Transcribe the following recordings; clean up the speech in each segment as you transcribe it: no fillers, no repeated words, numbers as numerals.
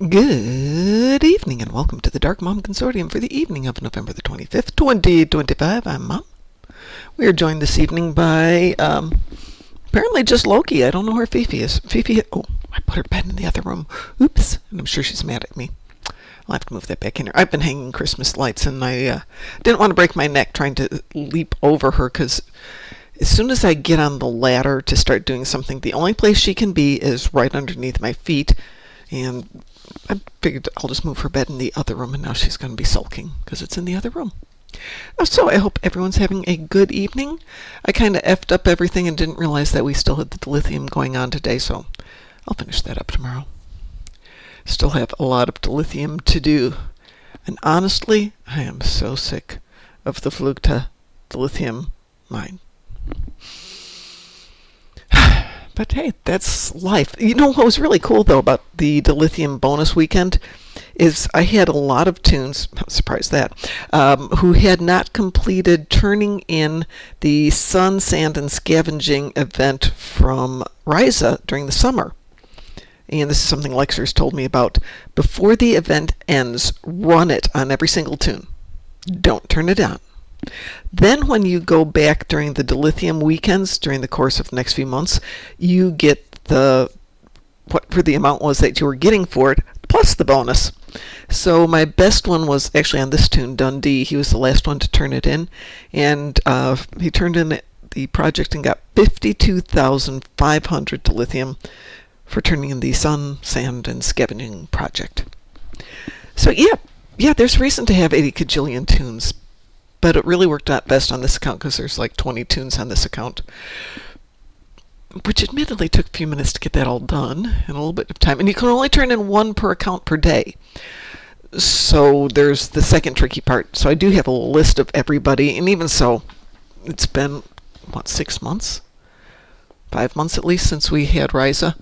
Good evening and welcome to the Darkmom Consortium for the evening of November the 25th, 2025. I'm Mom. We are joined this evening by, apparently just Loki. I don't know where Fifi is. Fifi, I put her bed in the other room. Oops, and I'm sure she's mad at me. I'll have to move that back in here. I've been hanging Christmas lights and I didn't want to break my neck trying to leap over her because as soon as I get on the ladder to start doing something, the only place she can be is right underneath my feet. And I figured I'll just move her bed in the other room, and now she's going to be sulking because it's in the other room. So I hope everyone's having a good evening. I kind of effed up everything and didn't realize that we still had the dilithium going on today, so I'll finish that up tomorrow. Still have a lot of dilithium to do. And honestly, I am so sick of the Flugta dilithium mine. But hey, that's life. You know what was really cool, though, about the dilithium bonus weekend is I had a lot of tunes, I'm surprised that, who had not completed turning in the sun, sand, and scavenging event from Ryza during the summer. And this is something Lexer's told me about. Before the event ends, run it on every single tune. Don't turn it on. Then when you go back during the dilithium weekends, during the course of the next few months, you get whatever the amount was that you were getting for it, plus the bonus. So my best one was actually on this tune, Dundee. He was the last one to turn it in, and he turned in the project and got 52,500 dilithium for turning in the sun, sand, and scavenging project. So yeah, there's reason to have 80 kajillion tunes. But it really worked out best on this account because there's like 20 tunes on this account, which admittedly took a few minutes to get that all done and a little bit of time. And you can only turn in one per account per day. So there's the second tricky part. So I do have a list of everybody, and even so, it's been, 6 months? 5 months at least since we had Ryza.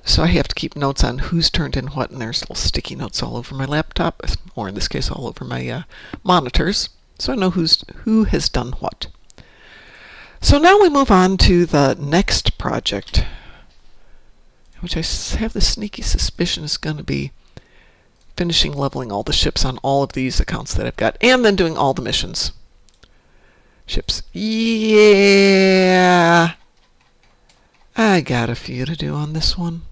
So I have to keep notes on who's turned in what, and there's little sticky notes all over my laptop, or in this case all over my monitors. So I know who has done what. So now we move on to the next project, which I have the sneaky suspicion is going to be finishing leveling all the ships on all of these accounts that I've got, and then doing all the missions. Ships. Yeah. I got a few to do on this one.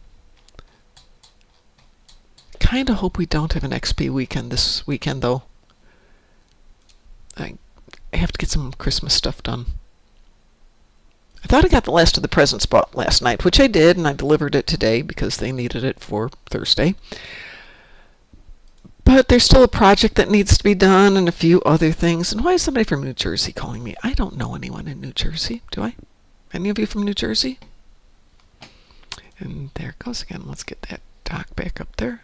Kind of hope we don't have an XP weekend this weekend, though. I have to get some Christmas stuff done. I thought I got the last of the presents bought last night, which I did, and I delivered it today because they needed it for Thursday. But there's still a project that needs to be done and a few other things. And why is somebody from New Jersey calling me? I don't know anyone in New Jersey, do I? Any of you from New Jersey? And there it goes again. Let's get that dock back up there.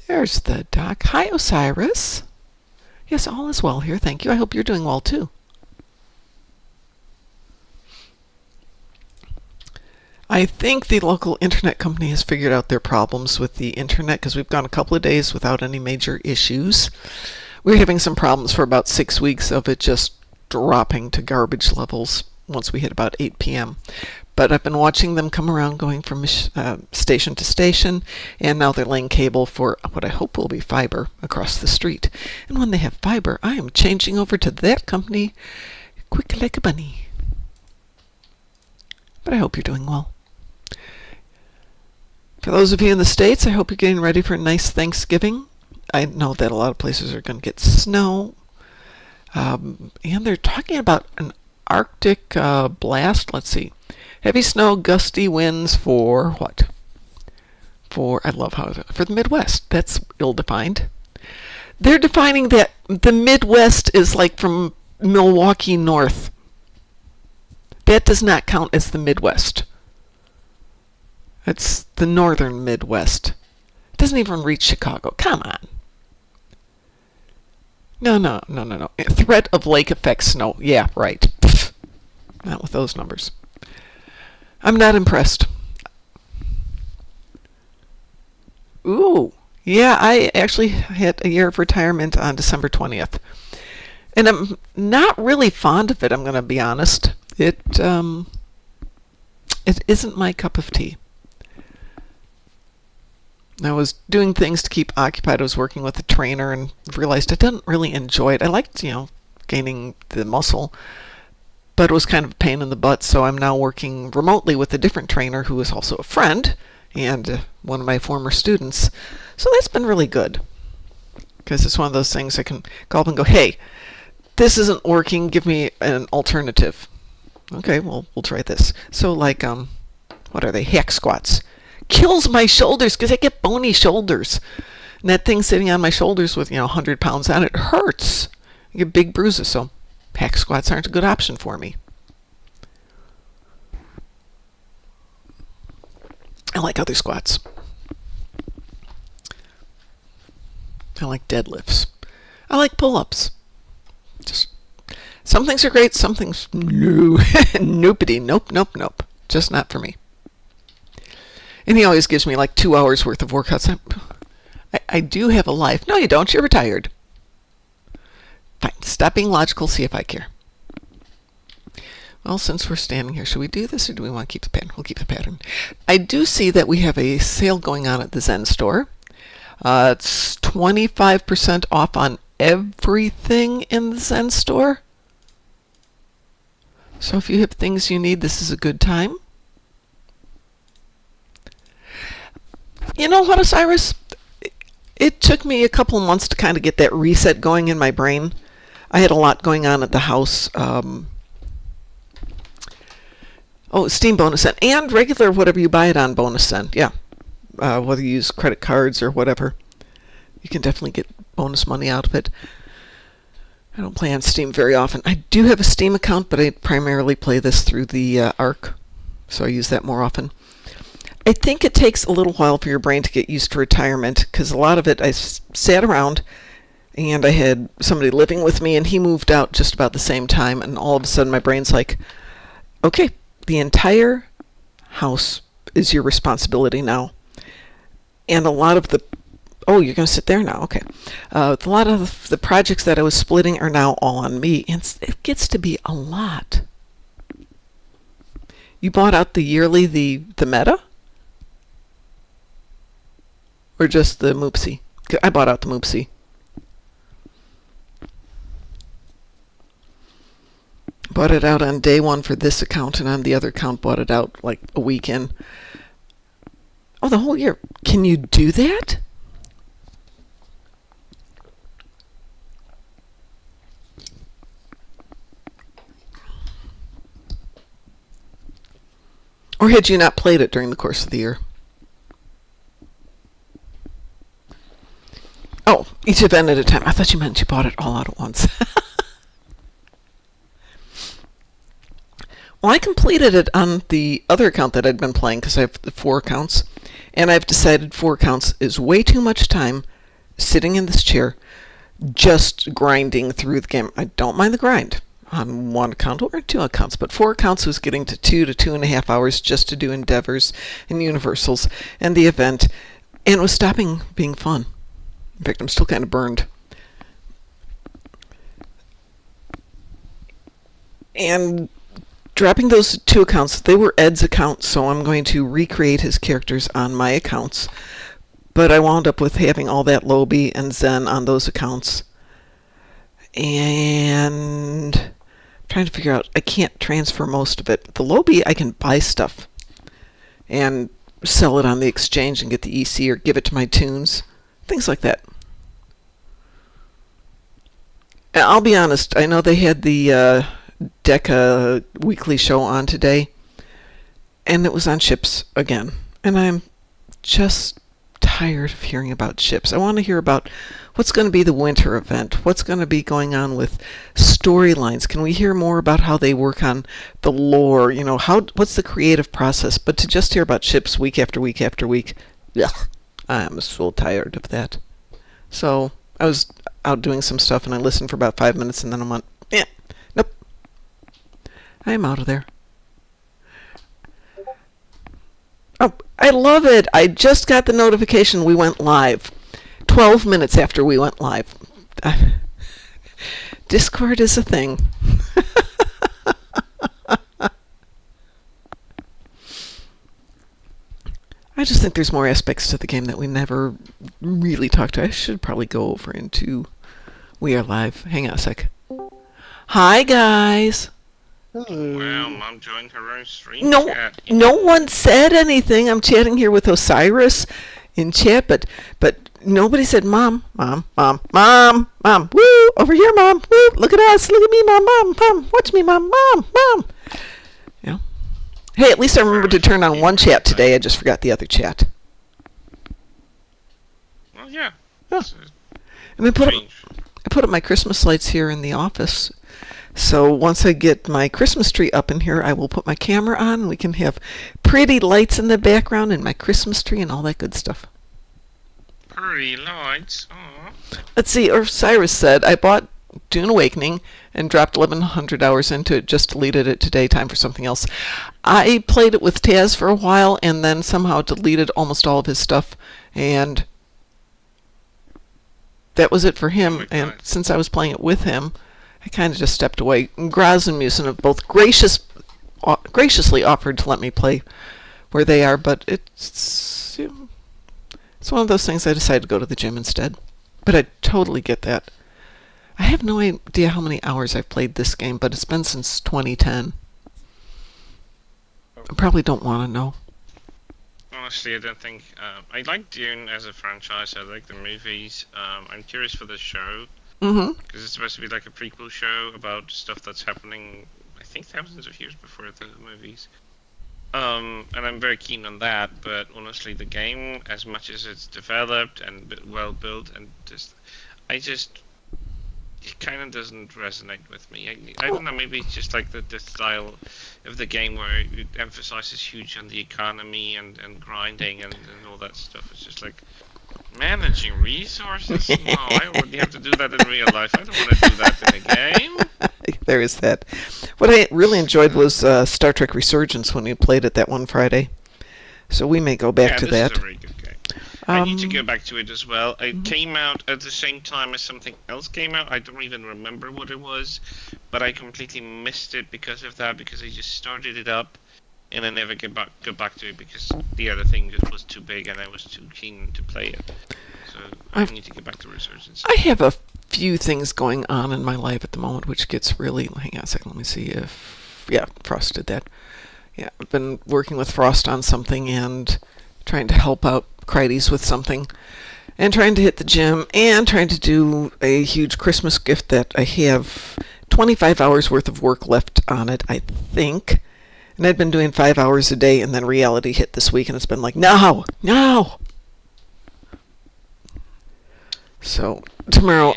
There's the dock. Hi, Osiris. Yes, all is well here, thank you. I hope you're doing well, too. I think the local internet company has figured out their problems with the internet because we've gone a couple of days without any major issues. We were having some problems for about 6 weeks of it just dropping to garbage levels once we hit about 8 p.m. But I've been watching them come around going from station to station, and now they're laying cable for what I hope will be fiber across the street. And when they have fiber, I am changing over to that company quick like a bunny. But I hope you're doing well. For those of you in the States, I hope you're getting ready for a nice Thanksgiving. I know that a lot of places are going to get snow. And they're talking about an Arctic blast. Let's see. Heavy snow, gusty winds for what? For the Midwest. That's ill-defined. They're defining that the Midwest is like from Milwaukee north. That does not count as the Midwest. It's the northern Midwest. It doesn't even reach Chicago. Come on. No. Threat of lake effect snow. Yeah, right. Pfft. Not with those numbers. I'm not impressed. Ooh. Yeah, I actually hit a year of retirement on December 20th. And I'm not really fond of it, I'm going to be honest. It isn't my cup of tea. I was doing things to keep occupied. I was working with a trainer and realized I didn't really enjoy it. I liked, gaining the muscle, but it was kind of a pain in the butt. So I'm now working remotely with a different trainer who is also a friend and one of my former students. So that's been really good because it's one of those things I can call up and go, hey, this isn't working. Give me an alternative. Okay, well, we'll try this. So like, what are they? Hack squats. Kills my shoulders because I get bony shoulders. And that thing sitting on my shoulders with, 100 pounds on it hurts. I get big bruises, so hack squats aren't a good option for me. I like other squats. I like deadlifts. I like pull-ups. Just some things are great, some things no. Nopity. Nope. Just not for me. And he always gives me like 2 hours worth of workouts. I do have a life. No, you don't. You're retired. Fine. Stop being logical. See if I care. Well, since we're standing here, should we do this or do we want to keep the pattern? We'll keep the pattern. I do see that we have a sale going on at the Zen store. It's 25% off on everything in the Zen store. So if you have things you need, this is a good time. You know what, Osiris? It took me a couple of months to kind of get that reset going in my brain. I had a lot going on at the house. Steam bonus cent and regular whatever you buy it on bonus cent. Yeah, whether you use credit cards or whatever, you can definitely get bonus money out of it. I don't play on Steam very often. I do have a Steam account, but I primarily play this through the Arc, so I use that more often. I think it takes a little while for your brain to get used to retirement, because a lot of it I sat around, and I had somebody living with me, and he moved out just about the same time, and all of a sudden my brain's like, okay, the entire house is your responsibility now. And a lot of the you're going to sit there now? Okay. A lot of the projects that I was splitting are now all on me, and it gets to be a lot. You bought out the yearly, the meta? Or just the Moopsie? I bought out the Moopsie. Bought it out on day one for this account, and on the other account bought it out like a week in. Oh, the whole year. Can you do that? Or had you not played it during the course of the year? Oh, each event at a time. I thought you meant you bought it all out at once. Well, I completed it on the other account that I'd been playing because I have the 4 accounts. And I've decided 4 accounts is way too much time sitting in this chair just grinding through the game. I don't mind the grind on 1 account or 2 accounts, but 4 accounts was getting to 2 to 2.5 hours just to do endeavors and universals and the event, and it was stopping being fun. In fact, I'm still kind of burned. And dropping those 2 accounts, they were Ed's accounts, so I'm going to recreate his characters on my accounts. But I wound up with having all that Lobby and Zen on those accounts. And trying to figure out, I can't transfer most of it. The Lobby, I can buy stuff and sell it on the exchange and get the EC or give it to my tunes. Things like that. And I'll be honest, I know they had the Deca weekly show on today, and it was on ships again. And I'm just tired of hearing about ships. I want to hear about what's going to be the winter event, what's going to be going on with storylines. Can we hear more about how they work on the lore? What's the creative process? But to just hear about ships week after week after week, ugh, I'm so tired of that. So I was out doing some stuff, and I listened for about 5 minutes, and then I went, nope, I'm out of there. Oh, I love it. I just got the notification we went live. 12 minutes after we went live. Discord is a thing. I just think there's more aspects to the game that we never really talked to. I should probably go over into We Are Live. Hang on a sec. Hi, guys. Hello. Wow, Mom joined her own stream chat. No one said anything. I'm chatting here with Osiris in chat, but nobody said, Mom, Mom, Mom, Mom, Mom, woo, over here, Mom, woo, look at us, look at me, Mom, Mom, Mom, watch me, Mom, Mom, Mom. Yeah. Hey, at least I remembered to turn on one chat today. I just forgot the other chat. Well, yeah. Yeah. And I put up my Christmas lights here in the office. So once I get my Christmas tree up in here, I will put my camera on, and we can have pretty lights in the background and my Christmas tree and all that good stuff. Pretty lights. Aww. Let's see, Osiris said, I bought Dune Awakening and dropped 1,100 hours into it, just deleted it today, time for something else. I played it with Taz for a while and then somehow deleted almost all of his stuff, and that was it for him. And since I was playing it with him, I kind of just stepped away. Graz and Musin have both graciously offered to let me play where they are, but it's one of those things I decided to go to the gym instead. But I totally get that. I have no idea how many hours I've played this game, but it's been since 2010. I probably don't want to know. Honestly, I don't think... I like Dune as a franchise. I like the movies. I'm curious for the show. Because it's supposed to be like a prequel show about stuff that's happening, I think, thousands of years before the movies. And I'm very keen on that, but honestly, the game, as much as it's developed and well built, and it kind of doesn't resonate with me. I don't know, maybe it's just like the style of the game where it emphasizes huge on the economy and grinding and all that stuff. It's just like, managing resources? No, I already have to do that in real life. I don't want to do that in a game. There is that. What I really enjoyed was Star Trek Resurgence when we played it that one Friday. So we may go back to that. This is a very good game. I need to go back to it as well. It came out at the same time as something else came out. I don't even remember what it was, but I completely missed it because of that, because I just started it up and I never go back to it because the other thing just was too big and I was too keen to play it. So I need to get back to Resurgence. I have a few things going on in my life at the moment, which gets really... Hang on a second, let me see if... Yeah, Frost did that. Yeah, I've been working with Frost on something and trying to help out Crites with something, and trying to hit the gym, and trying to do a huge Christmas gift that I have 25 hours worth of work left on it, I think. And I'd been doing 5 hours a day, and then reality hit this week, and it's been like, no! So, tomorrow,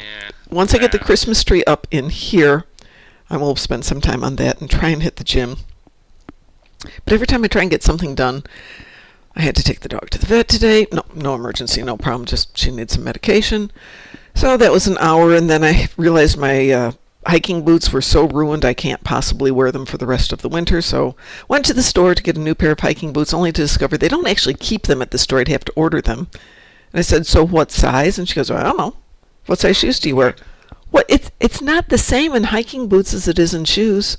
once I get the Christmas tree up in here, I will spend some time on that and try and hit the gym. But every time I try and get something done, I had to take the dog to the vet today. No emergency, no problem, just she needs some medication. So that was an hour, and then I realized my hiking boots were so ruined I can't possibly wear them for the rest of the winter, so went to the store to get a new pair of hiking boots, only to discover they don't actually keep them at the store. I'd have to order them. And I said, so what size? And she goes, well, I don't know. What size shoes do you wear? What? It's not the same in hiking boots as it is in shoes.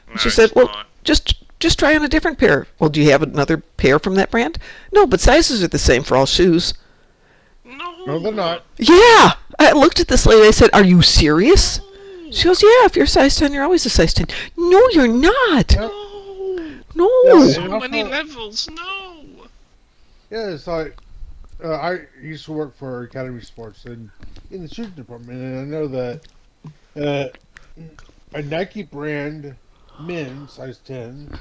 No, she said, well, not. just try on a different pair. Well, do you have another pair from that brand? No, but sizes are the same for all shoes. No, they're not. Yeah! I looked at this lady. I said, are you serious? She goes, yeah, if you're size 10, you're always a size 10. No, you're not. No. Yeah, So many levels, no. Yeah, it's like I used to work for Academy Sports and in the shooting department, and I know that a Nike brand men size 10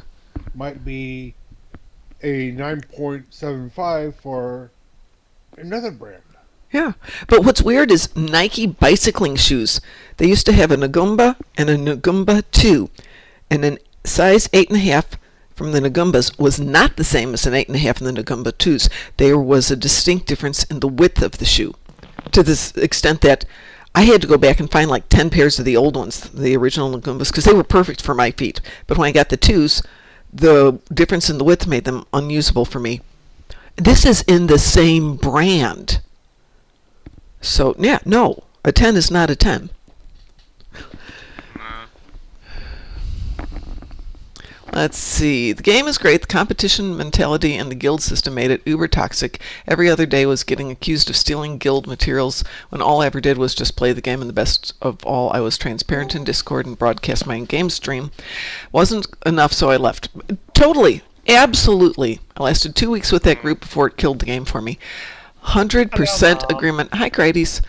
might be a 9.75 for another brand. Yeah, but what's weird is Nike bicycling shoes. They used to have a Nagumba and a Nagumba 2, and a size 8.5 from the Nagumbas was not the same as an 8.5 in the Nagumba 2s. There was a distinct difference in the width of the shoe, to this extent that I had to go back and find like 10 pairs of the old ones, the original Nagumbas, because they were perfect for my feet. But when I got the 2s, the difference in the width made them unusable for me. This is in the same brand. So, yeah, no, a 10 is not a 10. Let's see. The game is great. The competition mentality and the guild system made it uber toxic. Every other day was getting accused of stealing guild materials when all I ever did was just play the game. And the best of all, I was transparent in Discord and broadcast my game stream. Wasn't enough, so I left. Totally. Absolutely. I lasted 2 weeks with that group before it killed the game for me. 100% agreement. Hi, Grady's.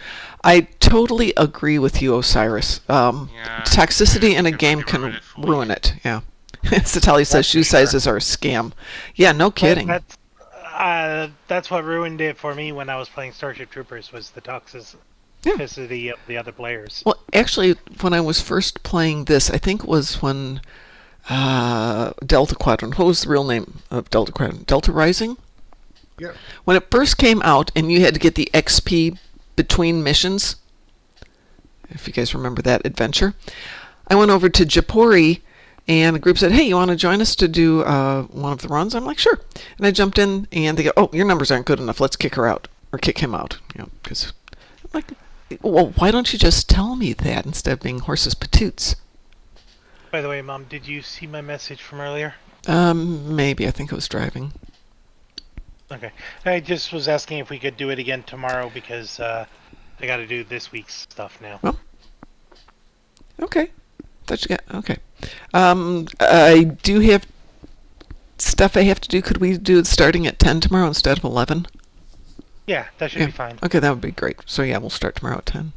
I totally agree with you, Osiris. Toxicity in a game can ruin it. Yeah. Satali says shoe sizes are a scam. Yeah, no kidding. That's what ruined it for me when I was playing Starship Troopers, was the toxicity of the other players. Well, actually, when I was first playing this, I think it was when Delta Quadrant. What was the real name of Delta Quadrant? Delta Rising? Yeah. When it first came out and you had to get the XP between missions, if you guys remember that adventure, I went over to Japori. And the group said, hey, you want to join us to do one of the runs? I'm like, sure. And I jumped in, and they go, oh, your numbers aren't good enough. Let's kick her out, or kick him out. Because I'm like, well, why don't you just tell me that instead of being horses patoots? By the way, Mom, did you see my message from earlier? Maybe. I think I was driving. Okay. I just was asking if we could do it again tomorrow, because I got to do this week's stuff now. Well, okay. Okay. I do have stuff I have to do. Could we do it starting at 10 tomorrow instead of 11? Yeah, that should be fine. Okay, that would be great. So yeah, we'll start tomorrow at 10.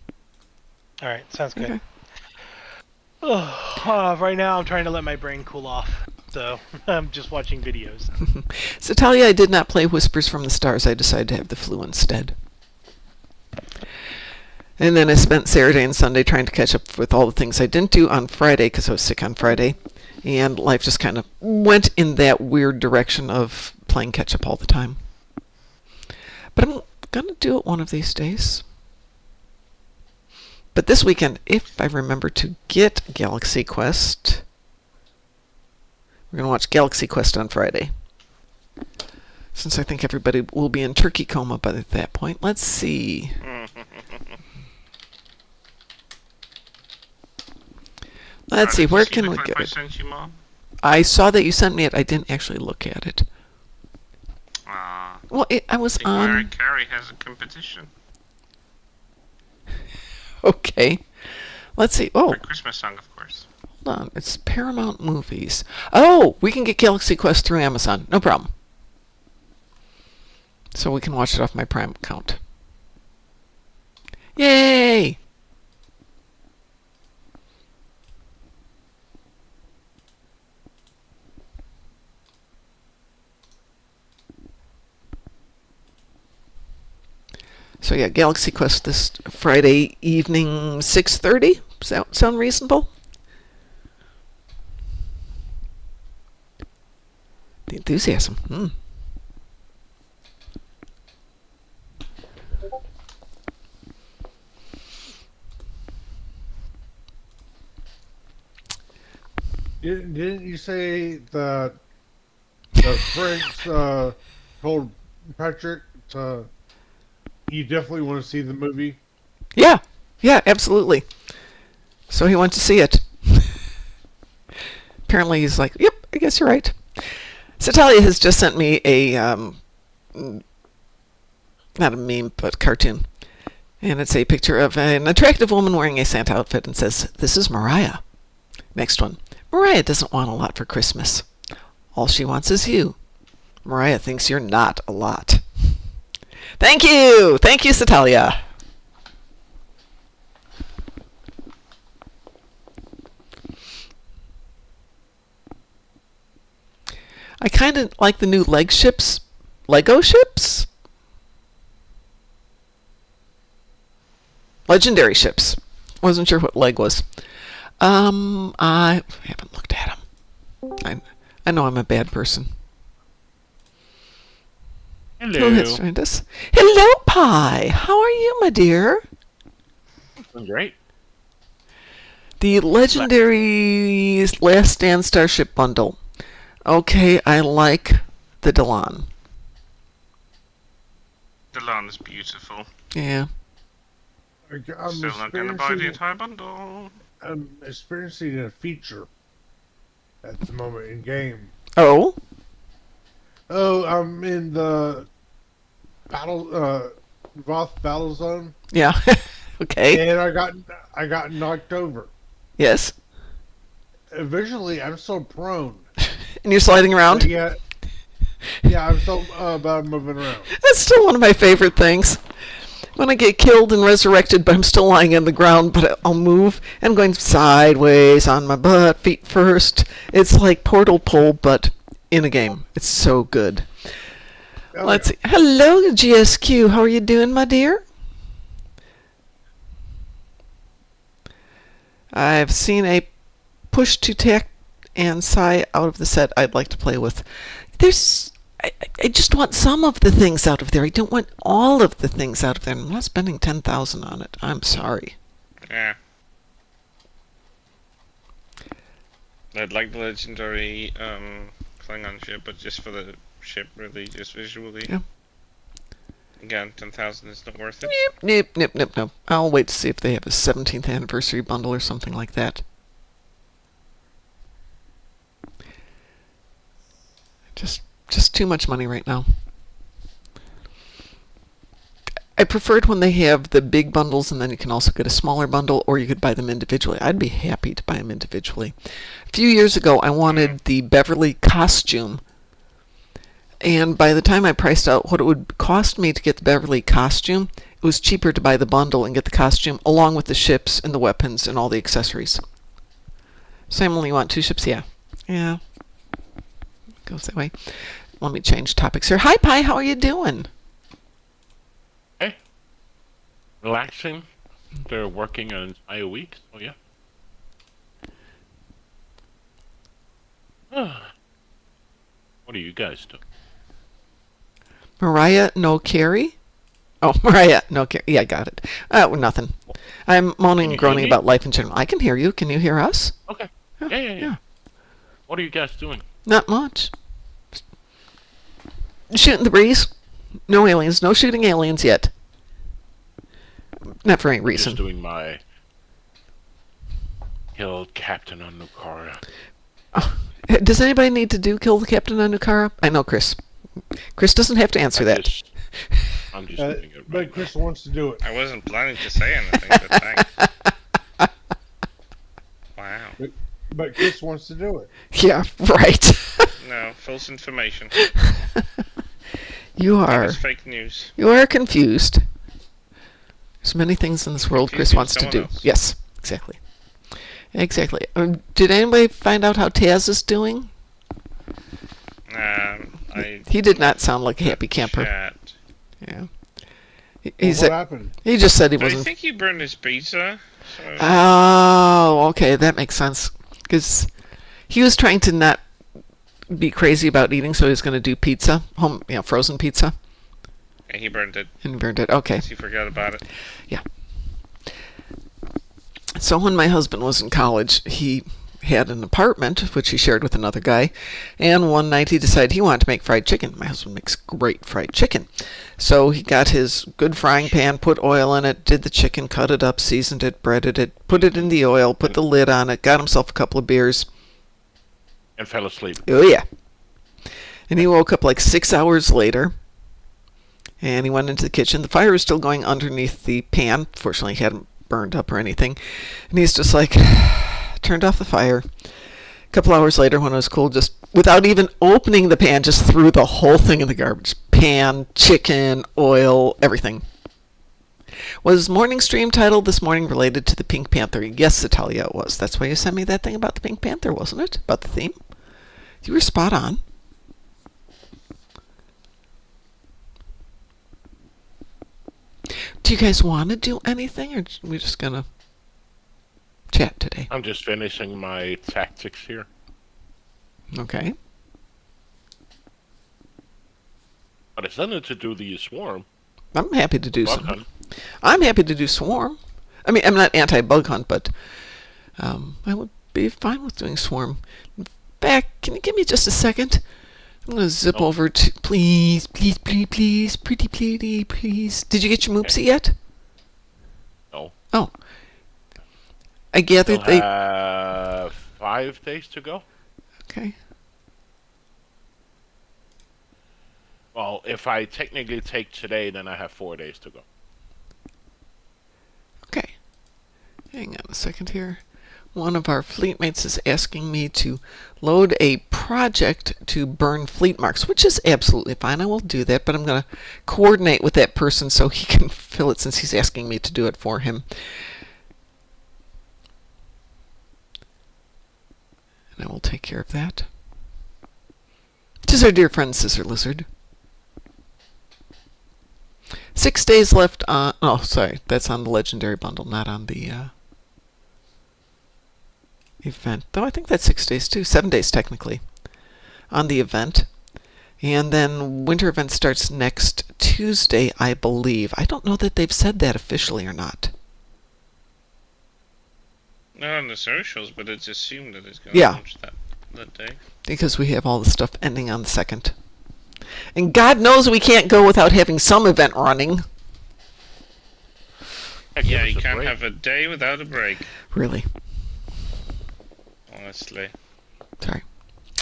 All right, sounds good. Okay. Right now, I'm trying to let my brain cool off, so I'm just watching videos. So Talia, I did not play Whispers from the Stars. I decided to have the flu instead. And then I spent Saturday and Sunday trying to catch up with all the things I didn't do on Friday because I was sick on Friday. And life just kind of went in that weird direction of playing catch up all the time. But I'm going to do it one of these days. But this weekend, if I remember to get Galaxy Quest, we're going to watch Galaxy Quest on Friday. Since I think everybody will be in turkey coma by that point. Let's see. Let's see, where can we get it? I saw that you sent me it. I didn't actually look at it. Well, I was on... Mariah Carey has a competition. Okay. Let's see. Oh. For Christmas song, of course. Hold on. It's Paramount Movies. Oh, we can get Galaxy Quest through Amazon. No problem. So we can watch it off my Prime account. Yay! So yeah, Galaxy Quest this Friday evening, 6:30. Does that sound reasonable? The enthusiasm. Didn't you say that French told Patrick to... You definitely want to see the movie? Yeah, absolutely. So he went to see it. Apparently he's like, yep, I guess you're right. Satalia has just sent me a, not a meme, but cartoon. And it's a picture of an attractive woman wearing a Santa outfit and says, this is Mariah. Next one. Mariah doesn't want a lot for Christmas. All she wants is you. Mariah thinks you're not a lot. Thank you, Satalia. I kind of like the new Lego ships. Legendary ships. Wasn't sure what leg was. I haven't looked at them. I know I'm a bad person. Hello. Who has joined us? Hello, Pi. How are you, my dear? I'm great. The Legendary Last Stand Starship Bundle. Okay, I like the Delon. Delon is beautiful. Yeah. I'm Still not going to buy the entire bundle. I'm experiencing a feature. at the moment in game. Oh, Oh, I'm in the Voth battle zone, yeah. Okay. and I got knocked over. Yes. Visually, I'm so prone. And you're sliding But around? yeah, yeah, I'm so about moving around. That's still one of my favorite things. When I get killed and resurrected, but I'm still lying on the ground, but I'll move and I'm going sideways on my butt, feet first. It's like Portal Pull, but in a game. It's so good. Oh, Let's see. Hello, GSQ. How are you doing, my dear? I've seen a push to tech and Psy out of the set I'd like to play with. I just want some of the things out of there. I don't want all of the things out of there. I'm not spending 10,000 on it. I'm sorry. Yeah. I'd like the legendary Klingon ship, but just for the ship, really, just visually. Yeah. Again, 10,000 is not worth it. Nope. I'll wait to see if they have a 17th anniversary bundle or something like that. Just too much money right now. I preferred when they have the big bundles and then you can also get a smaller bundle, or you could buy them individually. I'd be happy to buy them individually. A few years ago, I wanted the Beverly costume, and by the time I priced out what it would cost me to get the Beverly costume, it was cheaper to buy the bundle and get the costume along with the ships and the weapons and all the accessories. Simon, you want 2 ships? Yeah. Yeah. Goes that way. Let me change topics here. Hi, Pi. How are you doing? Hey. Relaxing. They're working an entire week, so yeah. What are you guys doing? Mariah, no Carrie? Oh, Mariah, no Carrie. Yeah, I got it. Nothing. I'm moaning and groaning about life in general. I can hear you. Can you hear us? Okay. Yeah. What are you guys doing? Not much. Shooting the breeze. No aliens. No shooting aliens yet. Not for any reason. Just doing my killed Captain on Nukara. Does anybody need to kill the captain on Nukara? I know Chris. Chris doesn't have to answer that. I'm just doing it right But Chris wants to do it. I wasn't planning to say anything, but thanks. Wow. But Chris wants to do it. Yeah, right. No, false information. You That are. was fake news. You are confused. There's many things in this world Chris Confusing wants to someone do. else. Yes, exactly. Exactly. Did anybody find out how Taz is doing? He did not sound like a happy camper. Chat. Yeah. What happened? He just said he I wasn't. think he burned his pizza. So Oh, okay, that makes sense. Because he was trying to not be crazy about eating, so he was going to do pizza, frozen pizza, yeah, he burned it. and burned it. Okay. He forgot about it. So when my husband was in college, he had an apartment, which he shared with another guy, and one night he decided he wanted to make fried chicken. My husband makes great fried chicken. So he got his good frying pan, put oil in it, did the chicken, cut it up, seasoned it, breaded it, put it in the oil, put the lid on it, got himself a couple of beers. And fell asleep. Oh, yeah. And he woke up like 6 hours later, and he went into the kitchen. The fire was still going underneath the pan. Fortunately, he hadn't burned up or anything. And he's just like, turned off the fire. A couple hours later, when it was cool, just without even opening the pan, just threw the whole thing in the garbage. Pan, chicken, oil, everything. Was morning stream titled this morning related to the Pink Panther? Yes, Italia, it was. That's why you sent me that thing about the Pink Panther, wasn't it? About the theme? You were spot on. Do you guys want to do anything, or are we just going to chat today? I'm just finishing my tactics here. Okay. But it's nothing to do the swarm. I'm happy to do Bug some. hunt. I'm happy to do Swarm. I mean, I'm not anti-bug hunt, but I would be fine with doing Swarm. In fact, can you give me just a second? I'm going to zip over to... Please, pretty please. Did you get your Moopsie yet? No. Oh. I gathered Still have 5 days to go. Okay. Well, if I technically take today, then I have 4 days to go. Okay. Hang on a second here. One of our fleet mates is asking me to load a project to burn fleet marks, which is absolutely fine. I will do that, but I'm going to coordinate with that person so he can fill it since he's asking me to do it for him. And I will take care of that. Tis our dear friend Scissor Lizard. 6 days left on... Oh, sorry. That's on the Legendary Bundle, not on the event. Though I think that's 6 days too. 7 days, technically, on the event. And then winter event starts next Tuesday, I believe. I don't know that they've said that officially or not. Not on the socials, but it's assumed that it's going Yeah. to launch that day. Because we have all the stuff ending on the 2nd. And God knows we can't go without having some event running. Heck, Yeah, give you us a can't break. have a day without a break, Really. honestly. Sorry.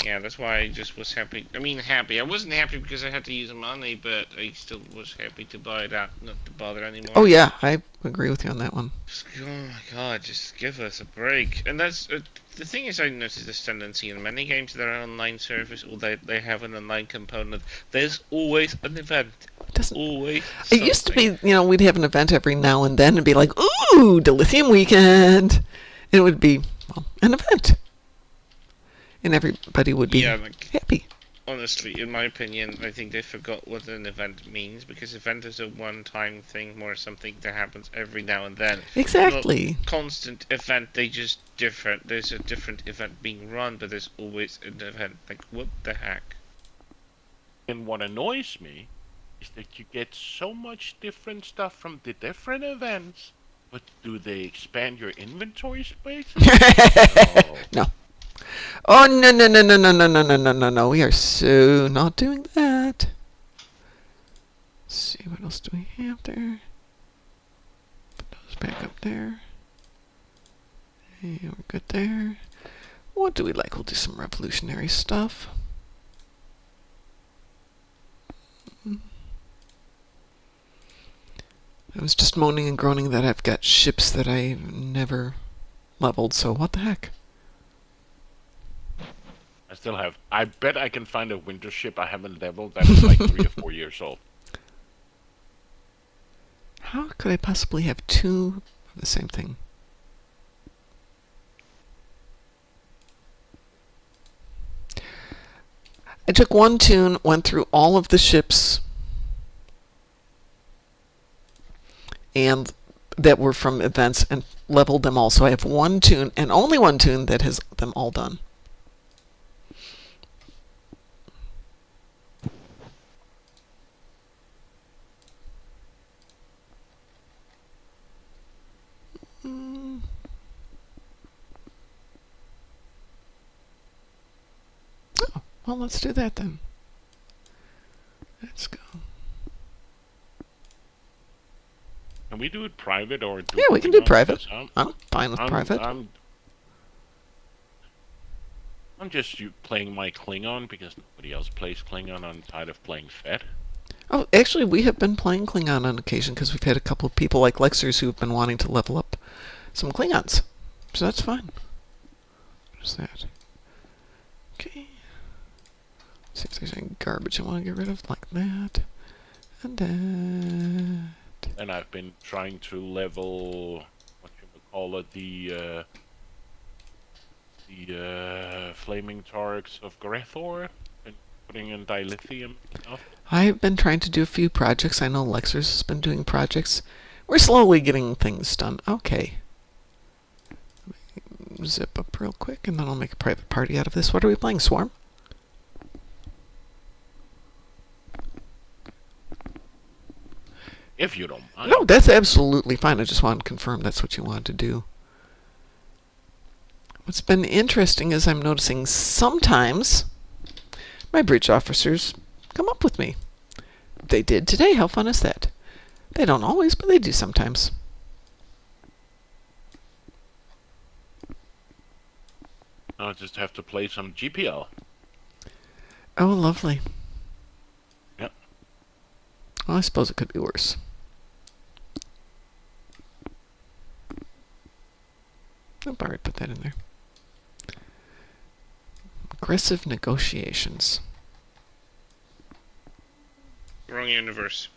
Yeah, that's why I just was happy. I mean, happy. I wasn't happy because I had to use money, but I still was happy to buy that, not to bother anymore. Oh, yeah. I agree with you on that one. Just, oh my god, just give us a break. And that's the thing is, I noticed this tendency in many games that are online service or they have an online component. There's always an event. Doesn't Always. It used to something. be, we'd have an event every now and then and be like, ooh, Dilithium Weekend. And it would be, well, an event. And everybody would be Yeah, like, happy. honestly, in my opinion, I think they forgot what an event means because event is a one-time thing, more something that happens every now and then. Exactly. Not constant event, they just different. There's a different event being run, but there's always an event. Like, what the heck? And what annoys me is that you get so much different stuff from the different events, but do they expand your inventory space? No. No. Oh, no, no, no, no, no, no, no, no, no, no, no. We are so not doing that. Let's see, what else do we have there? Put those back up there. Hey, we're good there. What do we like? We'll do some revolutionary stuff. I was just moaning and groaning that I've got ships that I never leveled, so what the heck? I still have. I bet I can find a winter ship I haven't leveled that is like 3 or 4 years old. How could I possibly have two of the same thing? I took one tune, went through all of the ships, and that were from events and leveled them all. So I have one tune and only one tune that has them all done. Oh, well, let's do that then. Let's go. Can we do it private or do Yeah, we can do Klingon? private. Because I'm fine with private. I'm just playing my Klingon because nobody else plays Klingon. I'm tired of playing Fed. Oh, actually, we have been playing Klingon on occasion because we've had a couple of people like Lexers who have been wanting to level up some Klingons. So that's fine. What's that? Okay. See if there's any garbage I want to get rid of, like that. And that. And I've been trying to level, what you would call it, the flaming turrets of Grethor, and putting in dilithium stuff. I've been trying to do a few projects. I know Lexers has been doing projects. We're slowly getting things done. Okay. Zip up real quick, and then I'll make a private party out of this. What are we playing, Swarm? If you don't mind. No, that's absolutely fine. I just wanted to confirm that's what you wanted to do. What's been interesting is I'm noticing sometimes my bridge officers come up with me. They did today. How fun is that? They don't always, but they do sometimes. I'll just have to play some GPL. Oh, lovely. Yep. Well, I suppose it could be worse. Oh, Bard, put that in there. Aggressive negotiations. Wrong universe.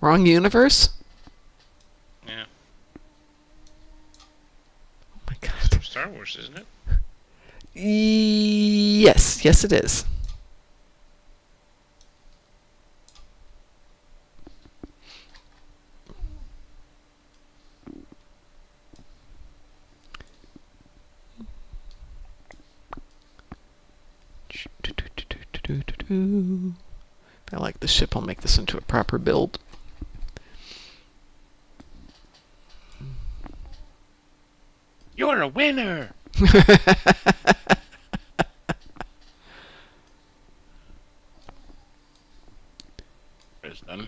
Wrong universe? Yeah. Oh my god. From Star Wars, isn't it? Yes, yes it is. If I like the ship, I'll make this into a proper build. You're a winner! It's done.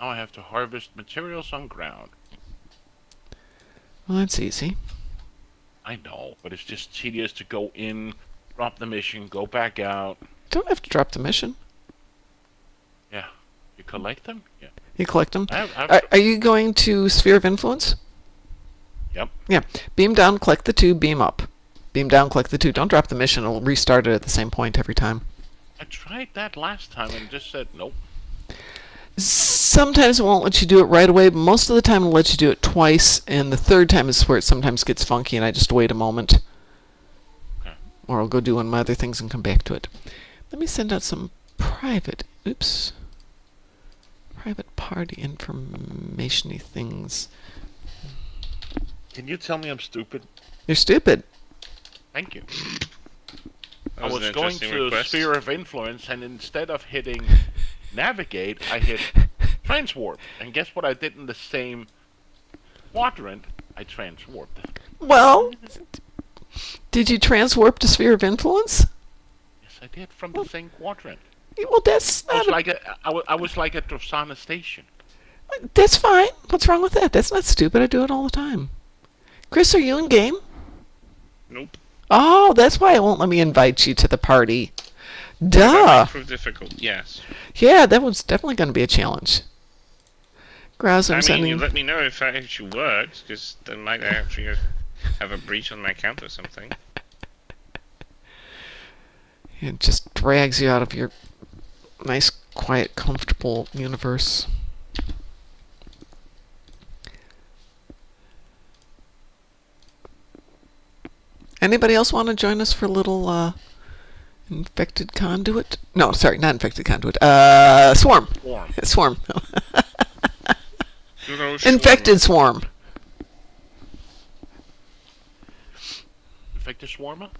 Now I have to harvest materials on ground. Well, that's easy. I know, but it's just tedious to go in, drop the mission, go back out. Don't have to drop the mission. Yeah. You collect them? Yeah. You collect them. I've Are you going to Sphere of Influence? Yep. Yeah. Beam down, collect the 2, beam up. Beam down, collect the 2. Don't drop the mission. It'll restart it at the same point every time. I tried that last time and just said nope. Sometimes it won't let you do it right away, but most of the time it'll let you do it twice, and the third time is where it sometimes gets funky, and I just wait a moment. Okay. Or I'll go do one of my other things and come back to it. Let me send out some private party information-y things. Can you tell me I'm stupid? You're stupid. Thank you. That I an was going interesting to request. Sphere of Influence, and instead of hitting Navigate, I hit Transwarp. And guess what I did in the same quadrant? I transwarped. Well, did you transwarp to Sphere of Influence? Yes, I did, from the same quadrant. Well, that's I was not like I was like at Drosana Station. that's fine. What's wrong with that? That's not stupid. I do it all the time. Chris, are you in game? Nope. Oh, that's why it won't let me invite you to the party. That Duh. might prove difficult, yes. Yeah, that was definitely going to be a challenge. Grouse, I'm I mean, sending. you let me know if that actually works, because then might actually have a breach on my account or something. It just drags you out of your nice, quiet, comfortable universe. Anybody else want to join us for a little infected conduit? No, sorry, not infected conduit. Swarm. Swarm. Good old Infected swarm. Infected Swarma?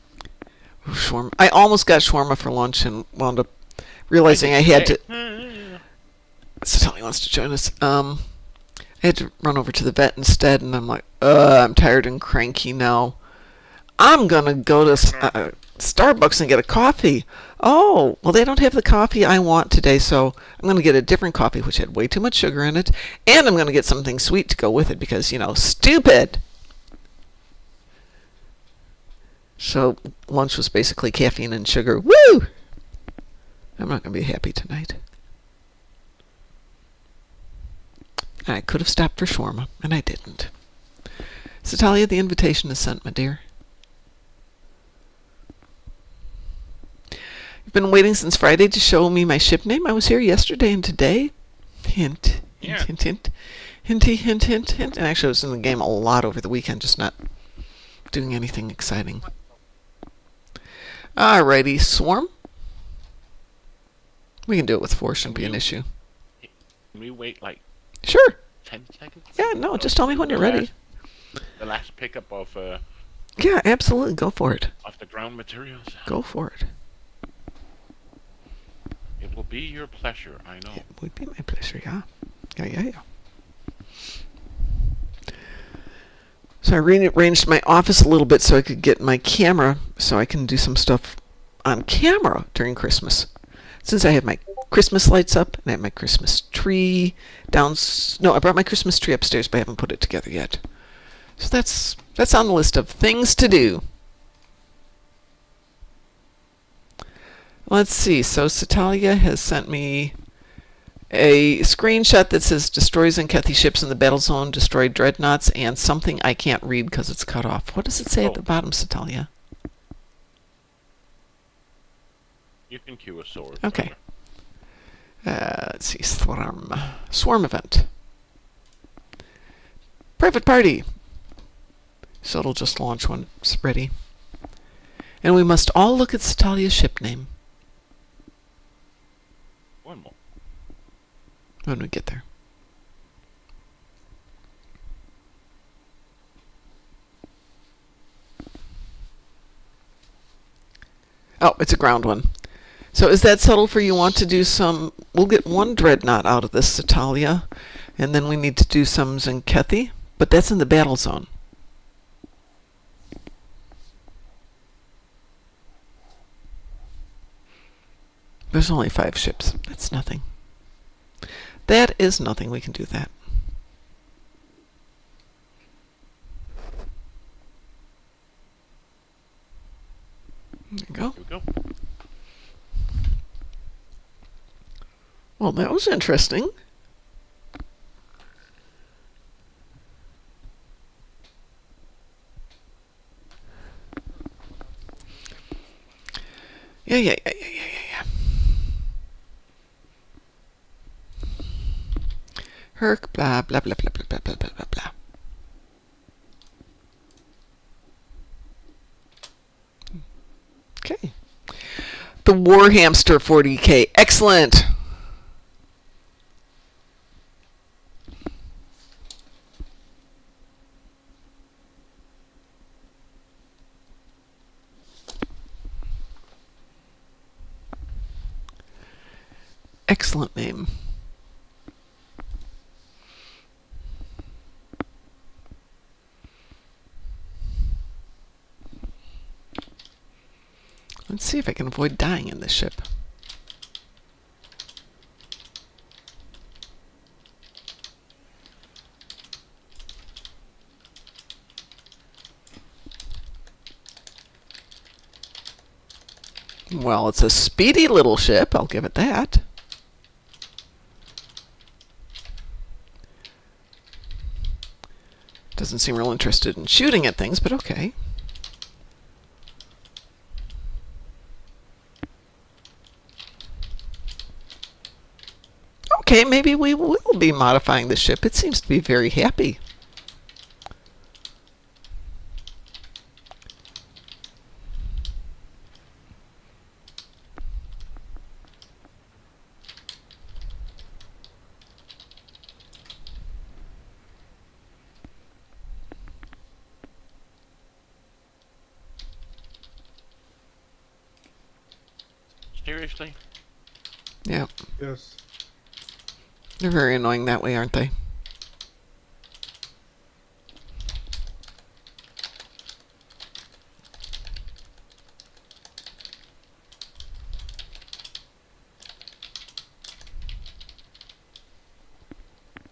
Ooh, shawarma. I almost got shawarma for lunch and wound up realizing I had to. So Tony wants to join us. I had to run over to the vet instead, and I'm like, I'm tired and cranky now. I'm gonna go to Starbucks and get a coffee. Oh, well, they don't have the coffee I want today, so I'm gonna get a different coffee, which had way too much sugar in it, and I'm gonna get something sweet to go with it because, stupid. So lunch was basically caffeine and sugar. Woo! I'm not gonna be happy tonight. I could have stopped for shawarma, and I didn't. So Talia, the invitation is sent, my dear. You've been waiting since Friday to show me my ship name. I was here yesterday and today. Hint, Yeah. hint, hint, hinty, hint, hint, hint. And actually, I was in the game a lot over the weekend, just not doing anything exciting. Alrighty, Swarm. We can do it with 4, shouldn't be an issue. Can we wait like Sure. 10 seconds? Yeah, no, just tell me when you're ready. The last pickup of Yeah, absolutely. Go for it. the ground materials. Go for it. It will be your pleasure, I know. It would be my pleasure, yeah. Yeah. So I rearranged my office a little bit so I could get my camera so I can do some stuff on camera during Christmas. Since I have my Christmas lights up and I have my Christmas tree I brought my Christmas tree upstairs, but I haven't put it together yet. So that's That's on the list of things to do. Let's see. So Satalia has sent me a screenshot that says destroys Enkethi ships in the battle zone, destroyed dreadnoughts, and something I can't read because it's cut off. What does it say at the bottom, Satalia? You can cue a sword. Okay. Let's see. Swarm event. Private party. So it'll just launch when it's ready. And we must all look at Satalia's ship name. One more. When we get there. Oh, it's a ground one. So is that subtle for you want to do some... We'll get one dreadnought out of this Satalia, and then we need to do some Enkethi, but that's in the battle zone. There's only 5 ships. That's nothing. That is nothing. We can do that. There you go. Here we go. Well, that was interesting. Yeah. Herc, blah, blah, blah, blah, blah, blah, blah, blah, blah. Okay. The Warhamster 40K. Excellent. Excellent name. Let's see if I can avoid dying in this ship. Well, it's a speedy little ship, I'll give it that. Doesn't seem real interested in shooting at things, but okay. Okay, maybe we will be modifying the ship. It seems to be very happy. Seriously? Yeah. Yes. They're very annoying that way, aren't they?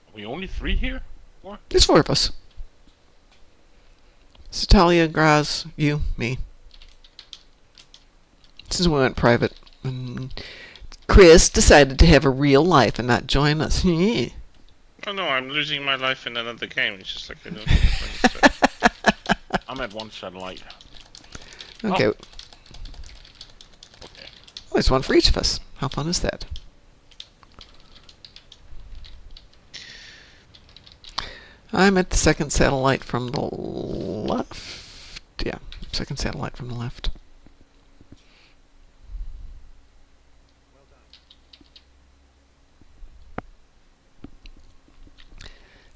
Are we only 3 here? 4? There's 4 of us. Satalia, Graz, you, me. Since we went private. Chris decided to have a real life and not join us. Oh no, I'm losing my life in another game. It's just like I don't know. I'm at 1 satellite. Okay. Oh. Okay. Well, there's one for each of us. How fun is that? I'm at the second satellite from the left. Yeah, second satellite from the left.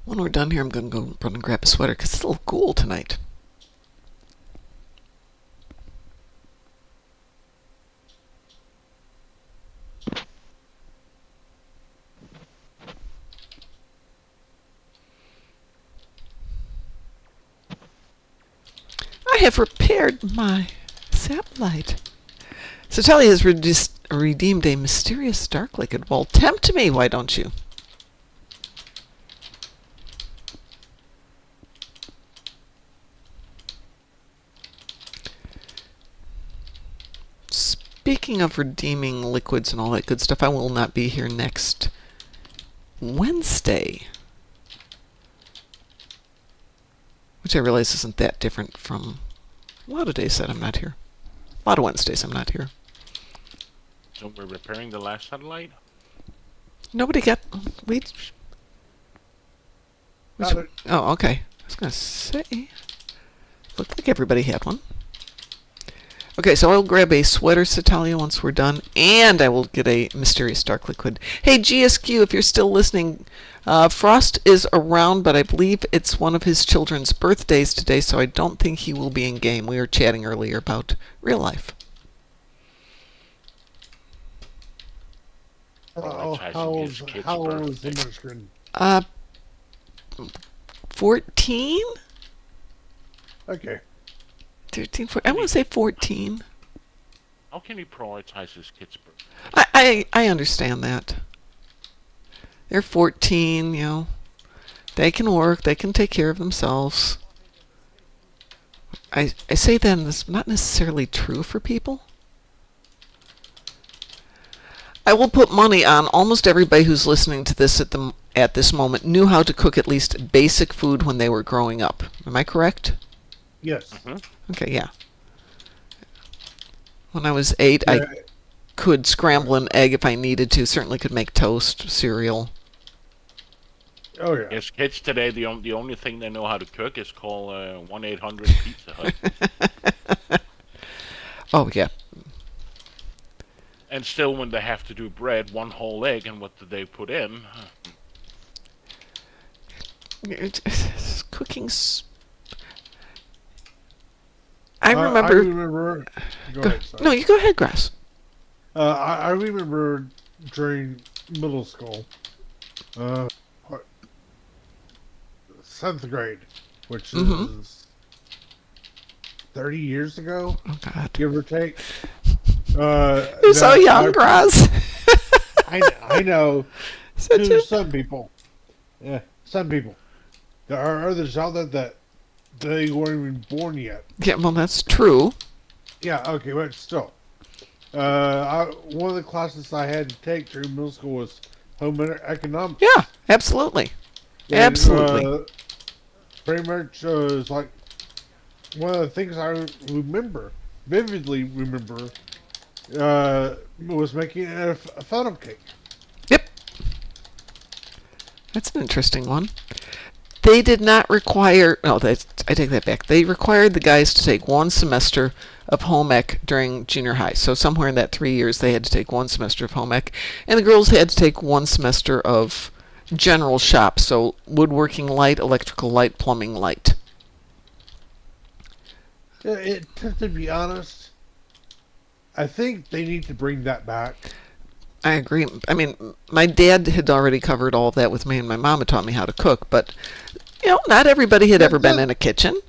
When we're done here, I'm going to go run and grab a sweater because it's a little cool tonight. I have repaired my satellite. Satalia has redeemed a mysterious dark liquid. Well, tempt me, why don't you? speaking of redeeming liquids and all that good stuff, I will not be here next Wednesday. Which I realize isn't that different from a lot of days that I'm not here. A lot of Wednesdays I'm not here. So we're repairing the last satellite? Nobody got... Got it. Oh, okay. I was going to say... Looked like everybody had one. Okay, so I'll grab a sweater, Satalia, once we're done, and I will get a mysterious dark liquid. Hey, GSQ, if you're still listening, Frost is around, but I believe it's one of his children's birthdays today, so I don't think he will be in game. We were chatting earlier about real life. How old is the Munchkin? 14? Okay. 13, 14. I want to say 14. How can he prioritize his kid's birthday? I understand that. They're 14, you know. They can work. They can take care of themselves. I say that, and it's not necessarily true for people. I will put money on almost everybody who's listening to this at this moment knew how to cook at least basic food when they were growing up. Am I correct? Yes. Mm-hmm. Okay, yeah. When I was 8, I could scramble an egg if I needed to. Certainly could make toast, cereal. Oh yeah. Yes, kids today, the only thing they know how to cook is call 1-800-Pizza Hut. Oh, yeah. And still, when they have to do bread, one whole egg, and what do they put in? Cooking's... I remember... Go ahead, sorry. No, you go ahead, Grass. I remember during middle school, 7th grade, which is 30 years ago, Oh, God. give or take. You're so young, Grass. I know. Such To a... some people. Yeah, some people. There are others out there that they weren't even born yet. Yeah, well, that's true. Yeah, okay, but still. One of the classes I had to take during middle school was home economics. Yeah, absolutely. And, Absolutely. Pretty much, it's like one of the things I vividly remember, was making a funnel cake. Yep. That's an interesting one. They did not require... No, I take that back. They required the guys to take one semester of home ec during junior high. So somewhere in that 3 years, they had to take one semester of home ec. And the girls had to take one semester of general shop. So woodworking light, electrical light, plumbing light. Yeah, to be honest, I think they need to bring that back. I agree. I mean, my dad had already covered all of that with me, and my mom had taught me how to cook. But, you know, not everybody had ever been in a kitchen.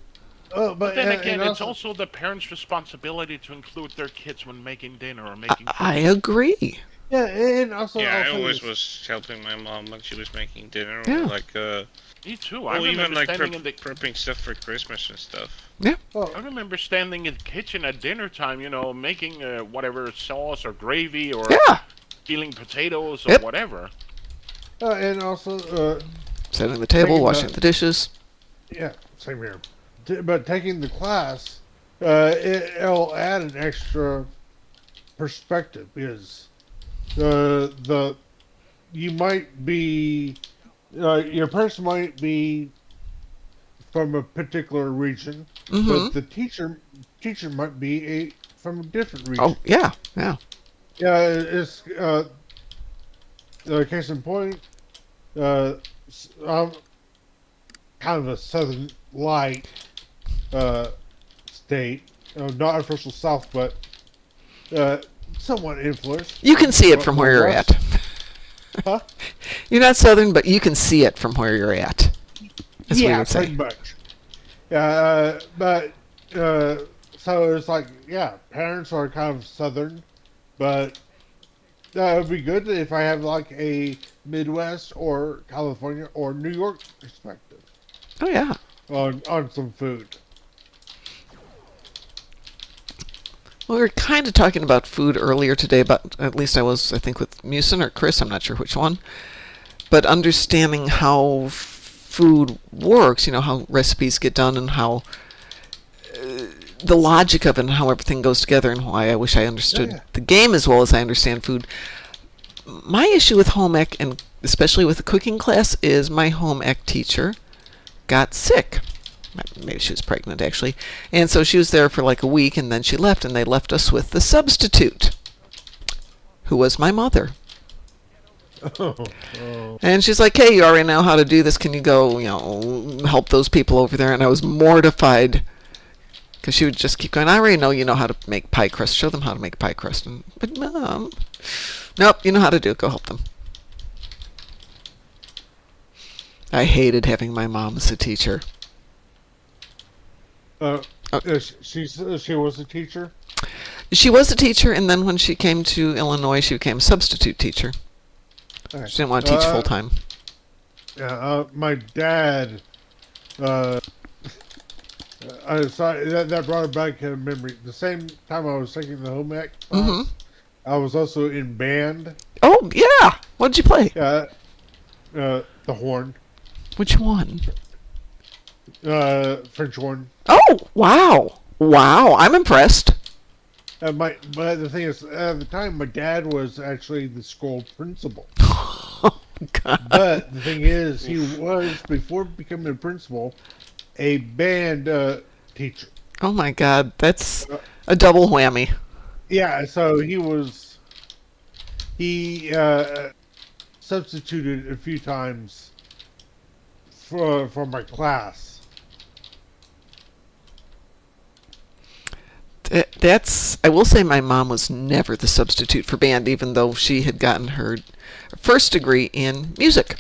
But then again, it's also the parents' responsibility to include their kids when making dinner or making food. I agree. Yeah, and also... Yeah, I also always this- was helping my mom when she was making dinner. Yeah. Like, Me too. or I even remember like standing in the prepping stuff for Christmas and stuff. Yeah. Well, I remember standing in the kitchen at dinner time, you know, making whatever sauce or gravy or Yeah. peeling potatoes or Yep. whatever. and also, Setting the table, Taking washing the- the dishes. yeah, same here. But taking the class, it'll add an extra perspective because you might be your person might be from a particular region, but the teacher might be from a different region. Oh, yeah. Yeah. Yeah, it's case in point. I'm kind of a southern light state, not official South, but somewhat influenced. You can see it from where you're at. Huh? You're not Southern, but you can see it from where you're at. That's what you Yeah, would say. pretty much. So it's like, yeah, parents are kind of Southern, but it would be good if I have like a Midwest or California or New York perspective Oh, yeah. on some food. Well, we were kind of talking about food earlier today, but at least I think, with Musin or Chris, I'm not sure which one. But understanding how food works, how recipes get done and how the logic of it and how everything goes together, and why I wish I understood the game as well as I understand food. My issue with home ec, and especially with the cooking class, is my home ec teacher got sick. Maybe she was pregnant, actually. And so she was there for like a week, and then she left, and they left us with the substitute, who was my mother. And she's like, hey, you already know how to do this. Can you go, help those people over there? And I was mortified, because she would just keep going, I already know you know how to make pie crust. Show them how to make pie crust. But Mom, nope, you know how to do it. Go help them. I hated having my mom as a teacher. She was a teacher? She was a teacher, and then when she came to Illinois, she became a substitute teacher. Right. She didn't want to teach full time. Yeah, my dad. That brought back a memory. The same time I was taking the home ec class, I was also in band. Oh yeah, what did you play? The horn. Which one? French horn. Oh wow, I'm impressed. But the thing is, at the time, my dad was actually the school principal. Oh, God. But the thing is, he was, before becoming a principal, a band teacher. Oh my God, that's a double whammy. Yeah, so he substituted a few times for my class. I will say my mom was never the substitute for band, even though she had gotten her first degree in music.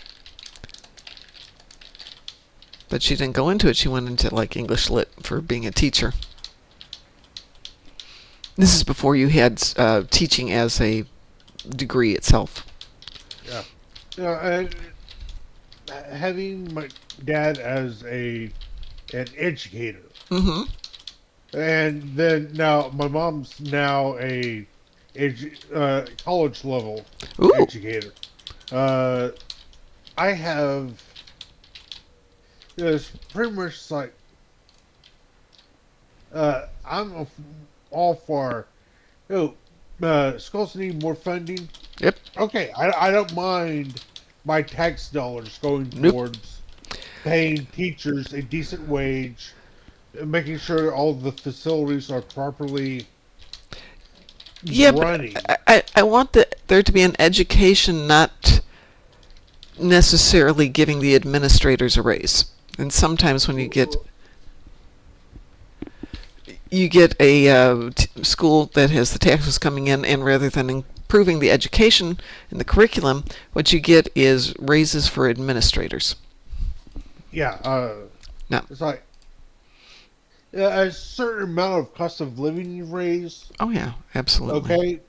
But she didn't go into it. She went into like English Lit for being a teacher. This is before you had teaching as a degree itself. Yeah. Having my dad as an educator. Mm-hmm. And then now my mom's now a college level educator. I have it's pretty much like I'm all for schools need more funding. Yep. Okay, I don't mind my tax dollars going towards paying teachers a decent wage, making sure all the facilities are properly running. But I want there to be an education, not necessarily giving the administrators a raise. And sometimes when you get a school that has the taxes coming in, and rather than improving the education and the curriculum, what you get is raises for administrators. Yeah. No. It's like a certain amount of cost of living you raise. Oh yeah, absolutely. Okay,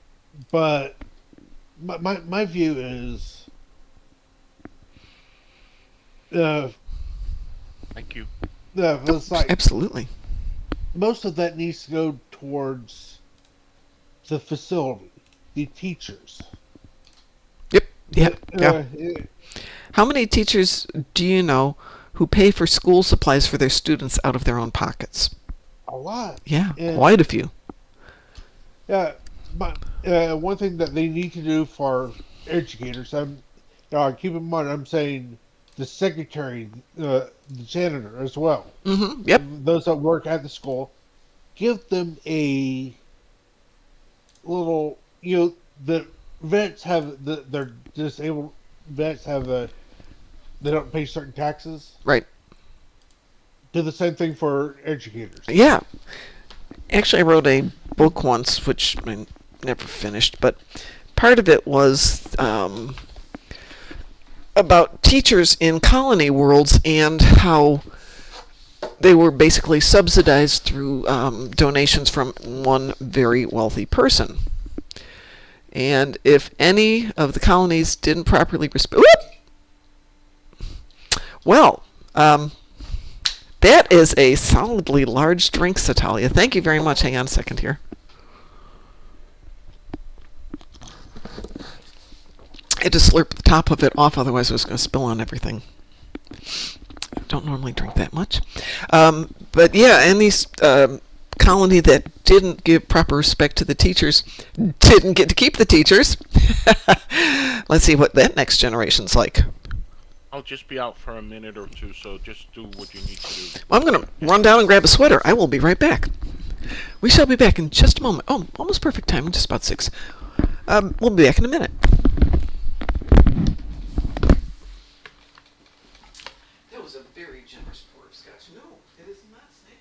but my view is, thank you. It's like absolutely. Most of that needs to go towards the facility, the teachers. Yep. Yeah. How many teachers do you know who pay for school supplies for their students out of their own pockets? A lot. Yeah, quite a few. Yeah, but one thing that they need to do for educators, keep in mind, I'm saying the secretary, the janitor as well. Mm-hmm. Yep. Those that work at the school, give them a little, the vets have they're disabled vets have they don't pay certain taxes. Right. Do the same thing for educators. Yeah. Actually, I wrote a book once, which I never finished, but part of it was about teachers in colony worlds and how they were basically subsidized through donations from one very wealthy person. And if any of the colonies didn't properly respect... Well, that is a solidly large drink, Satalia. Thank you very much. Hang on a second here. had to slurp the top of it off, otherwise it was going to spill on everything. I don't normally drink that much. But yeah, and these colony that didn't give proper respect to the teachers didn't get to keep the teachers. Let's see what that next generation's like. I'll just be out for a minute or two, so just do what you need to do. I'm going to run down and grab a sweater. I will be right back. We shall be back in just a moment. Oh, almost perfect time, just about 6. We'll be back in a minute. That was a very generous pour of scotch. No, it is not snake.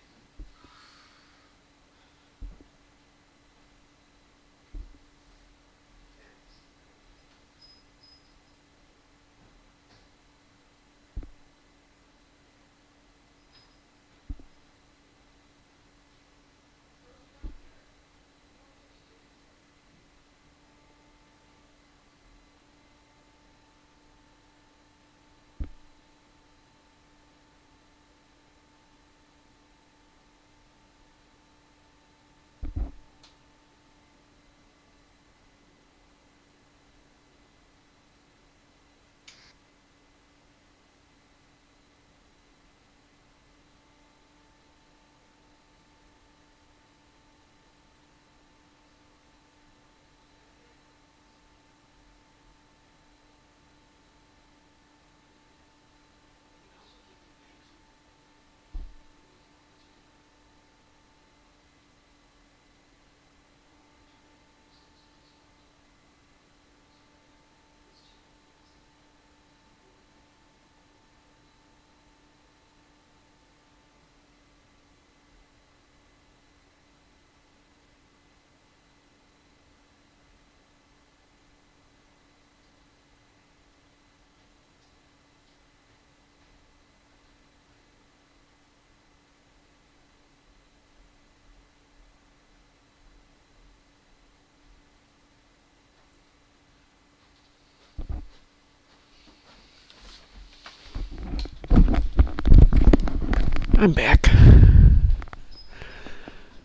I'm back.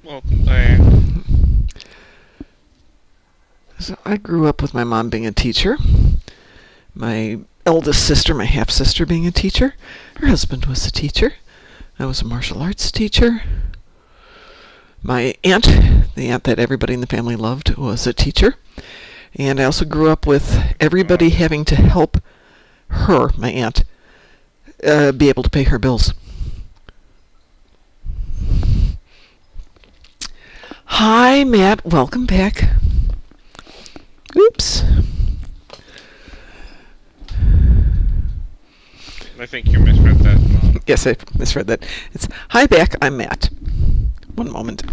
Welcome back. So I grew up with my mom being a teacher, my eldest sister, my half-sister, being a teacher. Her husband was a teacher. I was a martial arts teacher. My aunt, the aunt that everybody in the family loved, was a teacher. And I also grew up with everybody having to help her, my aunt, be able to pay her bills. Hi, Matt. Welcome back. Oops. I think you misread that. Yes, I misread that. It's hi back. I'm Matt. One moment.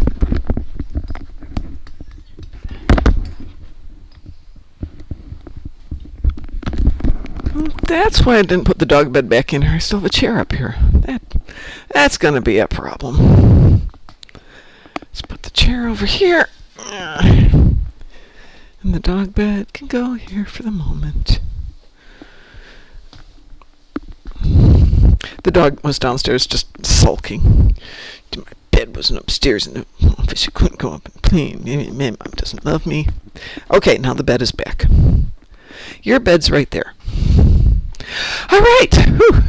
That's why I didn't put the dog bed back in here. I still have a chair up here. That's going to be a problem. Let's put the chair over here. And the dog bed can go here for the moment. The dog was downstairs just sulking. My bed wasn't upstairs in the office. She couldn't go up and clean. My mom doesn't love me. Okay, now the bed is back. Your bed's right there. All right. Whew.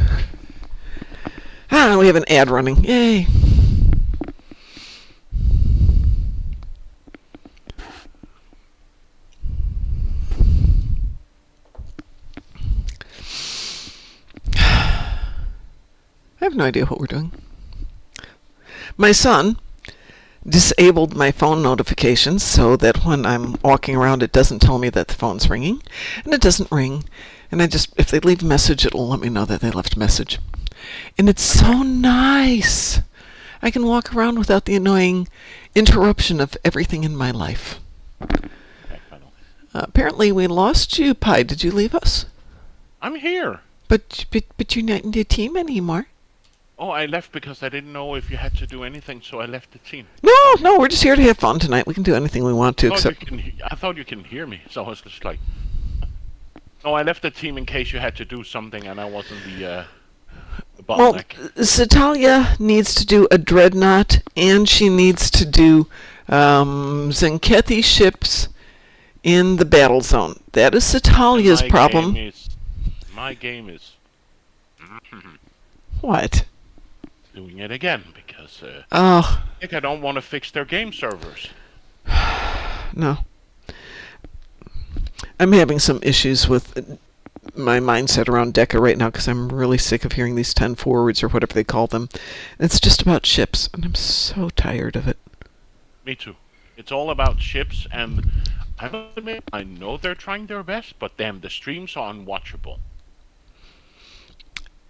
We have an ad running. Yay. I have no idea what we're doing. My son disabled my phone notifications so that when I'm walking around it doesn't tell me that the phone's ringing, and it doesn't ring, and if they leave a message, it'll let me know that they left a message. And it's so nice. I can walk around without the annoying interruption of everything in my life. Apparently we lost you, Pi. Did you leave us? I'm here. But you're not in the team anymore. Oh, I left because I didn't know if you had to do anything, so I left the team. No, we're just here to have fun tonight. We can do anything we want to, I thought you can hear me, so I was just like... No, I left the team in case you had to do something and I wasn't the bottleneck. Well, Satalia needs to do a dreadnought, and she needs to do Zenkethi ships in the battle zone. That is Satalia's problem. My game is What? doing it again because Oh, I think I don't want to fix their game servers. no. I'm having some issues with my mindset around Deca right now because I'm really sick of hearing these 10 forwards or whatever they call them. It's just about ships, and I'm so tired of it. Me too. It's all about ships, and I must admit, I know they're trying their best, but damn, the streams are unwatchable.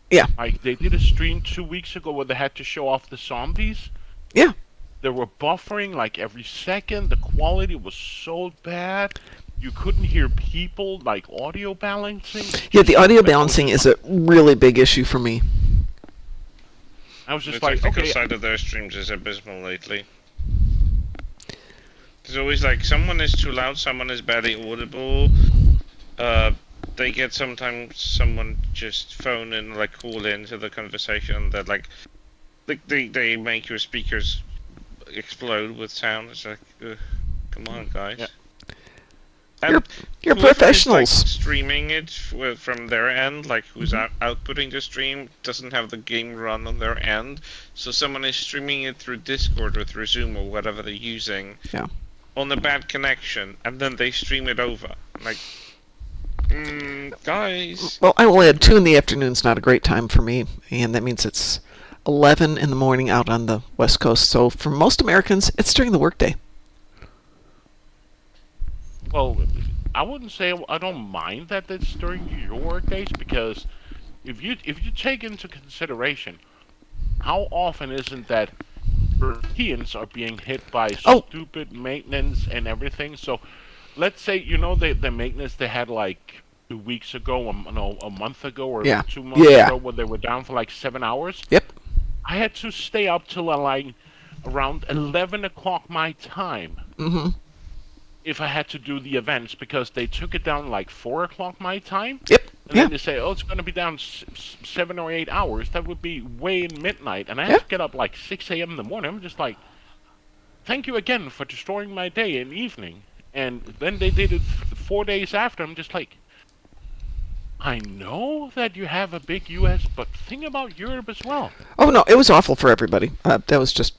Yeah. Like, they did a stream 2 weeks ago where they had to show off the zombies. Yeah. They were buffering like every second. The quality was so bad. You couldn't hear people, like audio balancing. Yeah, the audio balancing is a really big issue for me. I was just The like, technical okay. side of their streams is abysmal lately. There's always like someone is too loud, someone is barely audible. They get sometimes someone just phone in, like call into the conversation that like they make your speakers explode with sound. It's like, come on, guys. Yeah. And You're whoever is, professionals. like, streaming it from their end, like who's outputting the stream, doesn't have the game run on their end. So someone is streaming it through Discord or through Zoom or whatever they're using. Yeah. On a bad connection, and then they stream it over. Like, guys. Well, I will add 2 in the afternoon's not a great time for me, and that means it's 11 in the morning out on the West Coast. So for most Americans, it's during the workday. Well, I wouldn't say I don't mind that it's during your work days, because if you take into consideration how often isn't that Europeans are being hit by stupid maintenance and everything. So let's say the maintenance they had like 2 weeks ago, a month ago, or 2 months ago, where they were down for like 7 hours. Yep. I had to stay up till like around 11 o'clock my time. Mm-hmm. If I had to do the events, because they took it down like 4 o'clock my time. Yep. And then they say, oh, it's going to be down 7 or 8 hours. That would be way in midnight. And I have to get up like 6 a.m. in the morning. I'm just like, thank you again for destroying my day and evening. And then they did it 4 days after. I'm just like, I know that you have a big U.S., but think about Europe as well. Oh, no, it was awful for everybody. That was just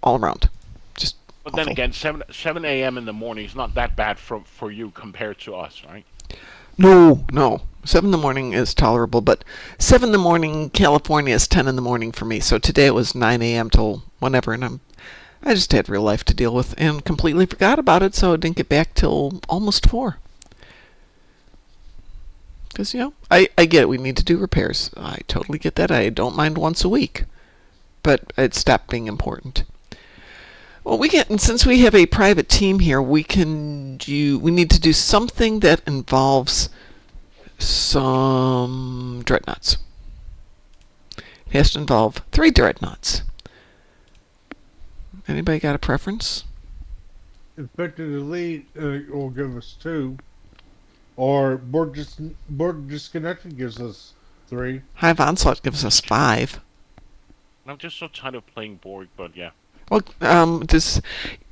all around. Just But awful. then again, 7 a.m. in the morning is not that bad for you compared to us, right? No. 7 in the morning is tolerable, but 7 in the morning California is 10 in the morning for me. So today it was 9 a.m. till whenever, and I just had real life to deal with and completely forgot about it, so I didn't get back till almost 4. Because, I get it. We need to do repairs. I totally get that. I don't mind once a week. But it stopped being important. Well, since we have a private team here, we need to do something that involves some dreadnoughts. It has to involve 3 dreadnoughts. Anybody got a preference? Infected Elite will give us 2. Or Board Disconnected gives us 3. Hive Onslaught gives us 5. I'm just so tired of playing Borg, but yeah. Well,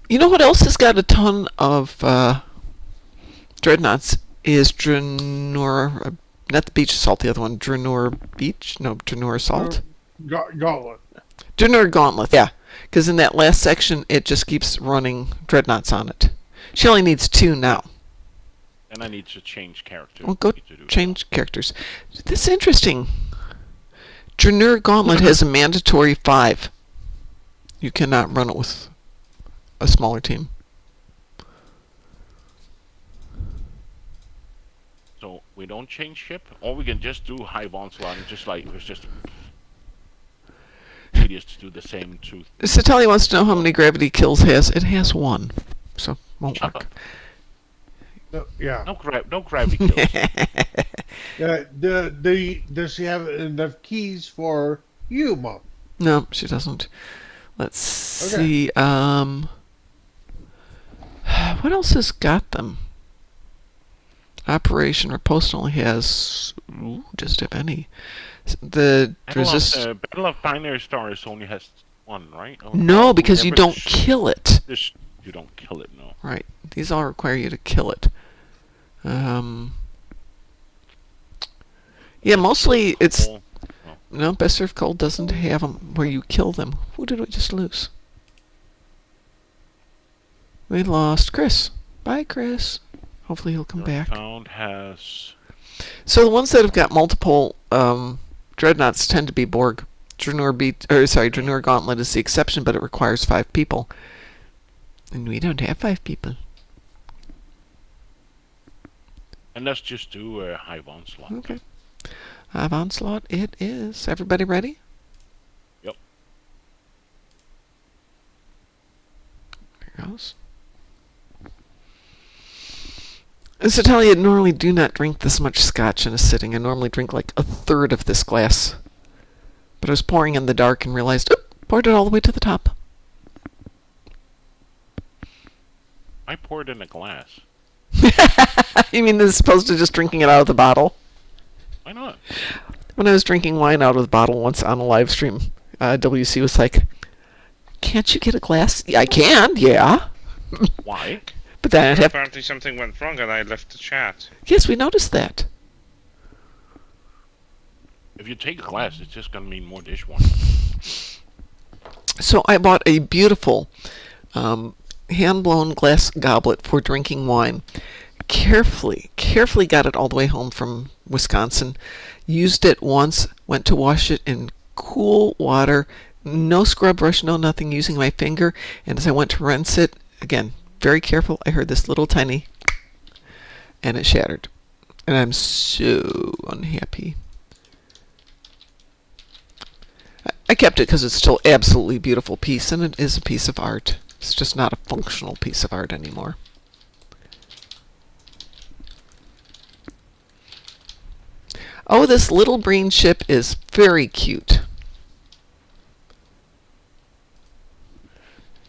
you know what else has got a ton of dreadnoughts is Draenor, not the Beach Assault, the other one, Draenor Beach? No, Draenor Assault? Gauntlet. Draenor Gauntlet, yeah. Because in that last section, it just keeps running dreadnoughts on it. She only needs 2 now. And I need to change character. Well, go change characters. This is interesting. Draenor Gauntlet has a mandatory 5. You cannot run it with a smaller team. So we don't change ship, or we can just do Hive Onslaught and it's just tedious to do the same 2. Satali wants to know how many gravity kills has. It has 1, so won't work. No, yeah. No gravity kills. Does she have enough keys for you, Mom? No, she doesn't. Let's see. What else has got them? Operation Riposte only has just if any. The Battle of Binary Stars only has 1, right? No, because you don't kill it. You don't kill it, no. Right. These all require you to kill it. Yeah, mostly it's... Oh, No, Best Served Cold doesn't have them where you kill them. Who did we just lose? We lost Chris. Bye, Chris. Hopefully he'll come your back. sound has... So the ones that have got multiple dreadnoughts tend to be Borg. Draenor Gauntlet is the exception, but it requires 5 people. And we don't have 5 people. And let's just do a Hive Onslaught. Okay. Hive Onslaught it is. Everybody ready? Yep. There goes. As I tell you, I normally do not drink this much scotch in a sitting. I normally drink like a third of this glass. But I was pouring in the dark and realized, poured it all the way to the top. I poured in a glass. You mean as opposed to just drinking it out of the bottle? Why not? When I was drinking wine out of the bottle once on a live stream, WC was like, "Can't you get a glass?" "Yeah, I can, yeah." Why? But then I'd have... Apparently something went wrong and I left the chat. Yes, we noticed that. If you take a glass, it's just going to mean more dishwashing. So I bought a beautiful hand-blown glass goblet for drinking wine. Carefully got it all the way home from Wisconsin. Used it once, went to wash it in cool water, no scrub brush, no nothing, using my finger. And as I went to rinse it, again, very careful, I heard this little tiny, and it shattered. And I'm so unhappy. I kept it because it's still absolutely beautiful piece, and it is a piece of art. It's just not a functional piece of art anymore. Oh, this little green ship is very cute.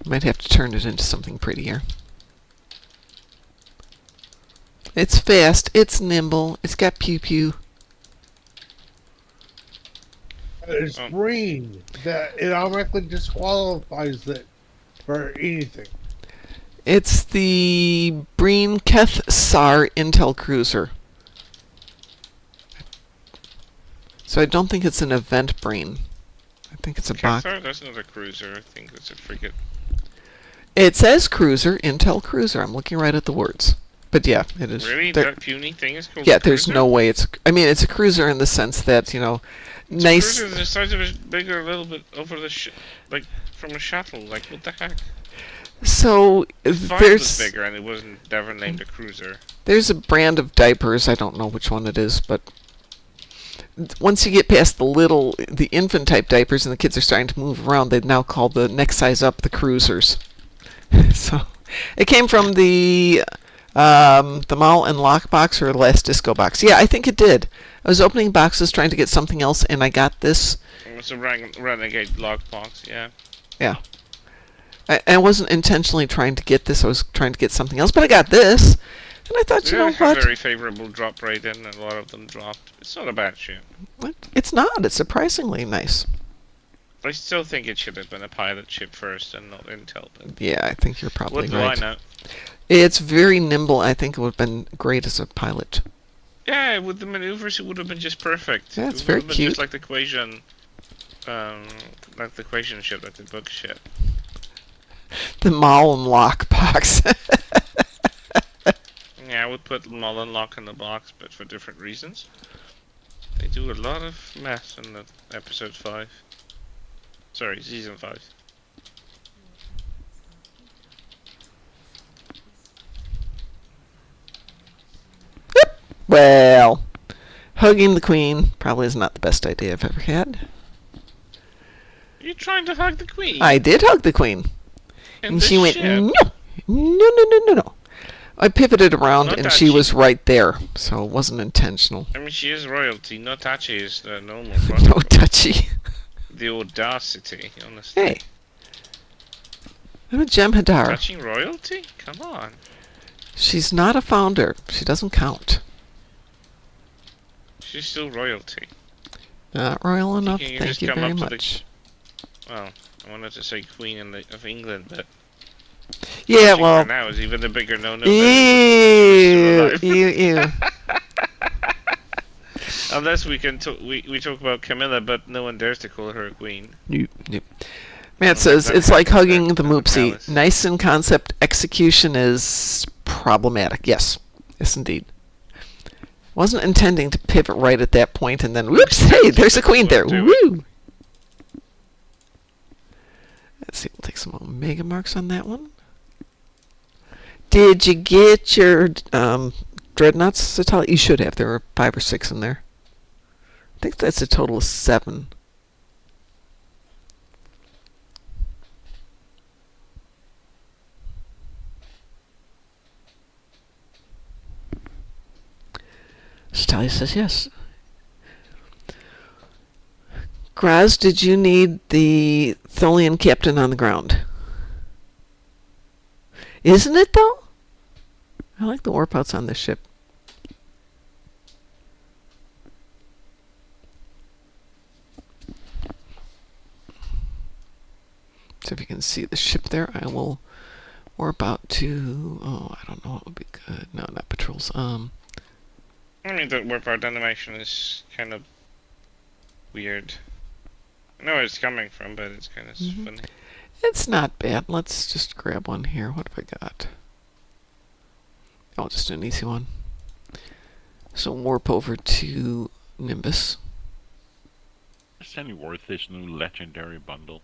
Might have to turn it into something prettier. It's fast, it's nimble, it's got pew-pew. It's green. That it automatically disqualifies it for anything. It's the Breen Keth Sar Intel Cruiser. So I don't think it's an event Breen. I think it's a box. That's not a cruiser. I think it's a frigate. It says cruiser, Intel Cruiser. I'm looking right at the words. But yeah, it is. Really? That puny thing is called Yeah, a there's cruiser? no way it's... I mean, it's a cruiser in the sense that, you know, It's nice... a cruiser the size of a bigger, a little bit over the like from a shuttle. Like what the heck? So Fine there's... was bigger and it wasn't never named a cruiser. There's a brand of diapers, I don't know which one it is, but once you get past the infant type diapers and the kids are starting to move around, they now call the next size up the cruisers. So it came from the Mall and Lock box or the last disco box. Yeah, I think it did. I was opening boxes trying to get something else, and I got this. It's a renegade lockbox, yeah. Yeah. I wasn't intentionally trying to get this. I was trying to get something else, but I got this. And I thought, They you know have a what? very favorable drop rate in, and a lot of them dropped. It's not a bad ship. It's not. It's surprisingly nice. I still think it should have been a pilot ship first and not Intel. But Yeah, I think you're probably what do right. I know? It's very nimble. I think it would have been great as a pilot. Yeah, with the maneuvers, it would have been just perfect. Yeah, it's It would very have been cute. Just like the equation, ship, like the book ship. The Mall and Lock box. Yeah, I would put Mull and Lock in the box, but for different reasons. They do a lot of mess in the episode 5. Sorry, season 5. Well, hugging the Queen probably is not the best idea I've ever had. Are you trying to hug the Queen? I did hug the Queen. In And the she went, ship? no, no. I pivoted around Not and that she she- was right there, so it wasn't intentional. I mean, she is royalty. No touchy is the normal No protocol. touchy. The audacity, honestly. Hey, I'm a Jem'Hadar. Touching royalty? Come on. She's not a founder. She doesn't count. She's still royalty. Not royal enough. Can you Thank just you come very up to the- much. Well, I wanted to say Queen of England, but Yeah, Watching well, her now is even a bigger no-no. ew, ew, ew. Unless we can we talk about Camilla, but no one dares to call her a queen. Nope, nope. Matt Well, says that it's like happens hugging at the the moopsie. palace. Nice in concept, execution is problematic. Yes, yes, indeed. Wasn't intending to pivot right at that point, and then whoops! Hey, there's a queen there. Do Woo! Let's see. We'll take some omega marks on that one. Did you get your dreadnoughts, Satali? You should have. There were 5 or 6 in there. I think that's a total of 7. Satali says yes. Graz, did you need the Tholian captain on the ground? Isn't it, though? I like the warpouts on this ship. So if you can see the ship there, I will warp out to... Oh, I don't know what would be good. No, not patrols. I mean, the warp out animation is kind of weird. I know where it's coming from, but it's kind of funny. It's not bad. Let's just grab one here. What have I got? Oh, just an easy one. So warp over to Nimbus. Is any worth this new legendary bundle?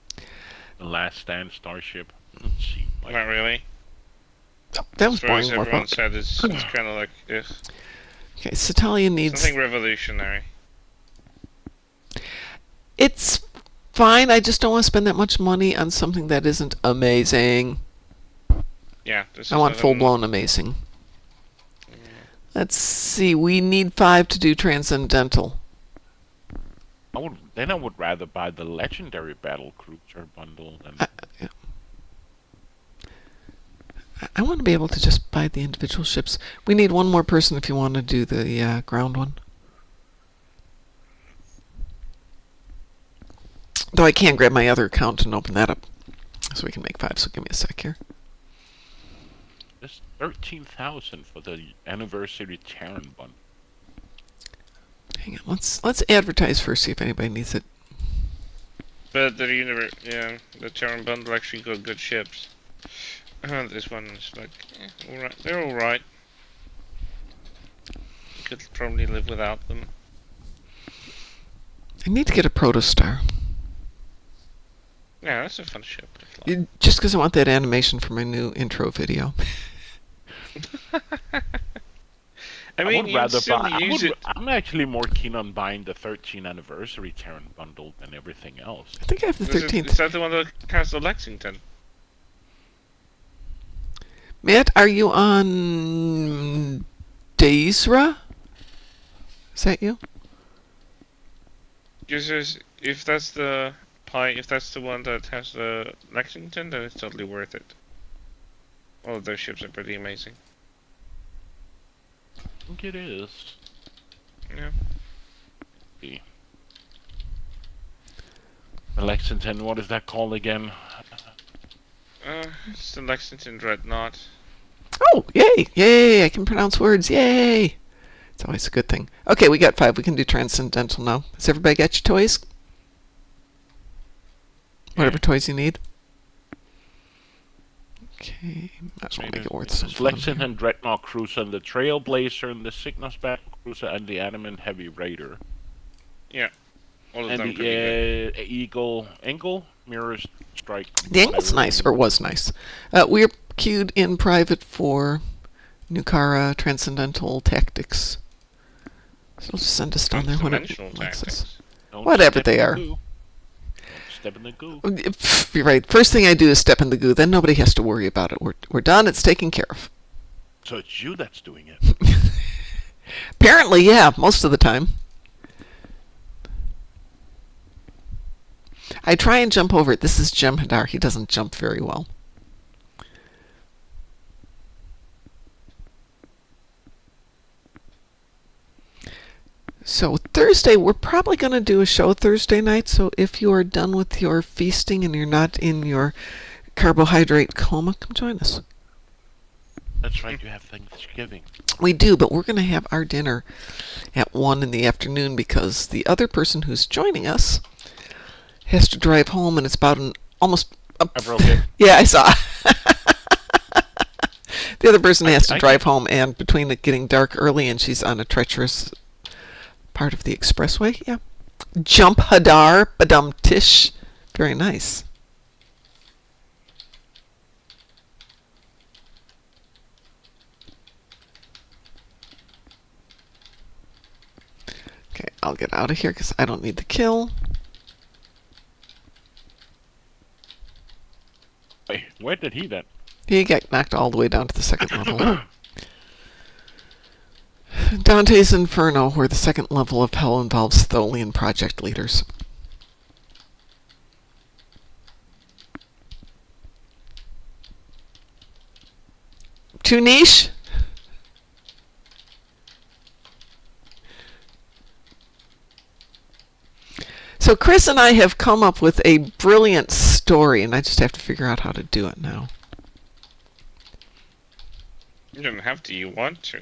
The Last Stand Starship. Let's see. Not really. Oh, that was As far as boring. Warp everyone out. said, it's kind of like, ugh. Okay, Satalia needs... Something revolutionary. It's fine. I just don't want to spend that much money on something that isn't amazing. Yeah, this I is want nothing- full-blown amazing. Let's see. We need 5 to do Transcendental. I would rather buy the legendary battle cruiser bundle than. I want to be able to just buy the individual ships. We need one more person if you want to do the ground one. Though I can grab my other account and open that up. So we can make 5, so give me a sec here. Just 13,000 for the anniversary Terran bundle. Hang on, let's advertise first, see if anybody needs it. But the Terran bundle actually got good ships. This one is like, alright. They're alright. Could probably live without them. I need to get a Protostar. Yeah, that's a fun ship. I like. Just because I want that animation for my new intro video. I mean, would you rather still buy. use it. I'm actually more keen on buying the 13th anniversary Terran bundle than everything else. I think I have the Is 13th. that the one that has the Lexington? Matt, are you on Daisra? Is that you? Just if that's the if that's the one that has the Lexington, then it's totally worth it. All of those ships are pretty amazing. I think it is. Yeah. The Lexington, what is that called again? It's the Lexington Dreadnought. Oh, yay! Yay! I can pronounce words. Yay! It's always a good thing. Okay, we got 5. We can do Transcendental now. Has everybody got your toys? Whatever toys you need. Okay, might as well make it worth some fun. Lexington Dreadnought Cruiser, and the Trailblazer, and the Cygnus Battle Cruiser, and the Adamant Heavy Raider. Yeah. All of And them the pretty good. Engle Mirror Strike. The angle's nice, or was nice. We're queued in private for Nukara Transcendental Tactics. So just send us down there when it Dimensional likes us. tactics. Don't Whatever step they in the are. goo. Step in the goo. Pff, you're right. First thing I do is step in the goo. Then nobody has to worry about it. We're done. It's taken care of. So it's you that's doing it. Apparently, yeah, most of the time. I try and jump over it. This is Jem'Hadar. He doesn't jump very well. So Thursday, we're probably going to do a show Thursday night. So if you are done with your feasting and you're not in your carbohydrate coma, come join us. That's right, you have Thanksgiving. We do, but we're going to have our dinner at 1 in the afternoon because the other person who's joining us has to drive home, and it's about almost... I broke it. Yeah, I saw. The other person has to drive home, and between it getting dark early and she's on a treacherous part of the expressway, yeah. Jump Hadar, Badum Tish. Very nice. Okay, I'll get out of here because I don't need the kill. Wait, where did he then? He got knocked all the way down to the second level. Dante's Inferno, where the second level of hell involves Tholian project leaders. Too niche? So Chris and I have come up with a brilliant story, and I just have to figure out how to do it now. You don't have to. You want to.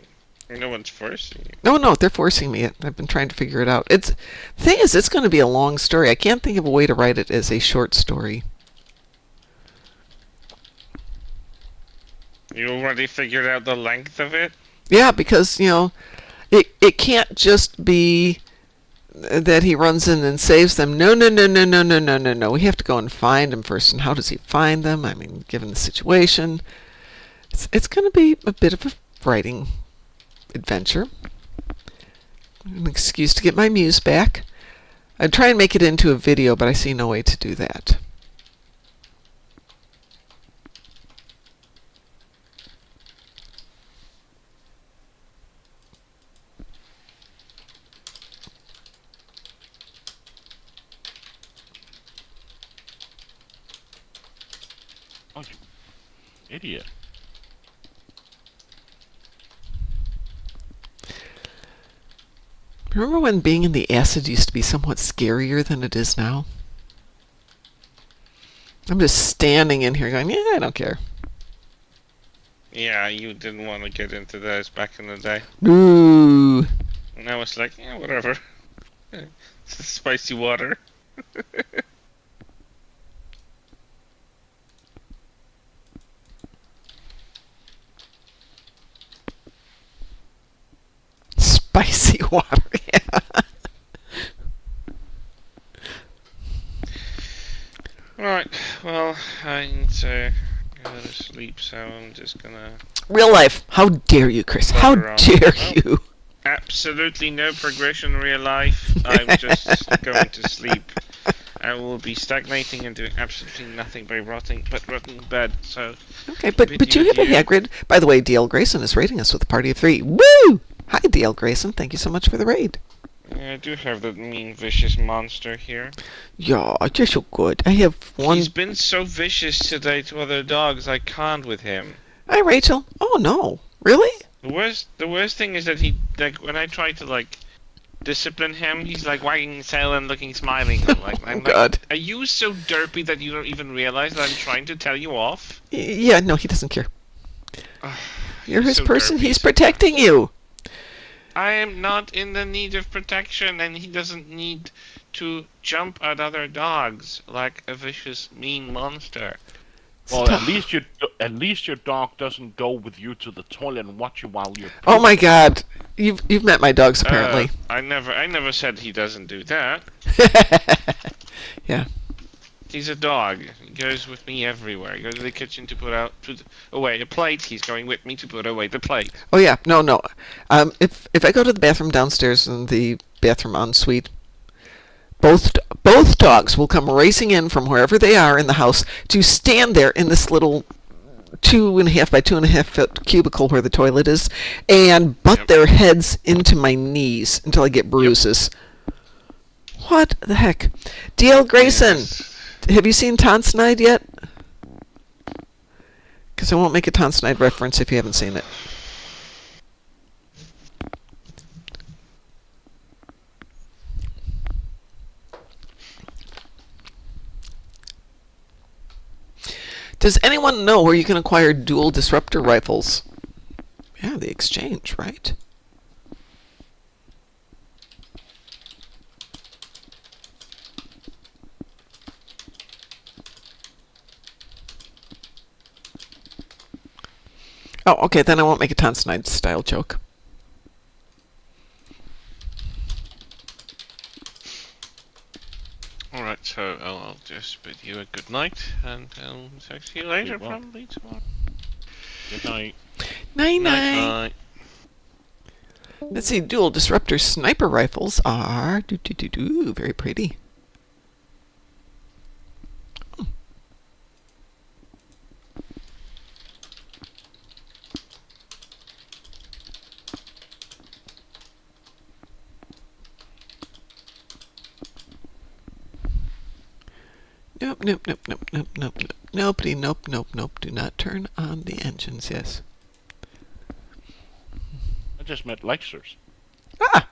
No one's forcing you. No, they're forcing me. I've been trying to figure it out. The thing is, it's going to be a long story. I can't think of a way to write it as a short story. You already figured out the length of it? Yeah, because, it can't just be that he runs in and saves them. No. We have to go and find him first. And how does he find them? I mean, given the situation, it's going to be a bit of a writing adventure. An excuse to get my muse back. I'd try and make it into a video, but I see no way to do that. Oh, you idiot. Remember when being in the acid used to be somewhat scarier than it is now? I'm just standing in here going, yeah, I don't care. Yeah, you didn't want to get into those back in the day. Ooh. And I was like, yeah, whatever. It's spicy water. Spicy water, yeah. Right, well, I need to go to sleep, so I'm just gonna... Real life. How dare you, Chris? How dare you? Absolutely no progression in real life. I'm just going to sleep. I will be stagnating and doing absolutely nothing by rotting in bed, so... Okay, but you have a Hagrid. By the way, DL Grayson is rating us with a party of 3. Woo! Hi, DL Grayson. Thank you so much for the raid. Yeah, I do have that mean, vicious monster here. Yeah, you're so good. I have one... He's been so vicious today to other dogs, I can't with him. Hi, Rachel. Oh, no. Really? The worst thing is that he, like, when I try to, like, discipline him, he's, like, wagging his tail and looking smiling. I'm God. Like, are you so derpy that you don't even realize that I'm trying to tell you off? Yeah, no, he doesn't care. You're his so person. derpy He's sometimes. protecting you. I am not in the need of protection, and he doesn't need to jump at other dogs like a vicious, mean monster. Well, Stop. at least your dog doesn't go with you to the toilet and watch you while you're... Oh my God. You've met my dogs, apparently. I never said he doesn't do that. Yeah. He's a dog. He goes with me everywhere. He goes to the kitchen to put away a plate. He's going with me to put away the plate. Oh yeah, no. If I go to the bathroom downstairs in the bathroom ensuite, both dogs will come racing in from wherever they are in the house to stand there in this little 2.5 by 2.5 foot cubicle where the toilet is, and butt their heads into my knees until I get bruises. What the heck, DL Grayson? Yes. Have you seen Tonsnide yet? Because I won't make a Tonsnide reference if you haven't seen it. Does anyone know where you can acquire dual disruptor rifles? Yeah, the exchange, right? Oh, okay, then I won't make a Tanzanite style joke. Alright, so I'll just bid you a good night, and I'll talk to you later, Okay, well. probably tomorrow. Good night. Night, Night, night. night. Let's see, dual disruptor sniper rifles are very pretty. Nope, nope, nope, nope, nope, nope, nope. Nobody, nope, nope, nope. Do not turn on the engines, yes. I just met Lexers. Ah!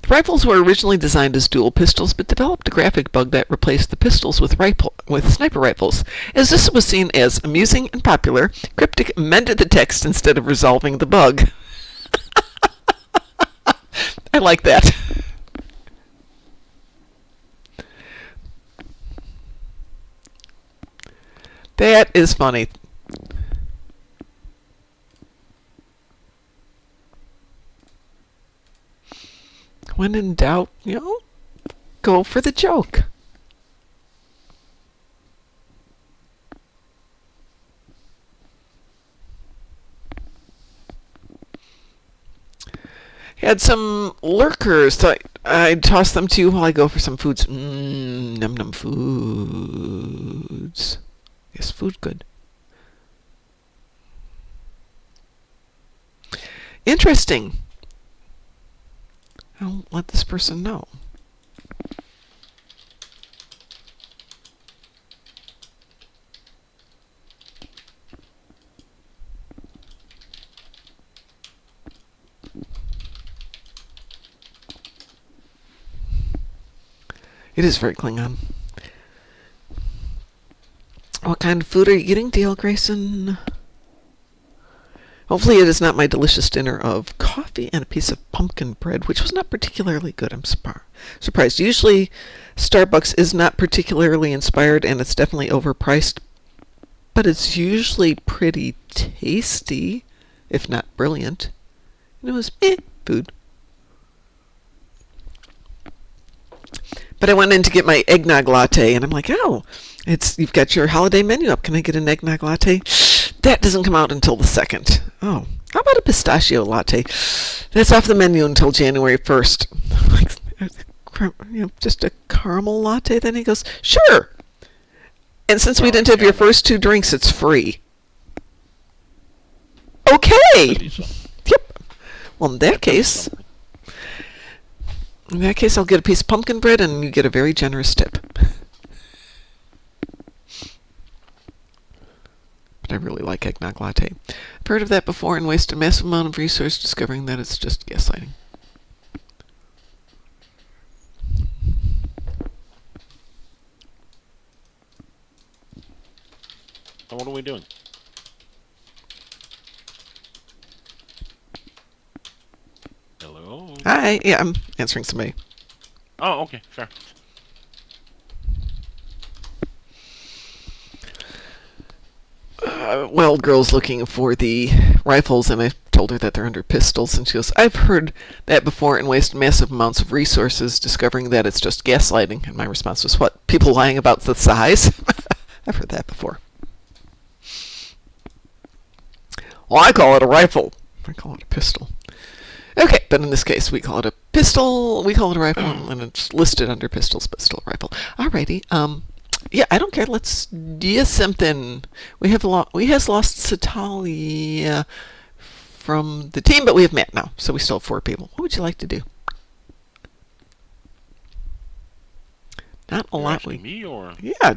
The rifles were originally designed as dual pistols, but developed a graphic bug that replaced the pistols with sniper rifles. As this was seen as amusing and popular, Cryptic amended the text instead of resolving the bug. I like that. That is funny. When in doubt, go for the joke. Had some lurkers. Thought I'd toss them to you while I go for some foods. Num num foods. Yes, food good. Interesting. I'll let this person know. It is very Klingon. What kind of food are you eating, D.L. Grayson? Hopefully it is not my delicious dinner of coffee and a piece of pumpkin bread, which was not particularly good. I'm surprised. Usually Starbucks is not particularly inspired, and it's definitely overpriced, but it's usually pretty tasty, if not brilliant. And it was food. But I went in to get my eggnog latte, and I'm like, oh, you've got your holiday menu up. Can I get an eggnog latte? That doesn't come out until the 2nd. Oh, how about a pistachio latte? That's off the menu until January 1st. Just a caramel latte? Then he goes, sure. And since we didn't have your first 2 drinks, it's free. Okay. Yep. Well, in that case, I'll get a piece of pumpkin bread, and you get a very generous tip. But I really like eggnog latte. I've heard of that before and wasted a massive amount of resource discovering that it's just gaslighting. So what are we doing? Hello? Hi. Yeah, I'm answering somebody. Oh, okay, fair. Well, girl's looking for the rifles, and I told her that they're under pistols, and she goes, I've heard that before and wasted massive amounts of resources discovering that it's just gaslighting. And my response was, what? People lying about the size? I've heard that before. Well, I call it a rifle. I call it a pistol. Okay, but in this case, we call it a pistol, we call it a rifle, and it's listed under pistols, but still a rifle. Alrighty, yeah, I don't care. Let's do something. We has lost Satalia from the team, but we have Matt now, so we still have 4 people. What would you like to do? Not a You're lot. asking me, or Yeah.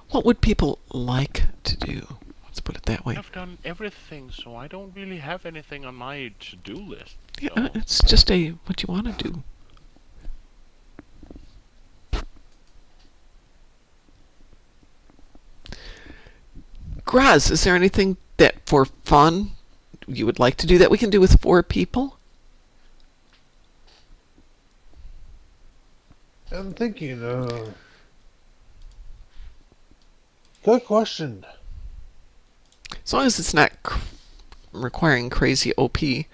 What would people like to do? Let's put it that way. I've done everything, so I don't really have anything on my to-do list. Yeah, So. it's just what you want to do. Graz, is there anything that for fun you would like to do that we can do with 4 people? I'm thinking, good question. As long as it's not requiring crazy OP. We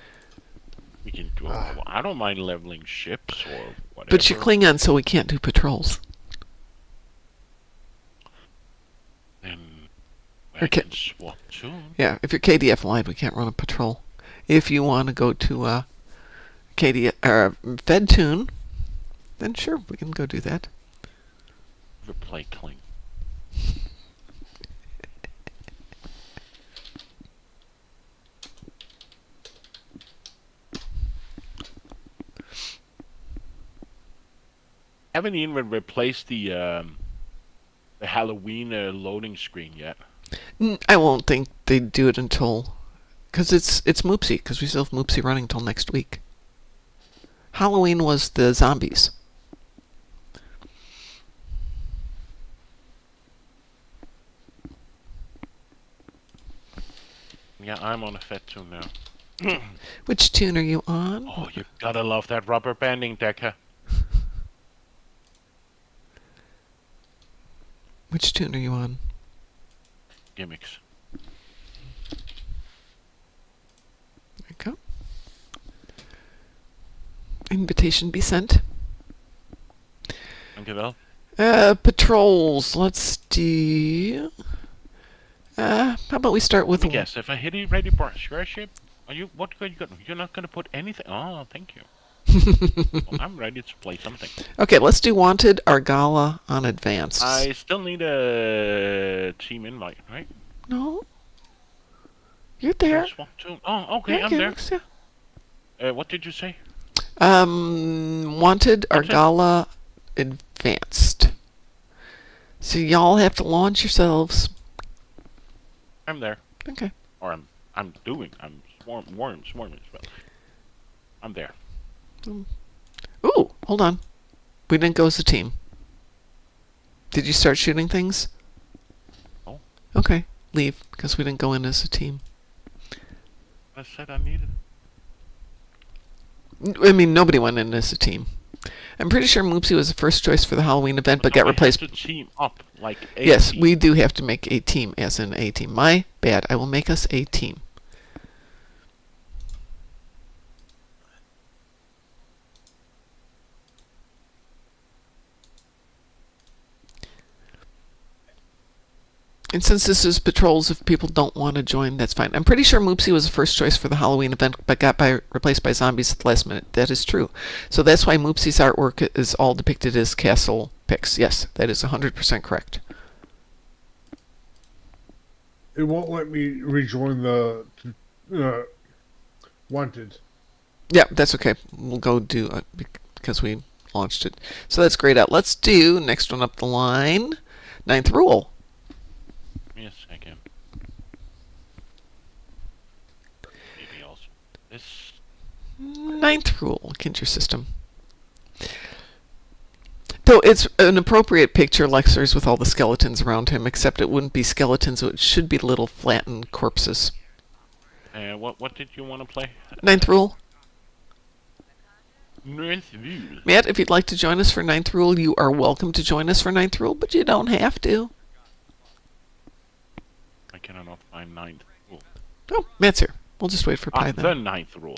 can do. I don't mind leveling ships or whatever. But you cling on, so we can't do patrols. Then I Okay. can swap soon. Yeah, if you're KDF wide, we can't run a patrol. If you want to go to KDF or Fed Tune, then sure, we can go do that. Never play cling. Haven't even replaced the Halloween loading screen yet. I won't think they'd do it until, because it's Moopsy, because we still have Moopsy running till next week. Halloween was the zombies. Yeah, I'm on a Fed tune now. Which tune are you on? Oh, you gotta love that rubber banding, Decker. Which tune are you on? Gimmicks. There you go. Invitation be sent. Dankjewel. Patrols. Let's do. How about we start with? Let me guess. If I hit it ready for a square ship, are you? What are you gonna? You're not gonna put anything. Oh, thank you. Well, I'm ready to play something. Okay, let's do Wanted Argala on Advanced. I still need a team invite, right? No. You're there. Swap tune. Oh, okay, Yeah, I'm there. Alex, yeah. What did you say? Wanted What's it? Argala Advanced. So y'all have to launch yourselves. I'm there. Okay. Or I'm swarming as well. I'm there. Ooh, hold on. We didn't go as a team. Did you start shooting things? Oh. Okay, leave, because we didn't go in as a team. I said I needed. I mean, nobody went in as a team. I'm pretty sure Moopsy was the first choice for the Halloween event, but got replaced. To team up like a Yes, team. we do have to make a team, as in a team. My bad. I will make us a team. And since this is patrols, if people don't want to join, that's fine. I'm pretty sure Moopsy was the first choice for the Halloween event, but got replaced by zombies at the last minute. That is true. So that's why Moopsy's artwork is all depicted as castle pics. Yes, that is 100% correct. It won't let me rejoin the Wanted. Yeah, that's okay. We'll go do because we launched it. So that's grayed out. Let's do next one up the line. 9th rule. Give me a second. Maybe also this. 9th rule. Kincher system. Though it's an appropriate picture, Lexer's with all the skeletons around him, except it wouldn't be skeletons, it should be little flattened corpses. What did you want to play? 9th rule. 9th rule. Matt, if you'd like to join us for 9th rule, you are welcome to join us for 9th rule, but you don't have to. I cannot find 9th rule. Oh, Matt's here. We'll just wait for Pi The then. 9th rule.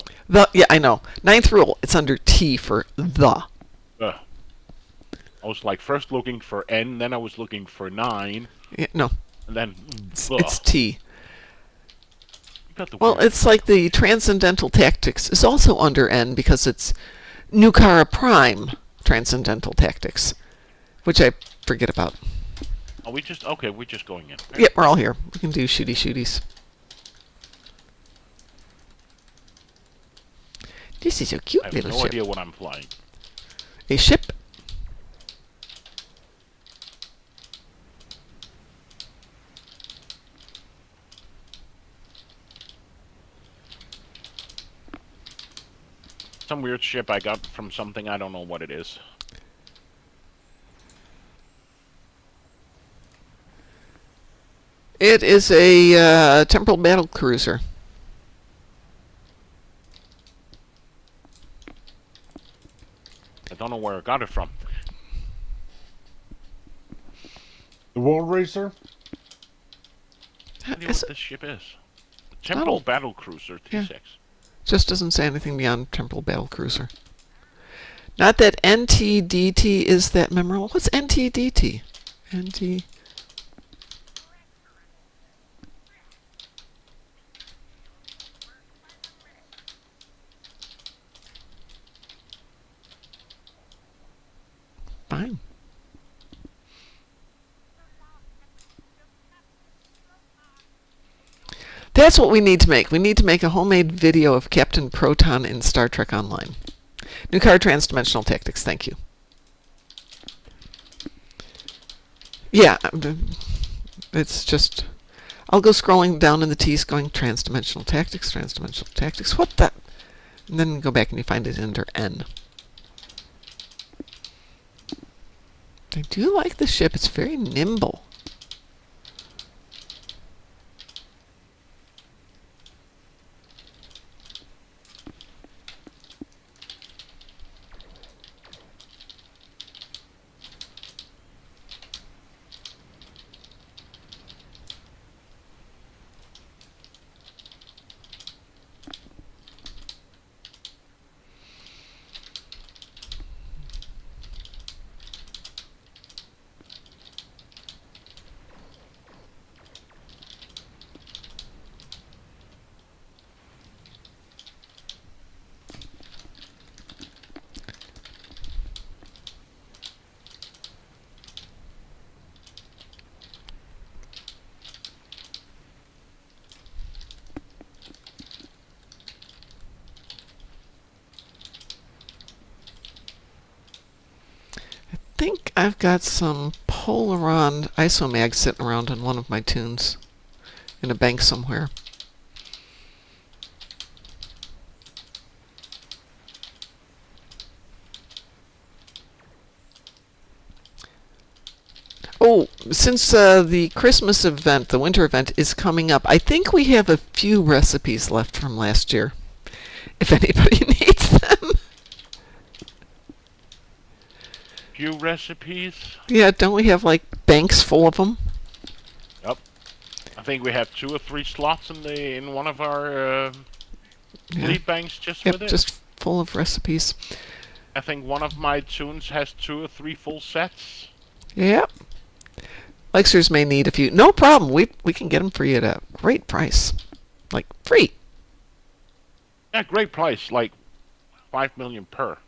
Yeah, I know. 9th rule. It's under T for the. I was like first looking for N, then I was looking for 9, Yeah, no, and then it's T. You got the Well, weird- it's like the Transcendental Tactics is also under N because it's Nukara Prime Transcendental Tactics, which I forget about. Are we just okay? We're just going in. Yep, we're all here. We can do shooties. This is a cute I have little no ship. idea what I'm flying. A ship. Some weird ship I got from something, I don't know what it is. It is a temporal battle cruiser. I don't know where I got it from. The World Racer? I don't know Is what it- this ship is. The Temporal Oh. Battle Cruiser T6. Yeah. Just doesn't say anything beyond temporal battle cruiser. Not that NTDT is that memorable. What's NTDT? NT. Fine. That's what we need to make. We need to make a homemade video of Captain Proton in Star Trek Online. New car transdimensional tactics. Thank you. Yeah, it's just. I'll go scrolling down in the T's going transdimensional tactics, transdimensional tactics. What the? And then go back and you find it under N. I do like the ship. It's very nimble. I think I've got some Polaron isomag sitting around on one of my tunes in a bank somewhere. Oh, since the Christmas event, the winter event, is coming up, I think we have a few recipes left from last year, if anybody needs them. Few recipes. Yeah, don't we have like banks full of them? Yep. I think we have 2 or 3 slots in one of our Yeah. lead banks just Yep, with it. just full of recipes. I think one of my tunes has 2 or 3 full sets. Yep. Lexers may need a few. No problem. We can get them for you at a great price. Like, free. Yeah, great price, like 5 million per.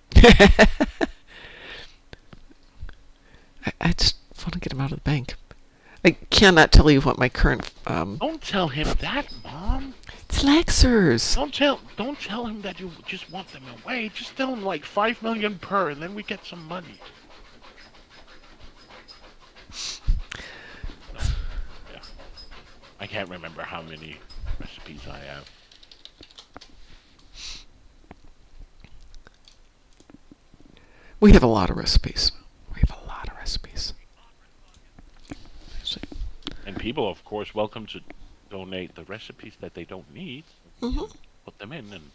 I just want to get them out of the bank. I cannot tell you what my current... Don't tell him that, Mom. it's Lexers. Don't tell him that you just want them away. Just tell him like 5 million per, and then we get some money. Yeah. I can't remember how many recipes I have. We have a lot of recipes. We have a lot of recipes. And people, of course, welcome to donate the recipes that they don't need. Mhm. Put them in and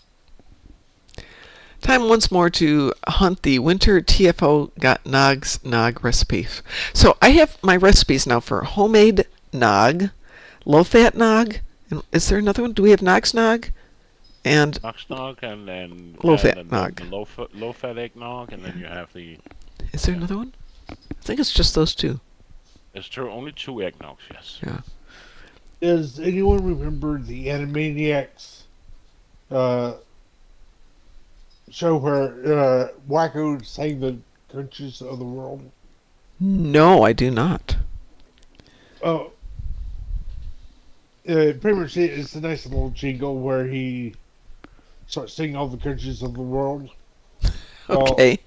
Time once more to hunt the winter TFO got Nog's Nog recipes. So I have my recipes now for homemade Nog, low-fat Nog, and is there another one? Do we have Nog's Nog? And Nog and then Low-fat and nog. the low-fat eggnog, and then you have the. is there another one? I think it's just those two. There's only 2 eggnogs, yes. Yeah. Does anyone remember the Animaniacs show where Wacko sang the countries of the world? No, I do not. Oh, pretty much it's a nice little jingle where he starts singing all the countries of the world. Okay.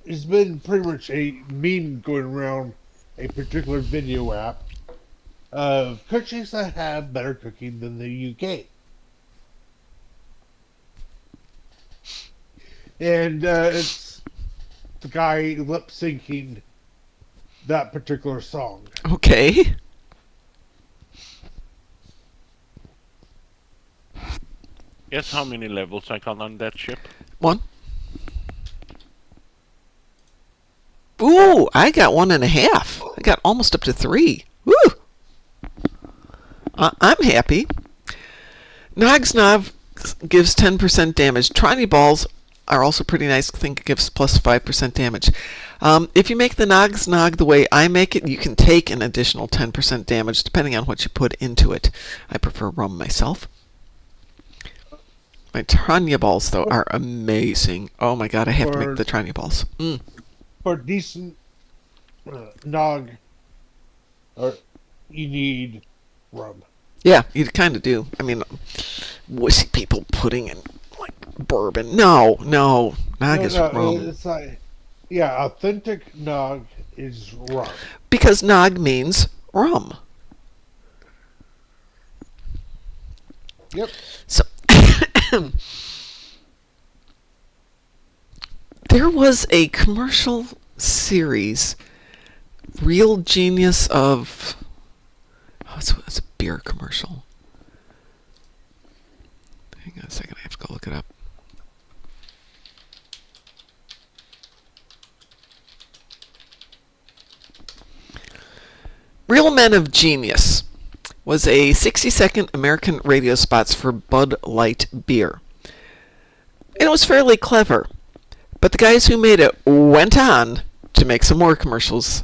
It's been pretty much a meme going around a particular video app of countries that have better cooking than the UK. and it's the guy lip syncing that particular song. Okay. Guess how many levels I got on that ship? 1. Ooh, I got 1.5. I got almost up to 3. Woo! I'm happy. Nog's Nog gives 10% damage. Tiny balls are also pretty nice. I think it gives plus 5% damage. If you make the Nog's Nog the way I make it, you can take an additional 10% damage depending on what you put into it. I prefer rum myself. My Tranya balls, though, are amazing. Oh my god, I have to make the Tranya balls. For decent Nog, you need rum. Yeah, you kind of do. I mean, wussy people putting in, like, bourbon. No. Nog is rum. It's like, yeah, authentic Nog is rum. Because Nog means rum. Yep. So, there was a commercial series, Real Genius of... Oh, it's a beer commercial. Hang on a second, I have to go look it up. Real Men of Genius was a 60-second American radio spots for Bud Light beer. And it was fairly clever. But the guys who made it went on to make some more commercials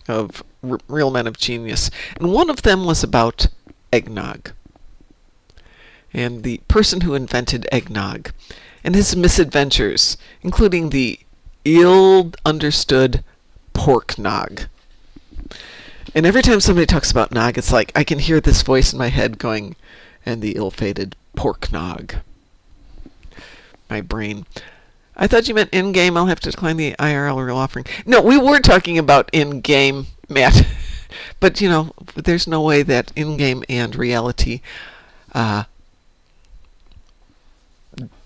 of Real Men of Genius. And one of them was about eggnog. And the person who invented eggnog and his misadventures, including the ill-understood pork nog. And every time somebody talks about nog, it's like I can hear this voice in my head going, and the ill-fated pork nog. My brain. I thought you meant in-game. I'll have to decline the IRL real offering. No, we were talking about in-game, Matt. But, there's no way that in-game and reality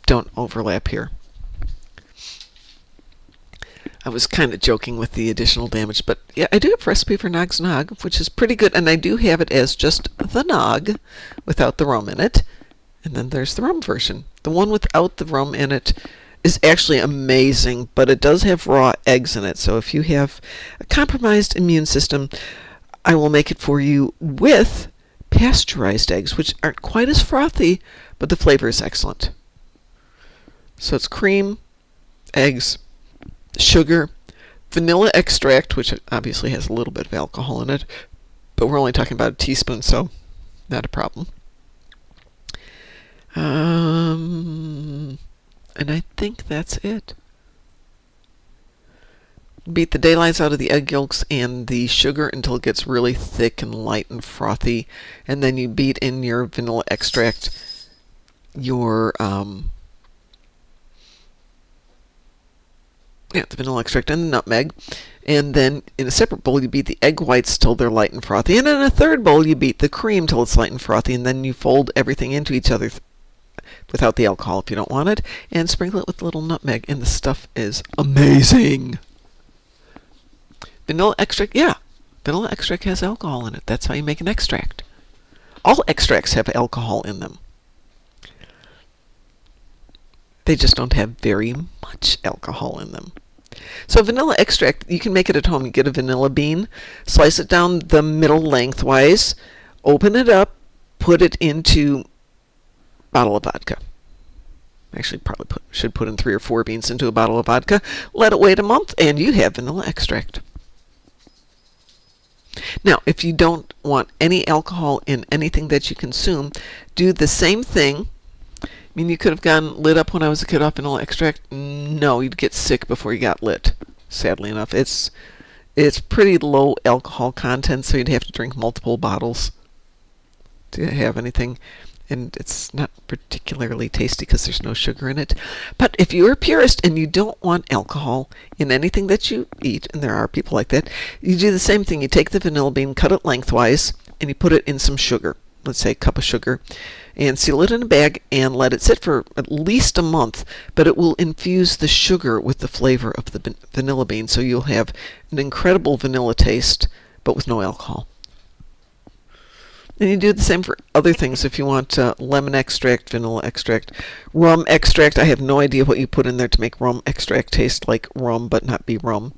don't overlap here. I was kind of joking with the additional damage, but yeah, I do have a recipe for Nog's Nog, which is pretty good, and I do have it as just the Nog without the rum in it. And then there's the rum version. The one without the rum in it is actually amazing, but it does have raw eggs in it, so if you have a compromised immune system, I will make it for you with pasteurized eggs, which aren't quite as frothy, but the flavor is excellent. So it's cream, eggs, sugar, vanilla extract, which obviously has a little bit of alcohol in it, but we're only talking about a teaspoon, so not a problem. And I think that's it. Beat the daylights out of the egg yolks and the sugar until it gets really thick and light and frothy, and then you beat in your vanilla extract, your the vanilla extract and the nutmeg, and then in a separate bowl you beat the egg whites till they're light and frothy, and in a third bowl you beat the cream till it's light and frothy, and then you fold everything into each other without the alcohol if you don't want it, and sprinkle it with a little nutmeg, and the stuff is amazing. Vanilla extract, vanilla extract has alcohol in it. That's how you make an extract. All extracts have alcohol in them. They just don't have very much alcohol in them. So vanilla extract, you can make it at home. You get a vanilla bean, slice it down the middle lengthwise, open it up, put it into a bottle of vodka. Actually, probably should put in 3 or 4 beans into a bottle of vodka. Let it wait a month, and you have vanilla extract. Now, if you don't want any alcohol in anything that you consume, do the same thing. I mean, you could have gone lit up when I was a kid off vanilla extract. No, you'd get sick before you got lit, sadly enough. It's pretty low alcohol content, so you'd have to drink multiple bottles to have anything. And it's not particularly tasty because there's no sugar in it. But if you're a purist and you don't want alcohol in anything that you eat, and there are people like that, you do the same thing. You take the vanilla bean, cut it lengthwise, and you put it in some sugar. let's say a cup of sugar, and seal it in a bag and let it sit for at least a month, but it will infuse the sugar with the flavor of the vanilla bean, so you'll have an incredible vanilla taste, but with no alcohol. And you do the same for other things if you want lemon extract, vanilla extract, rum extract. I have no idea what you put in there to make rum extract taste like rum but not be rum.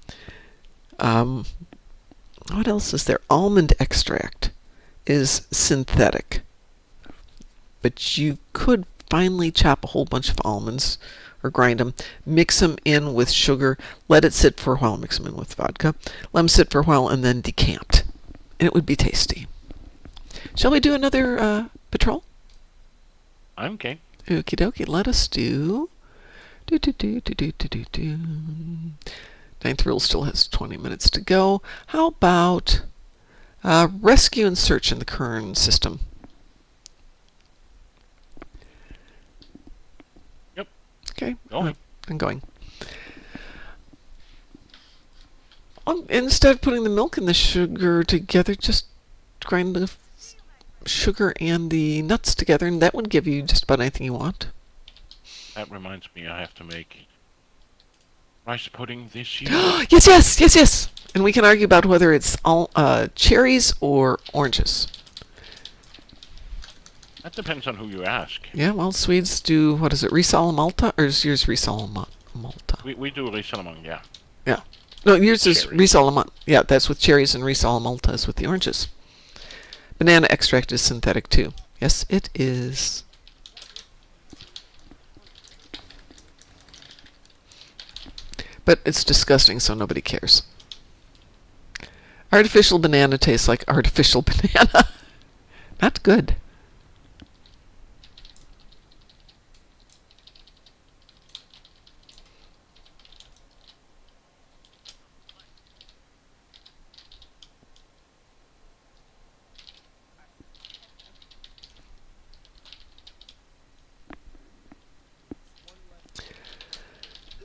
What else is there? Almond extract is synthetic. But you could finely chop a whole bunch of almonds or grind them, mix them in with sugar, let it sit for a while, mix them in with vodka, let them sit for a while, and then decant. And it would be tasty. Shall we do another patrol? I'm okay. Okie dokie, let us do. Ninth rule still has 20 minutes to go. How about rescue and search in the Kern system? Yep. Okay. Going. I'm going. Instead of putting the milk and the sugar together, just grind the sugar and the nuts together, and that would give you just about anything you want. That reminds me, I have to make rice pudding this year. Yes. And we can argue about whether it's all cherries or oranges. That depends on who you ask. Yeah, well, Swedes do, what is it, risal malta, or is yours risal malta? We do risalamang, yeah. Yeah. No, yours is Cherry. risal malta. Yeah, that's with cherries, and risal malta is with the oranges. Banana extract is synthetic too. Yes, it is. But it's disgusting, so nobody cares. Artificial banana tastes like artificial banana. Not good.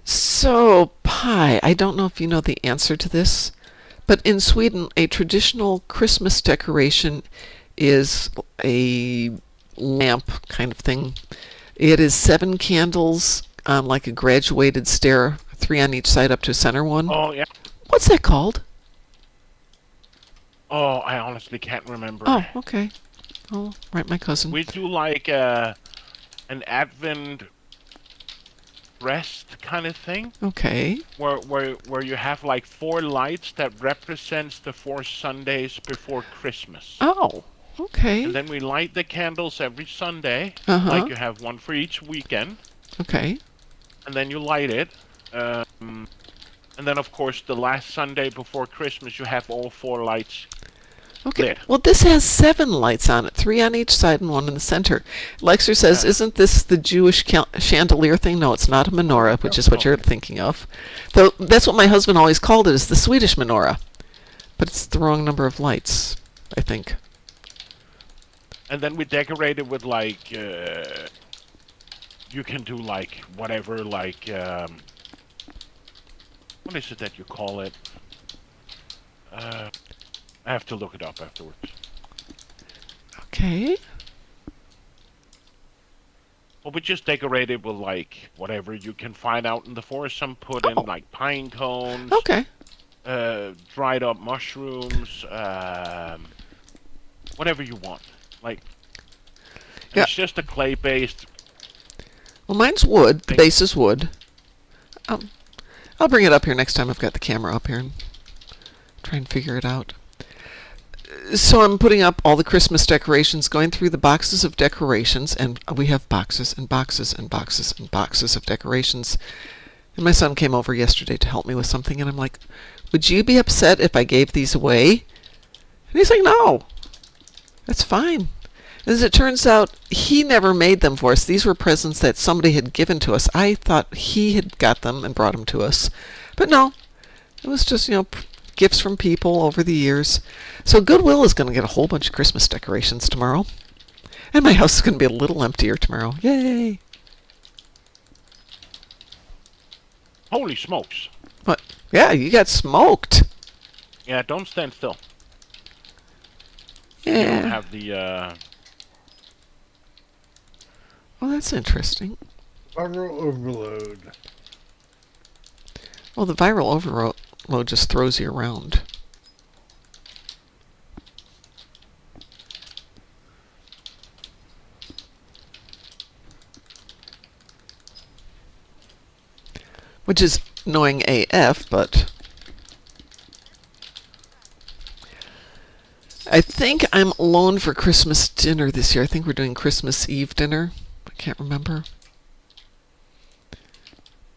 So, pie. I don't know if you know the answer to this, but in Sweden, a traditional Christmas decoration is a lamp kind of thing. It is 7 candles on like a graduated stair, 3 on each side up to a center one. Oh, yeah. What's that called? Oh, I honestly can't remember. Oh, okay. I'll write my cousin. We do like an Advent rest kind of thing, Okay. where you have like 4 lights that represents the 4 Sundays before Christmas. Oh, okay. And then we light the candles every Sunday, Uh-huh. like you have one for each weekend, Okay. and then you light it. And then, of course, the last Sunday before Christmas, you have all 4 lights Okay. lit. Well, this has 7 lights on it, 3 on each side and 1 in the center. Lexer says, isn't this the Jewish chandelier thing? No, it's not a menorah, which is what you're thinking of. Though that's what my husband always called it, is the Swedish menorah. But it's the wrong number of lights, I think. And then we decorate it with like, you can do like whatever, like, what is it that you call it? I have to look it up afterwards. Okay. Well, we just decorate it with like whatever you can find out in the forest. Some put in like pine cones, Okay. dried up mushrooms, whatever you want. Like, Yeah. it's just a clay-based. Well, mine's wood. The base is wood. I'll bring it up here next time I've got the camera up here and try and figure it out. So I'm putting up all the Christmas decorations, going through the boxes of decorations, and we have boxes and boxes and boxes and boxes of decorations. And my son came over yesterday to help me with something, and I'm like, would you be upset if I gave these away? And he's like, no, that's fine. As it turns out, he never made them for us. These were presents that somebody had given to us. I thought he had got them and brought them to us. But no, it was just, gifts from people over the years. So Goodwill is going to get a whole bunch of Christmas decorations tomorrow. And my house is going to be a little emptier tomorrow. Yay! Holy smokes! What? Yeah, you got smoked. Yeah, don't stand still. You don't Yeah. have the Well, that's interesting. Viral overload. Well, the viral overload just throws you around. Which is annoying AF, but I think I'm alone for Christmas dinner this year. I think we're doing Christmas Eve dinner. I can't remember.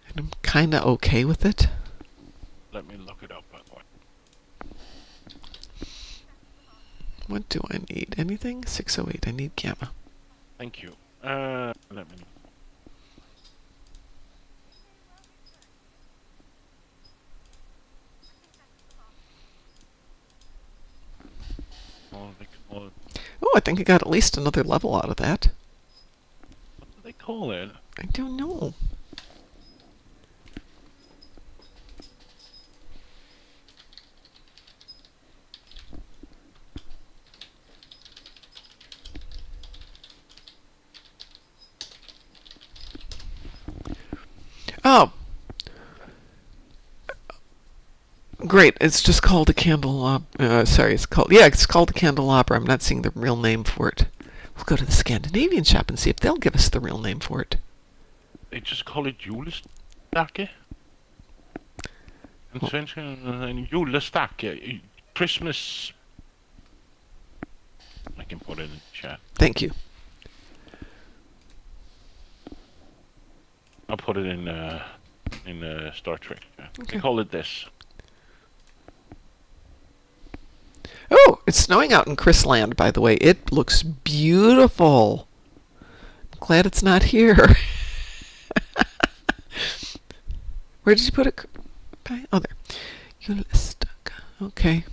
And I'm kind of okay with it. Let me look it up. By the way. What do I need? Anything? 608. I need gamma. Thank you. Let me. Oh, I think I got at least another level out of that. What do they call it? I don't know. Oh. Great. It's just called a candelabra. It's called a candelabra. I'm not seeing the real name for it. We'll go to the Scandinavian shop and see if they'll give us the real name for it. They just call it julestake. In svenska, en julestake. Christmas. I can put it in the chat. Thank you. I'll put it in Star Trek. Okay. They call it this. Oh, it's snowing out in Chrisland, by the way. It looks beautiful. I'm glad it's not here. Where did you put it? Oh, there. Julestake. Okay.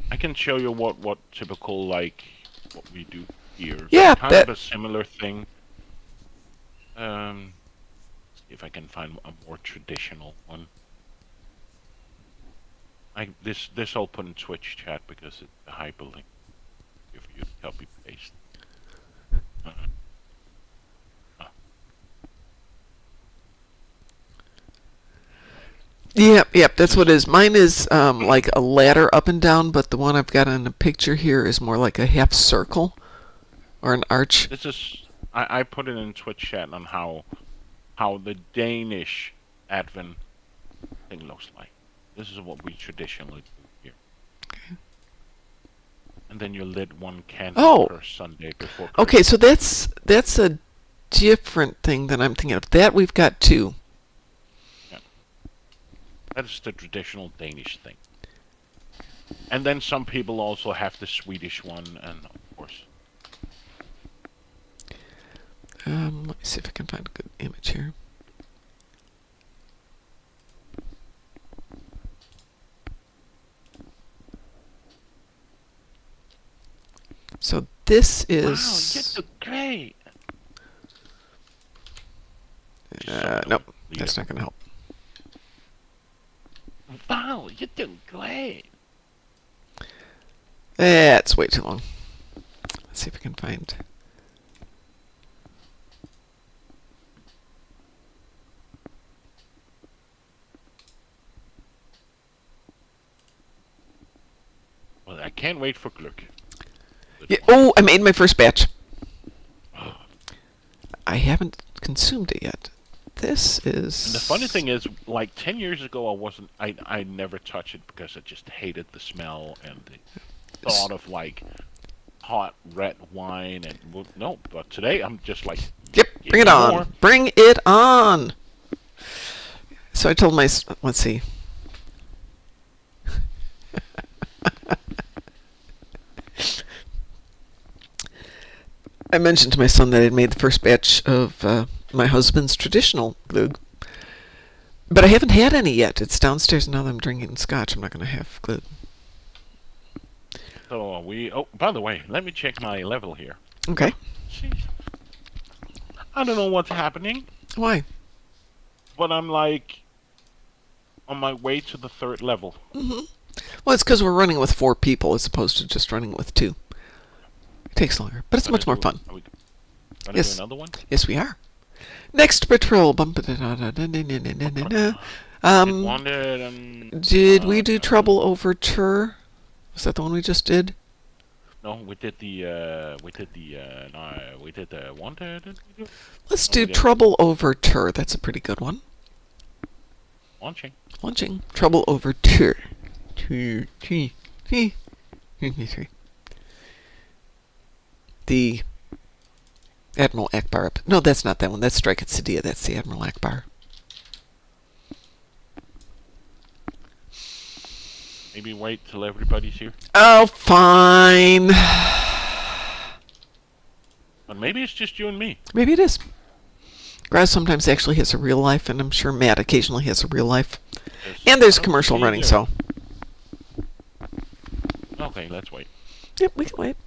I can show you what typical, like, what we do here. Yeah, kind of a similar thing. See if I can find a more traditional one. This I'll put in Twitch chat because it's a hyperlink. If you copy paste. Yep, that's what it is. Mine is like a ladder up and down, but the one I've got in the picture here is more like a half circle or an arch. This is I put it in Twitch chat on how the Danish Advent thing looks like. This is what we traditionally do here. Okay. And then you lit one candle per Sunday before Christmas. Okay, so that's a different thing than I'm thinking of. That we've got two. Yeah. That is the traditional Danish thing. And then some people also have the Swedish one, and of course. Let me see if I can find a good image here. So this is... Wow, you do great! Nope, that's not going to help. Wow, you're doing great! That's way too long. Let's see if I can find... Well, I can't wait for Gluck. Yeah, oh, I made my first batch. I haven't consumed it yet. This is... And the funny thing is, like 10 years ago, I never touched it because I just hated the smell and the thought of like hot red wine and no. But today I'm just like, yep, bring it on, more. Bring it on. So I told my let's see. I mentioned to my son that I'd made the first batch of my husband's traditional glögg. But I haven't had any yet. It's downstairs now that I'm drinking scotch. I'm not going to have glögg. So oh, by the way, let me check my level here. Okay. Jeez. I don't know what's happening. Why? But I'm like on my way to the 3rd level. Mm-hmm. Well, it's because we're running with 4 people as opposed to just running with 2. It takes longer, but it's much more fun. Are we gonna Yes. do another one? Yes, we are. Next patrol. Did we do Trouble Overture? Was that the one we just did? No, we did the wanted. Let's do Trouble Overture. That's a pretty good one. Launching. Trouble Overture. The Admiral Akbar. No, that's not that one. That's Strike at Sadia. That's the Admiral Akbar. Maybe wait till everybody's here. Oh, fine. But maybe it's just you and me. Maybe it is. Graz sometimes actually has a real life, and I'm sure Matt occasionally has a real life. And there's a commercial running, so. Okay, let's wait. Yep, we can wait.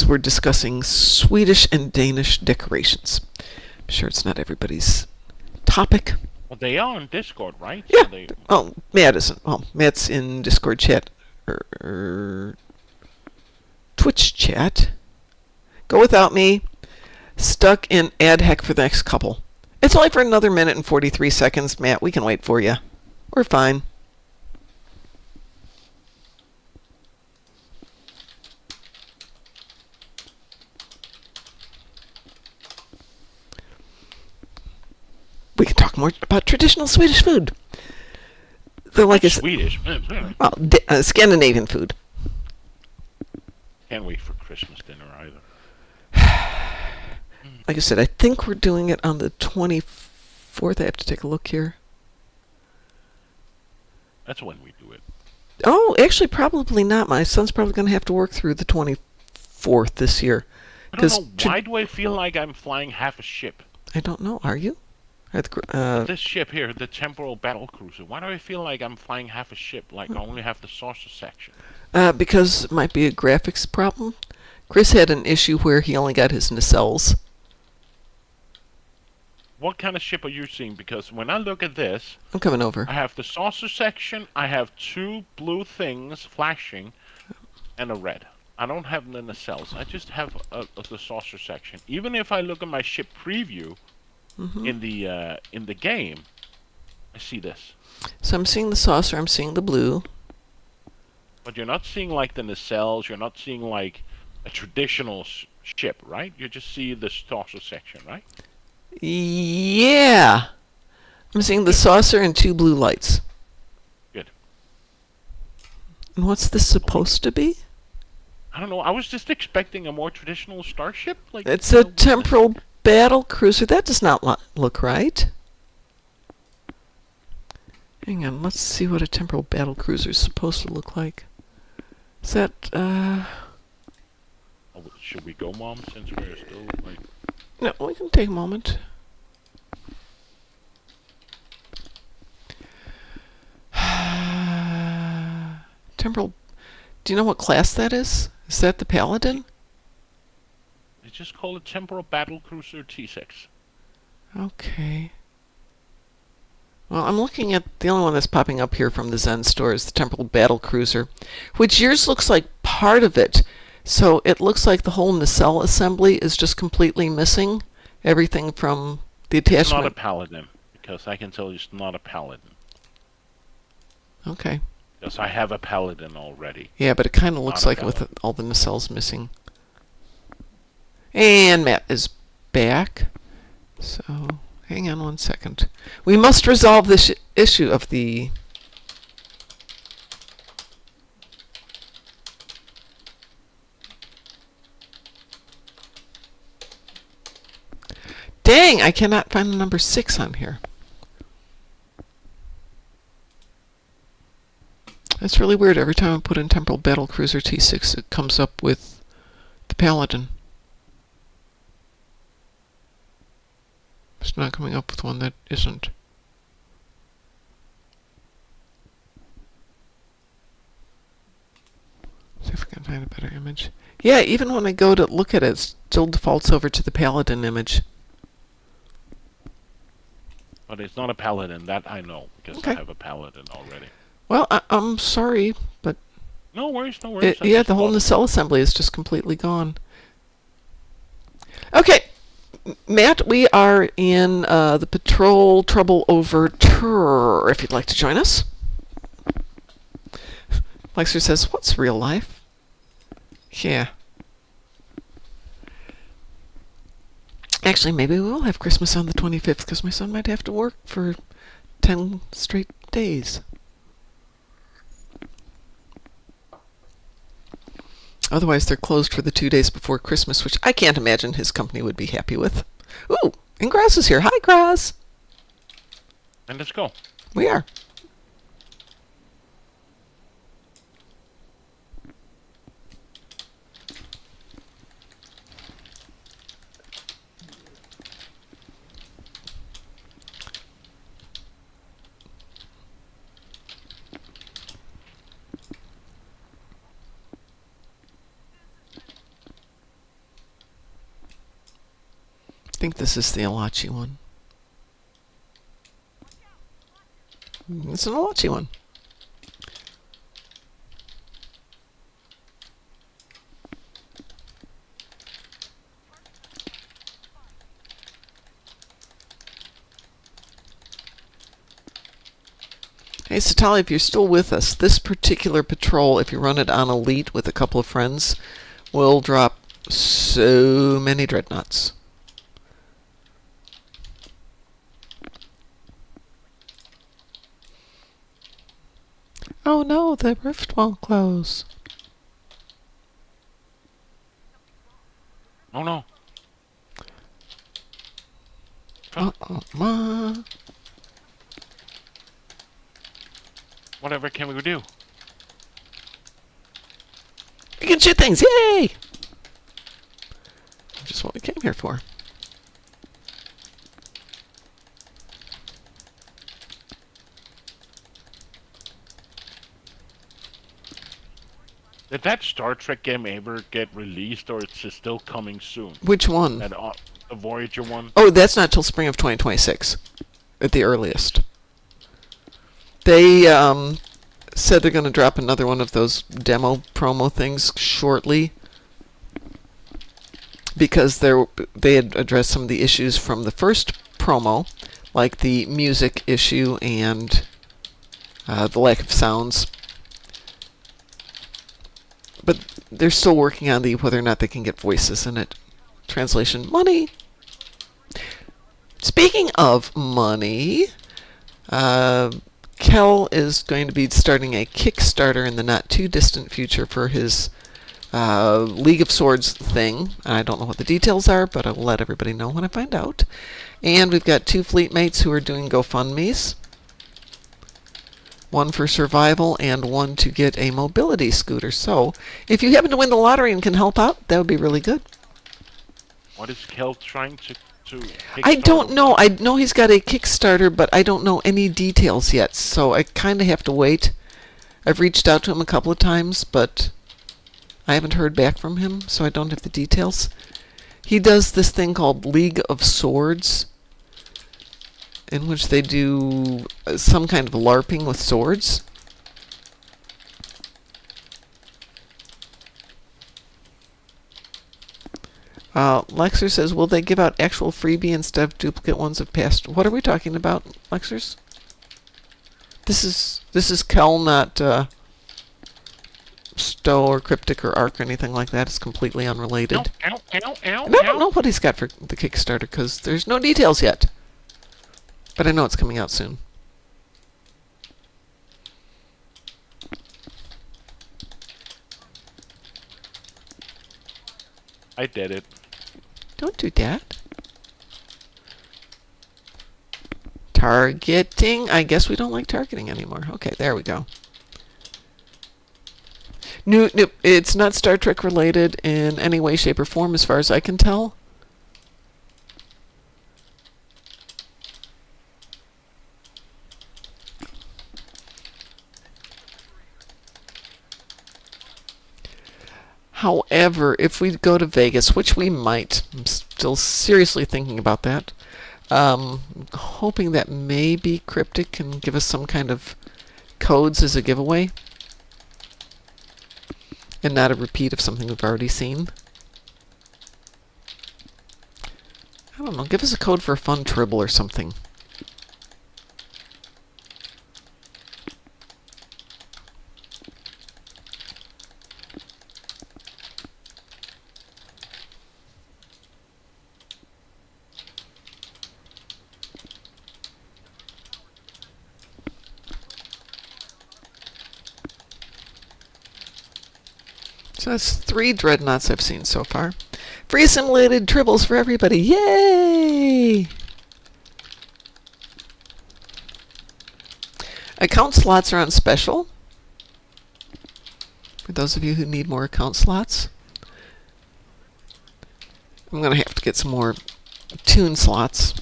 We're discussing Swedish and Danish decorations. I'm sure it's not everybody's topic. Well, they are on Discord, right? Yeah. So Matt isn't. Well, Matt's in Discord chat. Twitch chat. Go without me. Stuck in ad heck for the next couple. It's only for another minute and 43 seconds, Matt. We can wait for you. We're fine. We can talk more about traditional Swedish food. Though, like Swedish. Well, Scandinavian food. Can't wait for Christmas dinner either. Like I said, I think we're doing it on the 24th. I have to take a look here. That's when we do it. Oh, actually, probably not. My son's probably going to have to work through the 24th this year. I don't know. Why do I feel like I'm flying half a ship? I don't know. Are you? This ship here, the Temporal Battle Cruiser. Why do I feel like I'm flying half a ship? Like I only have the saucer section. Because it might be a graphics problem. Chris had an issue where he only got his nacelles. What kind of ship are you seeing? Because when I look at this, I'm coming over. I have the saucer section, I have two blue things flashing, and a red. I don't have the nacelles. I just have the saucer section. Even if I look at my ship preview in the game, I see this. So I'm seeing the saucer. I'm seeing the blue. But you're not seeing like the nacelles. You're not seeing like a traditional ship, right? You just see the saucer section, right? Yeah. I'm seeing the saucer and two blue lights. Good. And what's this supposed to be? I don't know. I was just expecting a more traditional starship. Like It's a Temporal Battle Cruiser. That does not look right. Hang on. Let's see what a Temporal Battle Cruiser is supposed to look like. Is that, Oh, should we go, Mom, since we're still, like... No, we can take a moment. Temporal... Do you know what class that is? Is that the Paladin? They just call it Temporal Battle Cruiser T6. Okay. Well, I'm looking at the only one that's popping up here from the Zen store is the Temporal Battle Cruiser, which yours looks like part of it. So it looks like the whole nacelle assembly is just completely missing. Everything from the attachment. It's not a Paladin, because I can tell you it's not a Paladin. Okay. Because I have a Paladin already. Yeah, but it kind of looks like it with all the nacelles missing. And Matt is back. So, hang on one second. We must resolve this issue of the... Dang, I cannot find the number 6 on here. That's really weird. Every time I put in Temporal Battle Cruiser T6, it comes up with the Paladin. It's not coming up with one that isn't. See if I can find a better image. Yeah, even when I go to look at it, it still defaults over to the Paladin image. But it's not a Paladin, that I know, because Okay. I have a Paladin already. Well, I'm sorry, but No worries, no worries. Yeah, the whole nacelle assembly is just completely gone. Okay, Matt, we are in the Patrol Trouble Overture, if you'd like to join us. Lexer says, what's real life? Yeah. Actually, maybe we will have Christmas on the 25th, because my son might have to work for 10 straight days. Otherwise, they're closed for the 2 days before Christmas, which I can't imagine his company would be happy with. Ooh, and Graz is here. Hi, Graz. And let's go. We are. I think this is the Alachi one. It's an Alachi one. Hey, Satali, if you're still with us, this particular patrol, if you run it on Elite with a couple of friends, will drop so many dreadnoughts. Oh no, the rift won't close. Oh no. Ma. Whatever can we do? We can shoot things, yay! Just what we came here for. Did that Star Trek game ever get released, or it's still coming soon? Which one? That the Voyager one? Oh, that's not till spring of 2026, at the earliest. They said they're going to drop another one of those demo promo things shortly, because they had addressed some of the issues from the first promo, like the music issue and the lack of sounds. But they're still working on the whether or not they can get voices in it. Translation, money. Speaking of money, Kel is going to be starting a Kickstarter in the not too distant future for his League of Swords thing. I don't know what the details are, but I will let everybody know when I find out. And we've got 2 fleet mates who are doing GoFundMes. One for survival and one to get a mobility scooter. So, if you happen to win the lottery and can help out, that would be really good. What is Kel trying to I don't Kickstarter? know. I know he's got a Kickstarter, but I don't know any details yet, so I kind of have to wait. I've reached out to him a couple of times, but I haven't heard back from him, so I don't have the details. He does this thing called League of Swords, in which they do some kind of LARPing with swords. Lexer says, will they give out actual freebie instead of duplicate ones of past? What are we talking about, Lexers? This is Kel, not Stowe or Cryptic or Arc or anything like that. It's completely unrelated. Ow, ow, ow, ow, And I don't ow. know what he's got for the Kickstarter, because there's no details yet. But I know it's coming out soon. I did it. Don't do that. Targeting. I guess we don't like targeting anymore. Okay, there we go. No, it's not Star Trek related in any way, shape, or form as far as I can tell. However, if we go to Vegas, which we might, I'm still seriously thinking about that, hoping that maybe Cryptic can give us some kind of codes as a giveaway. and not a repeat of something we've already seen. I don't know, give us a code for a fun tribble or something. So that's 3 dreadnoughts I've seen so far. Free assimilated tribbles for everybody. Yay! Account slots are on special. For those of you who need more account slots. I'm going to have to get some more tune slots.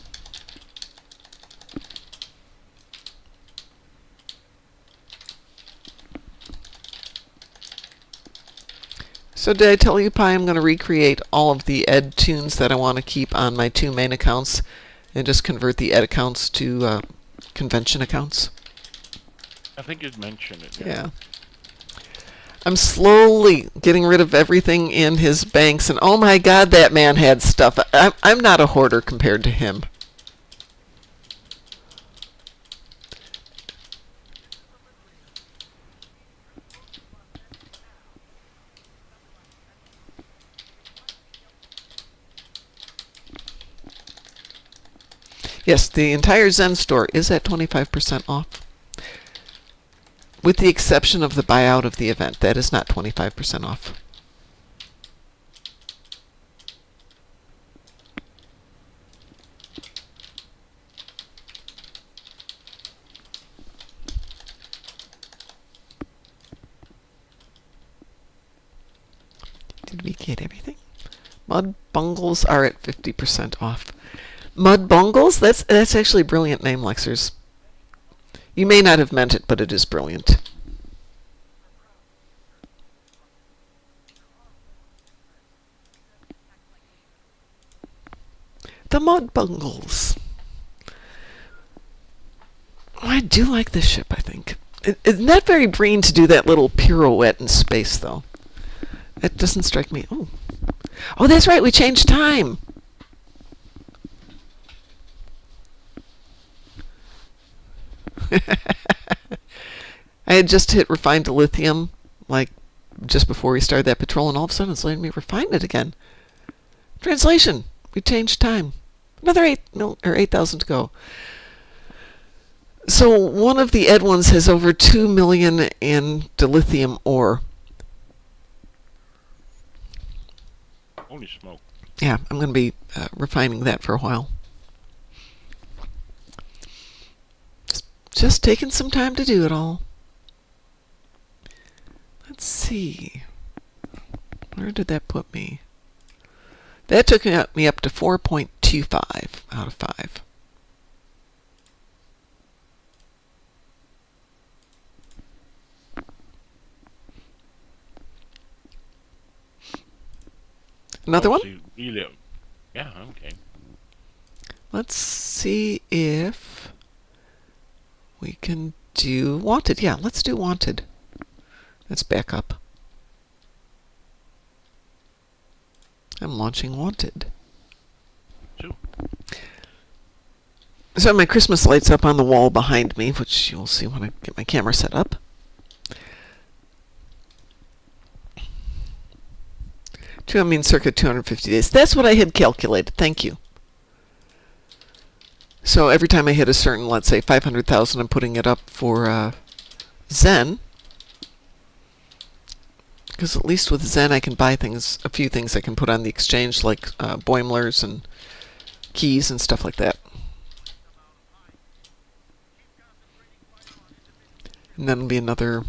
So did I tell you, Pi, I'm going to recreate all of the ed tunes that I want to keep on my 2 main accounts and just convert the ed accounts to convention accounts? I think you'd mentioned it. Yeah. I'm slowly getting rid of everything in his banks, and oh my god, that man had stuff. I'm not a hoarder compared to him. Yes, the entire Zen store is at 25% off. With the exception of the buyout of the event. That is not 25% off. Did we get everything? Mud Bungles are at 50% off. Mud Bungles? That's actually a brilliant name, Lexers. You may not have meant it, but it is brilliant. The Mud Bungles. Oh, I do like this ship, I think. It's not very green to do that little pirouette in space, though. It doesn't strike me. Oh, that's right, we changed time. I had just hit refine to lithium, like just before we started that patrol, and all of a sudden it's letting me refine it again. Translation: we changed time. Another 8,000 to go. So one of the ed ones has over 2 million in dilithium ore. Holy smoke! Yeah, I'm going to be refining that for a while. Just taking some time to do it all. Let's see. Where did that put me? That took me up to 4.25 out of 5. Another one? So really, yeah, okay. Let's see if we can do Wanted. Yeah, let's do Wanted. Let's back up. I'm launching Wanted. Two. So I have my Christmas lights up on the wall behind me, which you'll see when I get my camera set up. Circa 250 days. That's what I had calculated. Thank you. So every time I hit a certain, let's say 500,000, I'm putting it up for Zen. Because at least with Zen I can buy things, a few things I can put on the exchange, like Boimlers and keys and stuff like that. And then it'll be another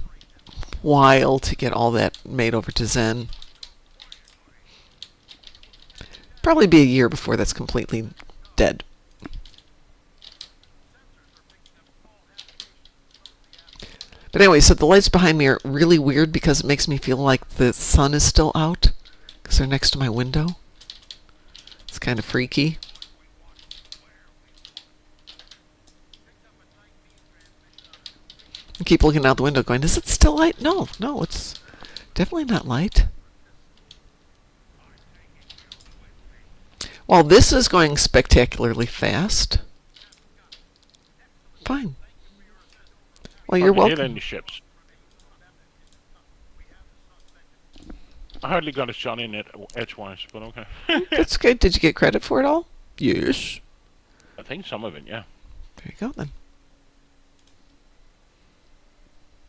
while to get all that made over to Zen. Probably be a year before that's completely dead. But anyway, so the lights behind me are really weird because it makes me feel like the sun is still out because they're next to my window. It's kind of freaky. I keep looking out the window going, is it still light? No, it's Definitely not light. While this is going spectacularly fast. Fine. Well, you're Hardly hit welcome. any ships. I hardly got a shot in it edgewise, but okay. That's good. Did you get credit for it all? Yes. I think some of it, yeah. There you go then.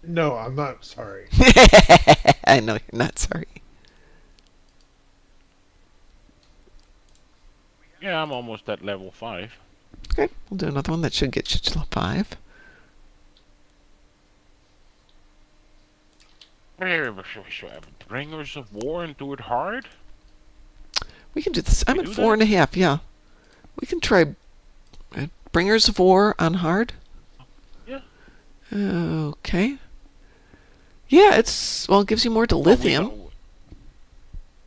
No, I'm not sorry. I know you're not sorry. Yeah, I'm almost at level 5. Okay, we'll do another one that should get you to 5. Bringers of War and do it hard? We can do this. I'm We at do 4.5. Yeah, we can try Bringers of War on hard. Yeah. Okay. Yeah, it gives you more dilithium.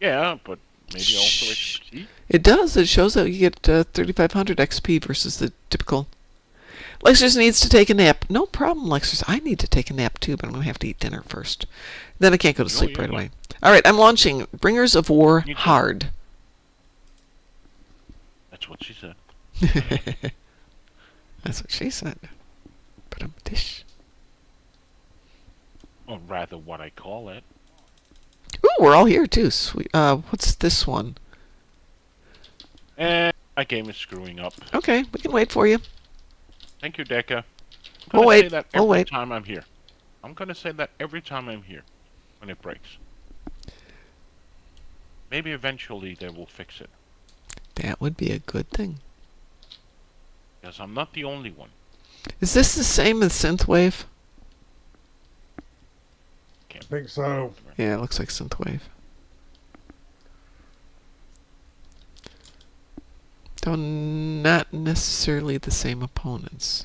Yeah, but maybe also XP. It does. It shows that you get 3,500 XP versus the typical. Lexus needs to take a nap. No problem, Lexus. I need to take a nap too, but I'm going to have to eat dinner first. Then I can't go to sleep right away. All right, I'm launching Bringers of War hard. That's what she said. That's what she said. But I'm dish. Or rather, what I call it. Ooh, we're all here too. Sweet. What's this one? And my game is screwing up. Okay, we can wait for you. Thank you, Deca. We'll wait. Say that every time I'm here. I'm gonna say that every time I'm here when it breaks. Maybe eventually they will fix it. That would be a good thing. Because I'm not the only one. Is this the same as Synthwave? I think so. Yeah, it looks like Synthwave. Though not necessarily the same opponents.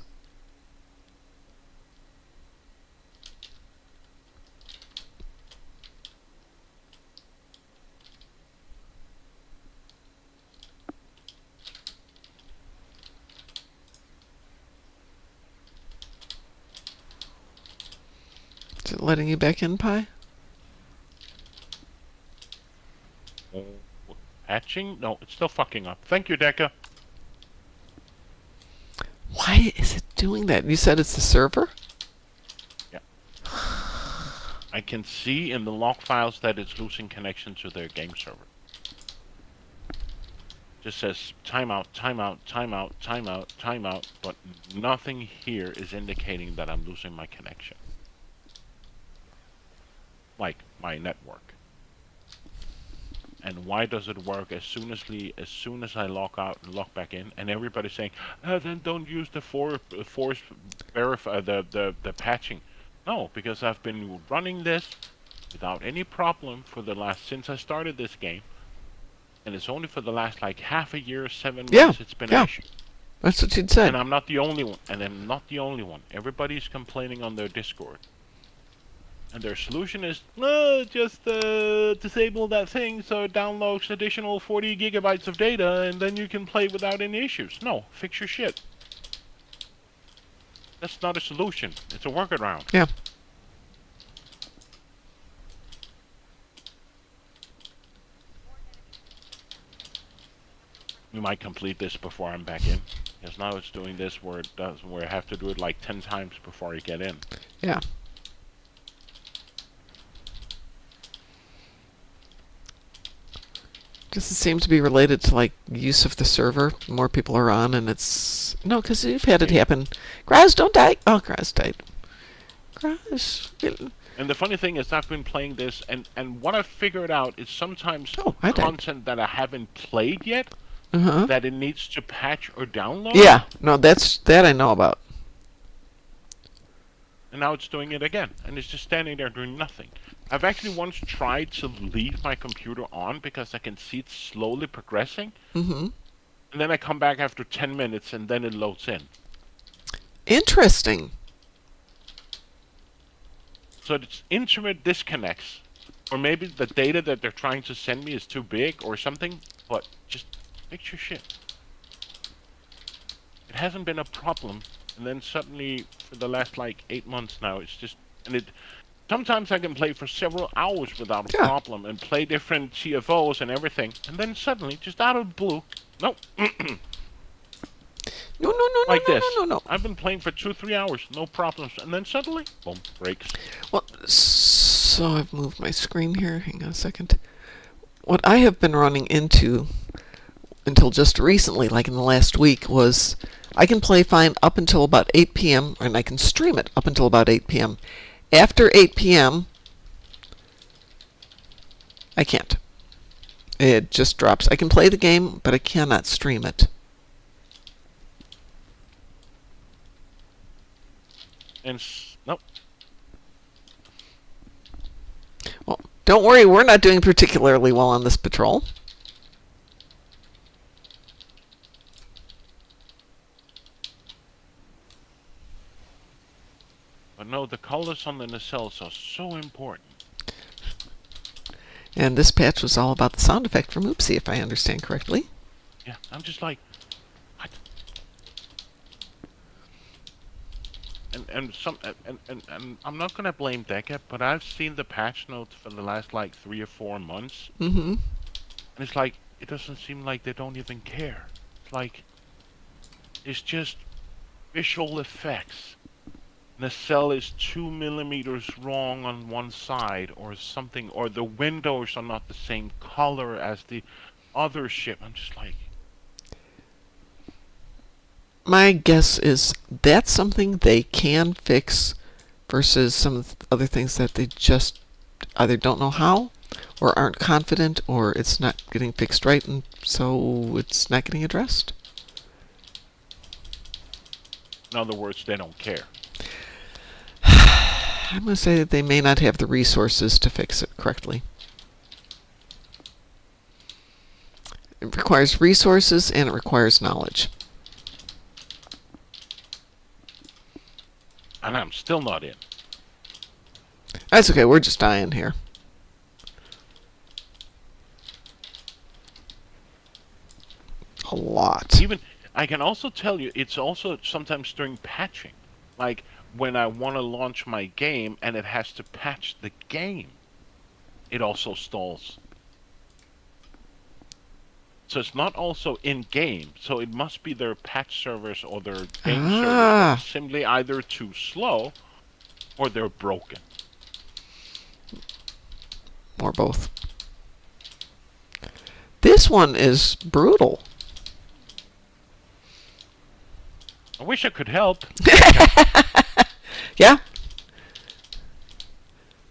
Is it letting you back in, Pi? Oh, patching? No, it's still fucking up. Thank you, Deca. Why is it doing that? You said it's the server? Yeah. I can see in the log files that it's losing connection to their game server. Just says timeout, timeout, timeout, timeout, timeout, but nothing here is indicating that I'm losing my connection. Like my network. And why does it work as soon as I log out and log back in, and everybody's saying, then don't use the force verify the patching. No, because I've been running this without any problem for the last since I started this game, and it's only for the last like half a year, 7 months it's been actually. That's what you'd said. And I'm not the only one. And I'm not the only one. Everybody's complaining on their Discord. And their solution is, just disable that thing so it downloads additional 40 gigabytes of data and then you can play without any issues. No, fix your shit. That's not a solution. It's a workaround. Yeah. We might complete this before I'm back in. Because now it's doing this where I have to do it like 10 times before I get in. Yeah. Does it seem to be related to like use of the server? More people are on, and it's no, because you've had it happen. Graz, don't die. Oh, Graz died. Graz. And the funny thing is, I've been playing this, and what I've figured out is sometimes I content that I haven't played yet, that it needs to patch or download. Yeah, no, that I know about. And now it's doing it again, and it's just standing there doing nothing. I've actually once tried to leave my computer on because I can see it slowly progressing. And then I come back after 10 minutes, and then it loads in. Interesting. So it's internet disconnects. Or maybe the data that they're trying to send me is too big or something, but just fix your shit. It hasn't been a problem, and then suddenly, for the last like 8 months now, it's just... And sometimes I can play for several hours without a Yeah. problem and play different TFOs and everything, and then suddenly, just out of the blue, nope, No, no, no, no, like no, no, this. no, no. I've been playing for 2-3 hours, no problems, and then suddenly, boom, breaks. Well, so I've moved my screen here. Hang on a second. What I have been running into until just recently, like in the last week, was I can play fine up until about 8 p.m. and I can stream it up until about 8 p.m. After 8 p.m., I can't. It just drops. I can play the game, but I cannot stream it. And nope. Well, don't worry, we're not doing particularly well on this patrol. But no, the colors on the nacelles are so important. And this patch was all about the sound effect from Oopsie, if I understand correctly. Yeah, I'm just like, what? And I'm not gonna blame Deca, but I've seen the patch notes for the last like 3 or 4 months, Mm-hmm. and it's like it doesn't seem like they don't even care. It's like it's just visual effects. Nacelle is 2 millimeters wrong on one side, or something, or the windows are not the same color as the other ship. I'm just like, My guess is that's something they can fix versus some of the other things that they just either don't know how or aren't confident or it's not getting fixed right and so it's not getting addressed. in other words, they don't care. I'm going to say that they may not have the resources to fix it correctly. It requires resources and it requires knowledge. And I'm still not in. That's okay, we're just dying here. A lot. Even I can also tell you, it's also sometimes during patching, like when I want to launch my game and it has to patch the game, it also stalls. So it's not also in game. So it must be their patch servers or their game servers that are simply either too slow or they're broken. Or both. This one is brutal. I wish I could help. Yeah.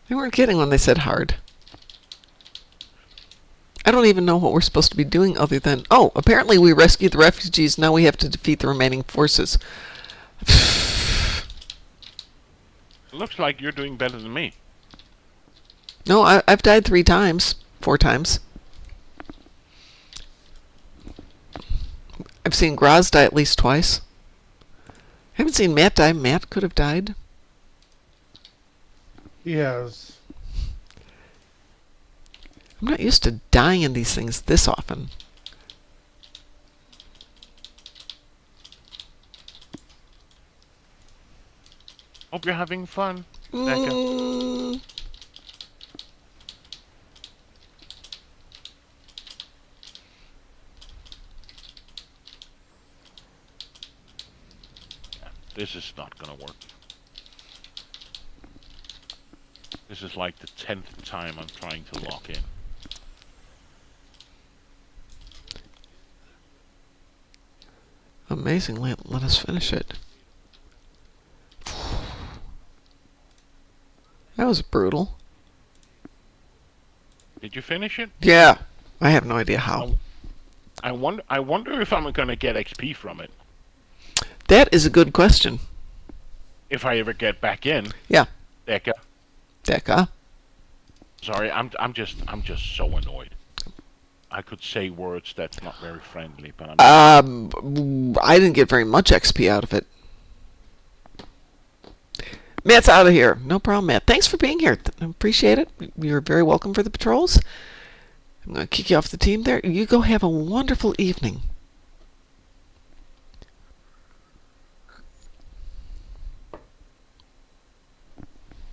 They weren't kidding when they said hard. I don't even know what we're supposed to be doing other than, oh, apparently we rescued the refugees, now we have to defeat the remaining forces. It looks like you're doing better than me. No, I've died 4 times. I've seen Graz die at least twice. I haven't seen Matt die. Matt could have died. He has. I'm not used to dying in these things this often. Hope you're having fun, Becca. This is not gonna work. This is like the 10th time I'm trying to lock in. Amazingly, let us finish it. That was brutal. Did you finish it? Yeah. I have no idea how. I wonder if I'm gonna get XP from it. That is a good question. If I ever get back in. Yeah. Deca. Sorry, I'm just so annoyed. I could say words that's not very friendly, but I didn't get very much XP out of it. Matt's out of here. No problem, Matt. Thanks for being here. Appreciate it. You're very welcome for the patrols. I'm going to kick you off the team there. You go have a wonderful evening.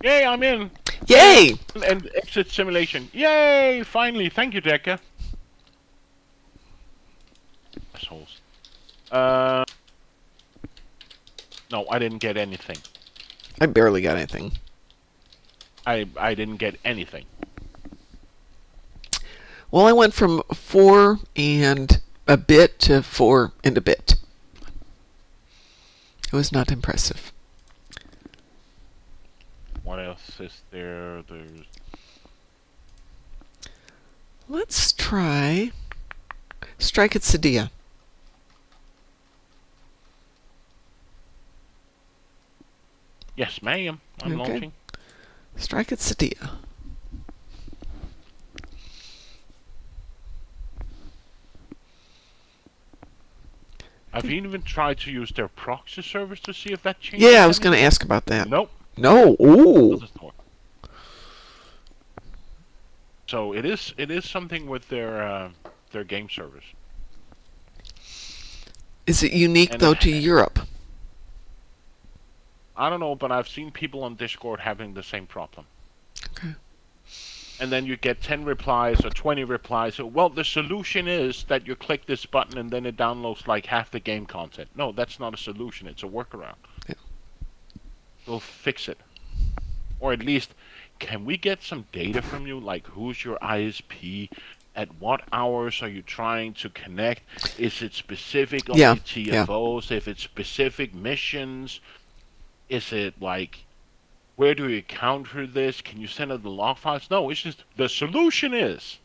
Yay, I'm in. Yay! And exit simulation. Yay! Finally, thank you, Decker. Assholes. No, I didn't get anything. I barely got anything. I didn't get anything. Well, I went from 4 and a bit to 4 and a bit. It was not impressive. What else is there? There's... Let's try Strike at Sadia. Yes, ma'am. I'm Okay. launching. Strike at Sadia. I've even tried to use their proxy service to see if that changes. Yeah, I was going to ask about that. Nope. No. Ooh. Doesn't work. So it is something with their game service. Is it unique, And though, to Europe? I don't know, but I've seen people on Discord having the same problem. Okay. And then you get 10 replies or 20 replies. So, well, the solution is that you click this button and then it downloads like half the game content. No, that's not a solution. It's a workaround. Yeah. We'll fix it. Or at least, can we get some data from you? Like, who's your ISP? At what hours are you trying to connect? Is it specific on the TFOs? If it's specific missions? Is it like... Where do you counter this? Can you send out the log files? No, it's just the solution is.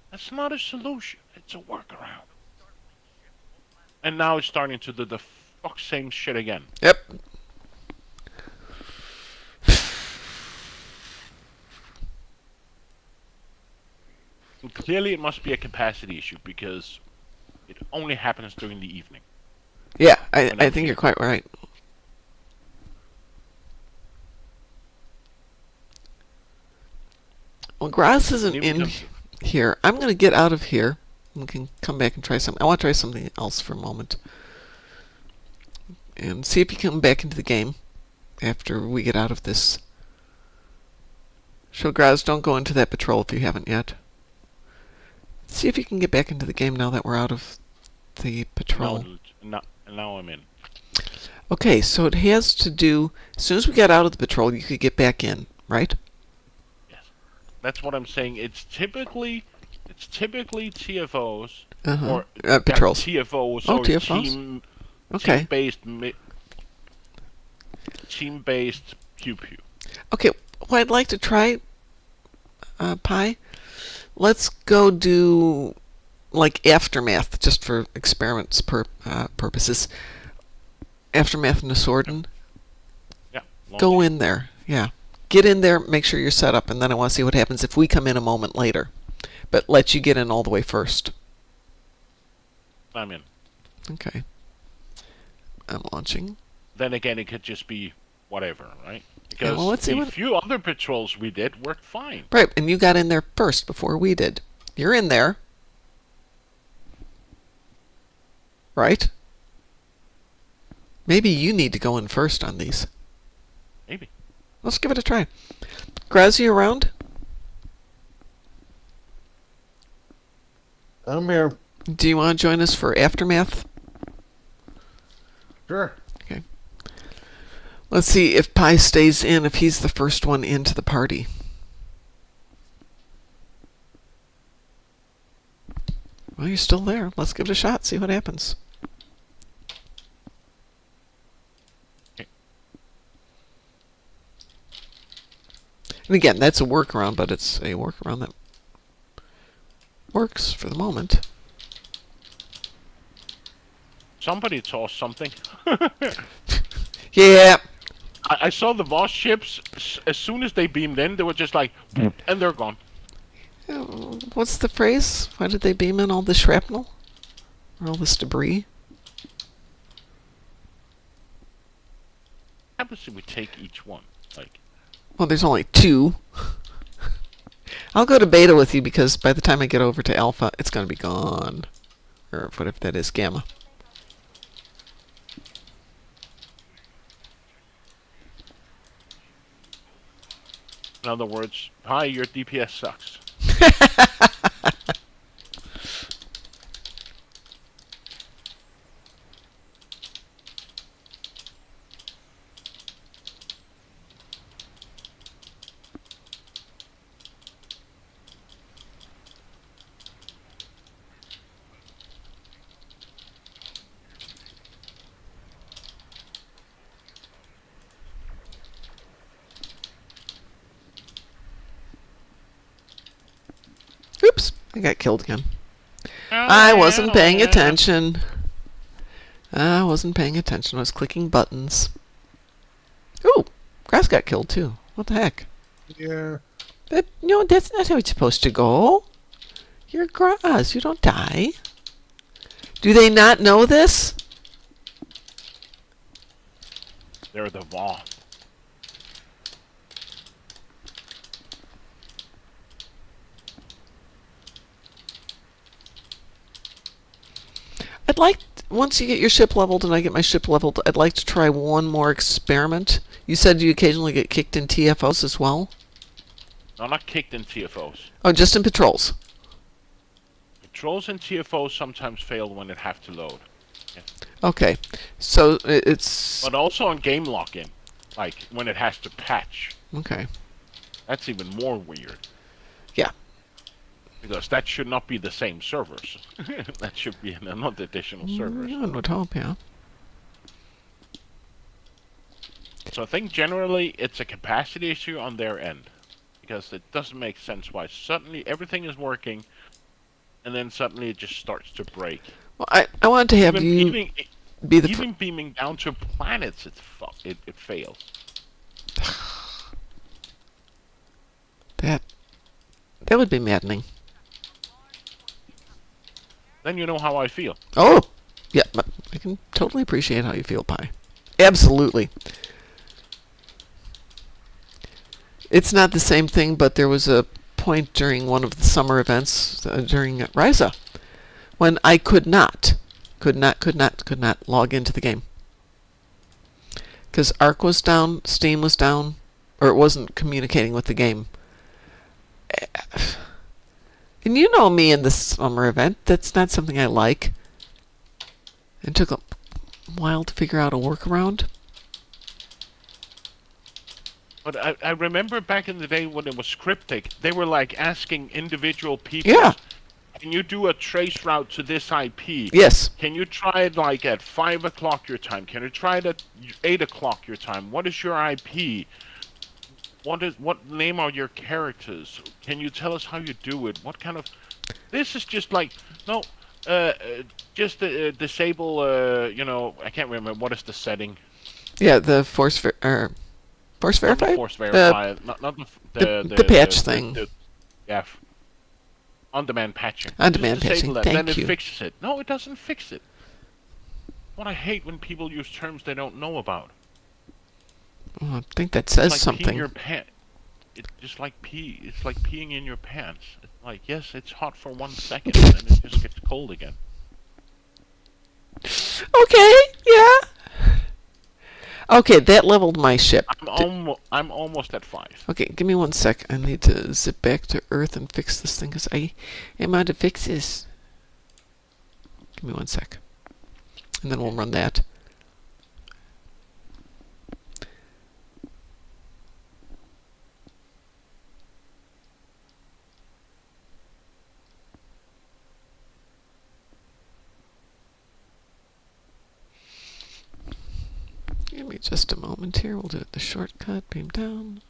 That's not a solution. It's a workaround. And now it's starting to do the fuck same shit again. Yep. And clearly it must be a capacity issue because it only happens during the evening. Yeah, I think you're quite right. Well, Graz isn't in here. I'm going to get out of here. We can come back and try something. I want to try something else for a moment. And see if you come back into the game after we get out of this. So, Graz, don't go into that patrol if you haven't yet. See if you can get back into the game now that we're out of the patrol. Now I'm in. Okay, so it has to do... As soon as we get out of the patrol, you could get back in, right? That's what I'm saying. It's typically TFOs or patrols. TFOs or TFOs? Okay. Team-based pew-pew. Okay, what I'd like to try, Pi, let's go do like Aftermath, just for experiments purposes. Aftermath and Norden. Yeah. Go in there. Yeah. Get in there, make sure you're set up, and then I want to see what happens if we come in a moment later. But let you get in all the way first. I'm in. Okay. I'm launching. Then again, it could just be whatever, right? Because yeah, well, let's see the few other patrols we did worked fine. Right, and you got in there first before we did. You're in there. Right? Maybe you need to go in first on these. Maybe. Let's give it a try. Graz, you around? I'm here. Do you want to join us for Aftermath? Sure. Okay. Let's see if Pi stays in, if he's the first one into the party. Well, you're still there. Let's give it a shot, see what happens. And again, that's a workaround, but it's a workaround that works for the moment. Somebody tossed something. Yeah. I saw the Voss ships, as soon as they beamed in, they were just like, and they're gone. What's the phrase? Why did they beam in all this shrapnel? Or all this debris? How happens if we take each one? Like, well, there's only 2. I'll go to beta with you because by the time I get over to alpha, it's going to be gone. Or whatever that is, gamma. In other words, hi, your DPS sucks. Oops, I got killed again. I wasn't paying attention. I wasn't paying attention. I was clicking buttons. Ooh, grass got killed too. What the heck? Yeah. That's not how it's supposed to go. You're grass. You don't die. Do they not know this? They're the Vaughan. I'd like, once you get your ship leveled and I get my ship leveled, I'd like to try one more experiment. You said you occasionally get kicked in TFOs as well? No, not kicked in TFOs. Oh, just in patrols. Patrols and TFOs sometimes fail when it have to load. Yeah. Okay, so it's... But also on game lock-in, like when it has to patch. Okay. That's even more weird. Yeah. Because that should not be the same servers. That should be in another additional servers. One would hope, yeah. So I think generally it's a capacity issue on their end. Because it doesn't make sense why suddenly everything is working and then suddenly it just starts to break. Well, I wanted to have you be the... Even beaming down to planets, it fails. That would be maddening. Then you know how I feel. Oh, yeah, but I can totally appreciate how you feel, Pi. Absolutely. It's not the same thing, but there was a point during one of the summer events during Ryza when I could not log into the game. Because Arc was down, Steam was down, or it wasn't communicating with the game. And you know me in the summer event, that's not something I like. It took a while to figure out a workaround. But I remember back in the day when it was cryptic, they were like asking individual people, Yeah. Can you do a trace route to this IP? Yes. Can you try it like at 5 o'clock your time? Can you try it at 8 o'clock your time? What is your IP? What name are your characters? Can you tell us how you do it? What kind of... This is just like, no, just disable, I can't remember, what is the setting? Yeah, the force verify? Not the force verify, not the patch thing. Yeah. On-demand patching. On-demand Just patching, disable that, thank then you. it fixes it. No, it doesn't fix it. What I hate when people use terms they don't know about. Well, I think that says It's like something. peeing your pants. It's just like pee. It's like peeing in your pants. It's like, yes, it's hot for 1 second, and then it just gets cold again. Okay, yeah. Okay, that leveled my ship. I'm almost at 5. Okay, give me 1 sec. I need to zip back to Earth and fix this thing, because I am out of fixes. Give me 1 sec. And then we'll run that. Give me just a moment here. We'll do it the shortcut. Beam down.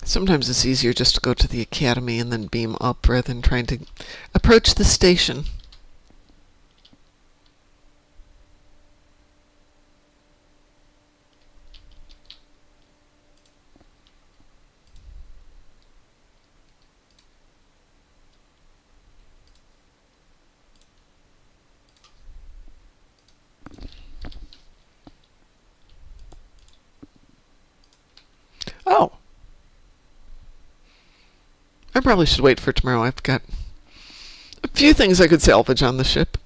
Sometimes it's easier just to go to the academy and then beam up rather than trying to approach the station. I probably should wait for tomorrow. I've got a few things I could salvage on the ship.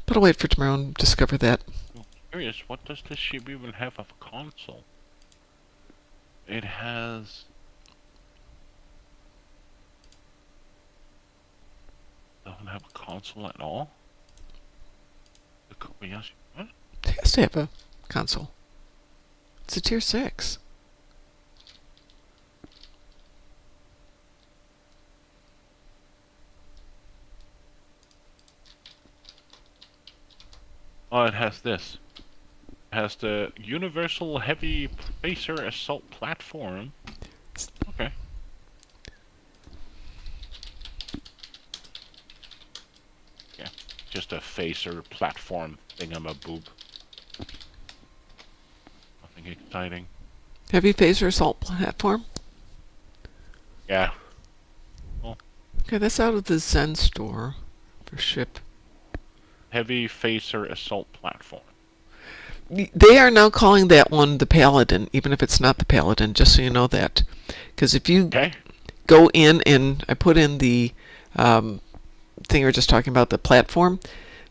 But I'll wait for tomorrow and discover that. I'm curious, what does this ship even have of a console? It has... Doesn't have a console at all? The Kobayashi... What? It has to have a console. It's a tier 6. Oh, it has this. It has the Universal Heavy Facer Assault Platform. Okay. Yeah, just a Facer platform thingamaboob. Nothing exciting. Heavy phaser assault platform? Yeah. Okay, that's out of the Zen store for ship. Heavy Facer Assault Platform. They are now calling that one the Paladin, even if it's not the Paladin, just so you know that. Because if you go in and I put in the thing you were just talking about, the platform,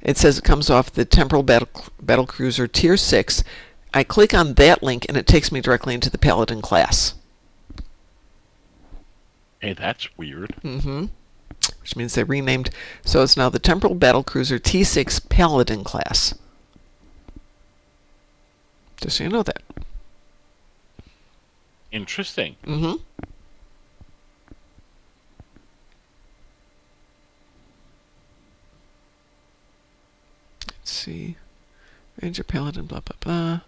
it says it comes off the Temporal Battle Cruiser Tier 6. I click on that link and it takes me directly into the Paladin class. Hey, that's weird. Mm-hmm. Which means they renamed, so it's now the Temporal Battlecruiser T6 Paladin class. Just so you know that. Interesting. Mm-hmm. Let's see. Ranger Paladin, blah, blah, blah.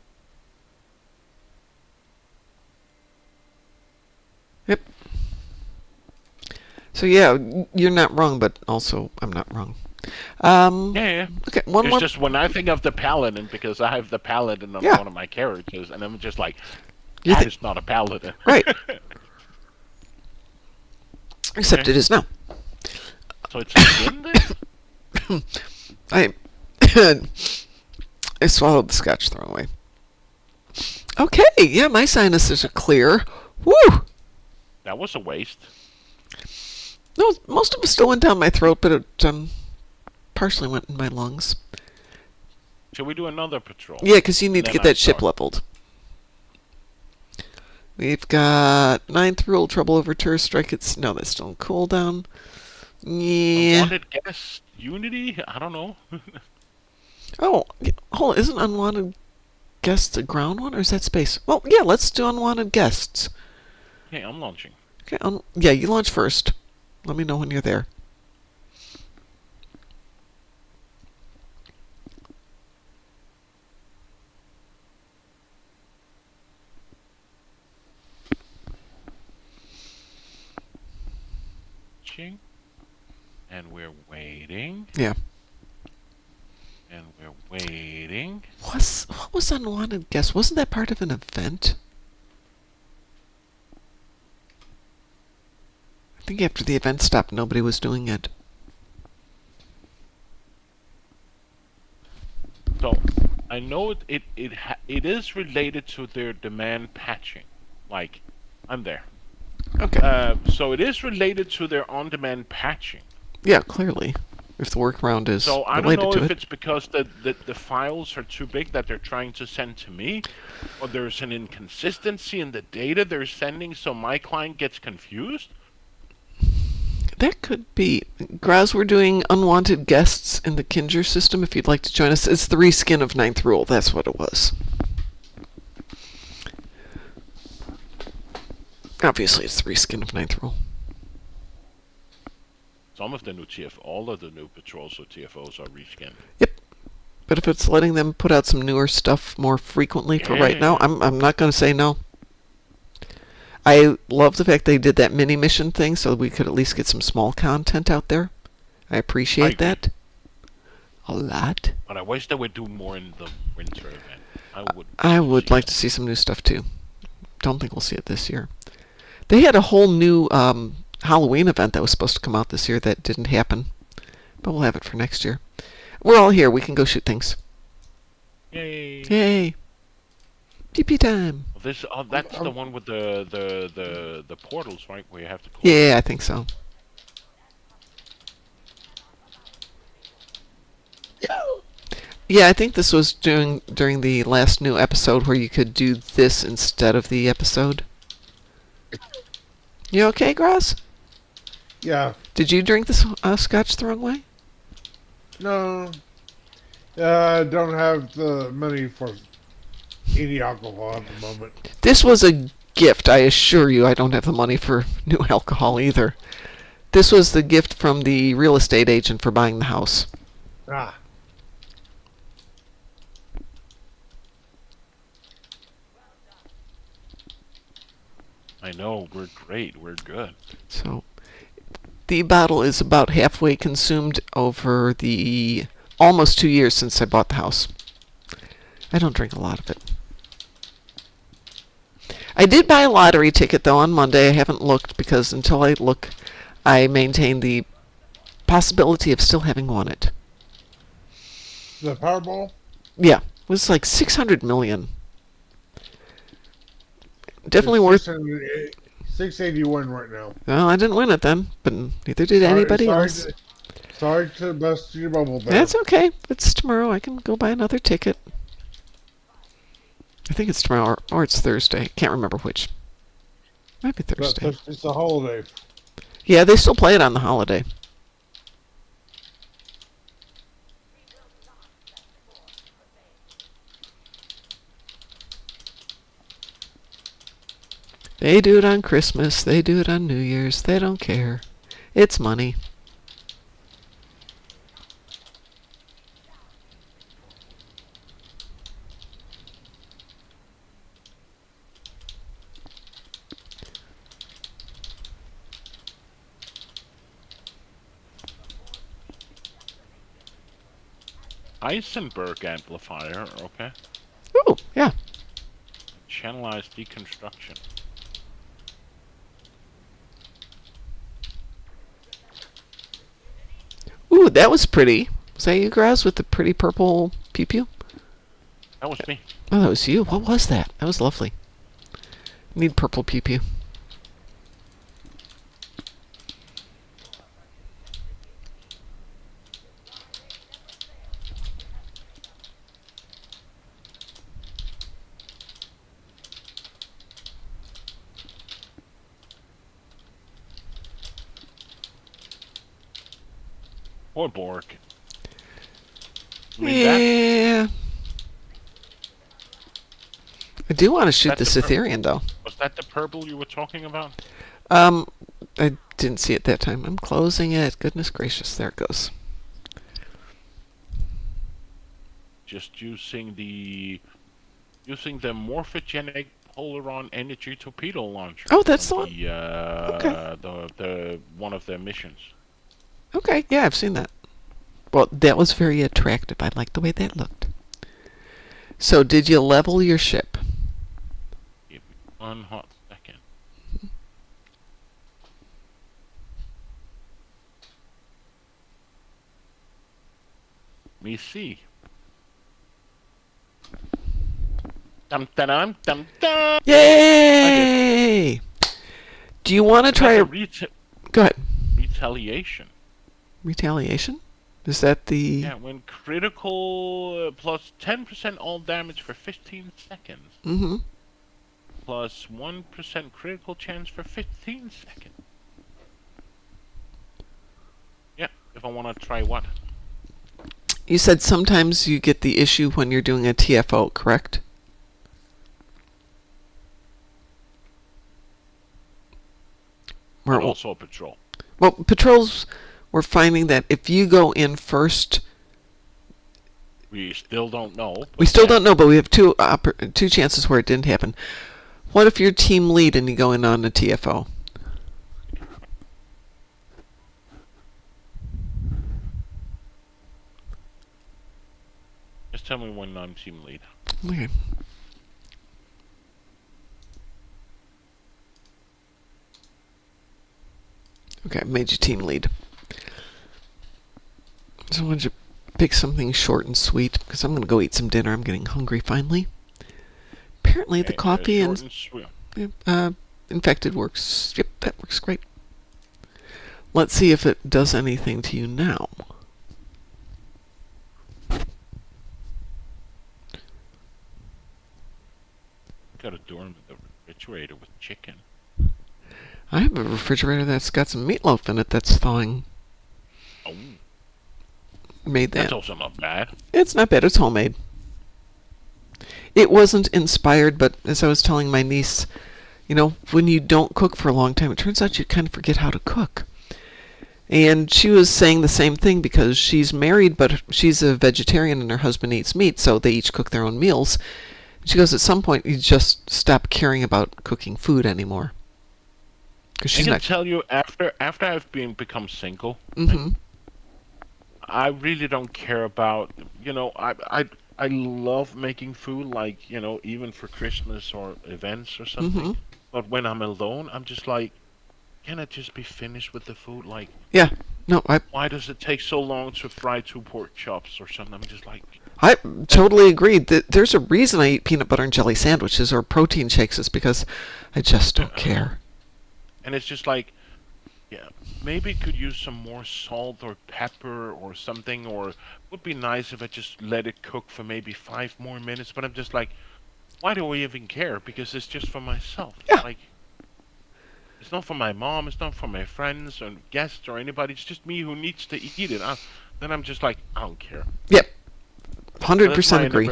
Yep. So yeah, you're not wrong, but also I'm not wrong. Yeah. Okay, It's more. just when I think of the Paladin, because I have the Paladin on one of my characters, and I'm just like, that is not a Paladin. Right. Except it is now. So it's in this? I swallowed the scotch the wrong way. Okay, yeah, my sinuses are clear. Woo! That was a waste. No, most of it still went down my throat, but it partially went in my lungs. Shall we do another patrol? Yeah, because you need to get that ship leveled. We've got 9th rule, trouble over tourist strike. No, that's still on cooldown. Yeah. Unwanted guest Unity? I don't know. Oh, hold on. Isn't unwanted guests a ground one, or is that space? Well, yeah, let's do unwanted guests. Okay, I'm launching. Okay, yeah, you launch first. Let me know when you're there. And we're waiting. Yeah. And we're waiting. What was unwanted guest? Wasn't that part of an event? I think after the event stopped, nobody was doing it. So, I know it is related to their demand patching. Like, I'm there. Okay. So it is related to their on-demand patching. Yeah, clearly. If the workaround is so I related don't know to if it. it's because the files are too big that they're trying to send to me, or there's an inconsistency in the data they're sending, so my client gets confused. That could be. Graz, we're doing unwanted guests in the Kinger system. If you'd like to join us, it's the reskin of 9th Rule. That's what it was. Obviously, it's the reskin of 9th Rule. Some of the new all of the new patrols or TFOs are reskinned. Yep. But if it's letting them put out some newer stuff more frequently for right now, I'm not going to say no. I love the fact they did that mini mission thing so we could at least get some small content out there. I appreciate that a lot. But I wish they would do more in the winter event. I would like to see some new stuff too. Don't think we'll see it this year. They had a whole new Halloween event that was supposed to come out this year that didn't happen. But we'll have it for next year. We're all here. We can go shoot things. Yay. Yay. PP time. This that's the one with the portals, right? Where you have to close. Yeah, I think so. Yeah, I think this was during the last new episode where you could do this instead of the episode. You okay, Gross? Yeah. Did you drink this scotch the wrong way? No. I don't have the money for any alcohol at the moment. This was a gift, I assure you. I don't have the money for new alcohol either. This was the gift from the real estate agent for buying the house. Ah. I know, we're great, we're good. So, the bottle is about halfway consumed over the almost 2 years since I bought the house. I don't drink a lot of it. I did buy a lottery ticket, though, on Monday. I haven't looked because until I look, I maintain the possibility of still having won it. The Powerball? Yeah, it was like 600 million. Definitely worth. 681 right now. Well, I didn't win it then, but neither did anybody else. Sorry to bust your bubble there. That's okay. It's tomorrow. I can go buy another ticket. I think it's tomorrow or it's Thursday. Can't remember which. Might be Thursday. It's a holiday. Yeah, they still play it on the holiday. They do it on Christmas. They do it on New Year's. They don't care. It's money. Heisenberg amplifier, okay. Ooh, yeah. Channelized deconstruction. Ooh, that was pretty. Was that you, Graz, with the pretty purple pew-pew? That was me. Oh, that was you. What was that? That was lovely. Need purple pew-pew. Or Bork. Yeah. I do want to shoot the Cytherian, though. Was that the purple you were talking about? I didn't see it that time. I'm closing it. Goodness gracious, there it goes. Just using the morphogenic Polaron energy torpedo launcher. Oh, that's the one? Okay. The one of their missions. Okay, yeah, I've seen that. Well, that was very attractive. I liked the way that looked. So, did you level your ship? Give me one hot second. Me see. Dum dum dum dum. Yay! Do you want to try a... Go ahead. Retaliation. Retaliation? Is that the... Yeah, when critical plus 10% all damage for 15 seconds. Mm-hmm. Plus 1% critical chance for 15 seconds. Yeah, if I want to try what? You said sometimes you get the issue when you're doing a TFO, correct? But also a patrol. Well, patrols, we're finding that if you go in first... We still don't know. We still don't know, but we have two chances where it didn't happen. What if you're team lead and you go in on a TFO? Just tell me when I'm team lead. Okay. Okay, I made you team lead. So why don't you pick something short and sweet, because I'm going to go eat some dinner. I'm getting hungry finally. apparently the Okay, coffee short and sweet. infected works. Yep, that works great. Let's see if it does anything to you now. Got a dorm in the refrigerator with chicken. I have a refrigerator that's got some meatloaf in it that's thawing. Oh, Made that. that's also not bad. It's not bad. It's homemade. It wasn't inspired, but as I was telling my niece, when you don't cook for a long time, it turns out you kind of forget how to cook. And she was saying the same thing because she's married, but she's a vegetarian and her husband eats meat, so they each cook their own meals. She goes, at some point, you just stop caring about cooking food anymore. I can tell you, after I've become single, Mm-hmm. I really don't care about, I love making food, like, even for Christmas or events or something. Mm-hmm. But when I'm alone, I'm just like, can I just be finished with the food? Like, Yeah. No, why does it take so long to fry 2 pork chops or something? I'm just like, I totally agree. There's a reason I eat peanut butter and jelly sandwiches or protein shakes is because I just don't care. and it's just like, yeah, maybe could use some more salt or pepper or something, or would be nice if I just let it cook for maybe 5 more minutes. But I'm just like, why do I even care? Because it's just for myself. Yeah. Like, it's not for my mom. It's not for my friends or guests or anybody. It's just me who needs to eat it. Then I'm just like, I don't care. Yep. So that's why 100% agree.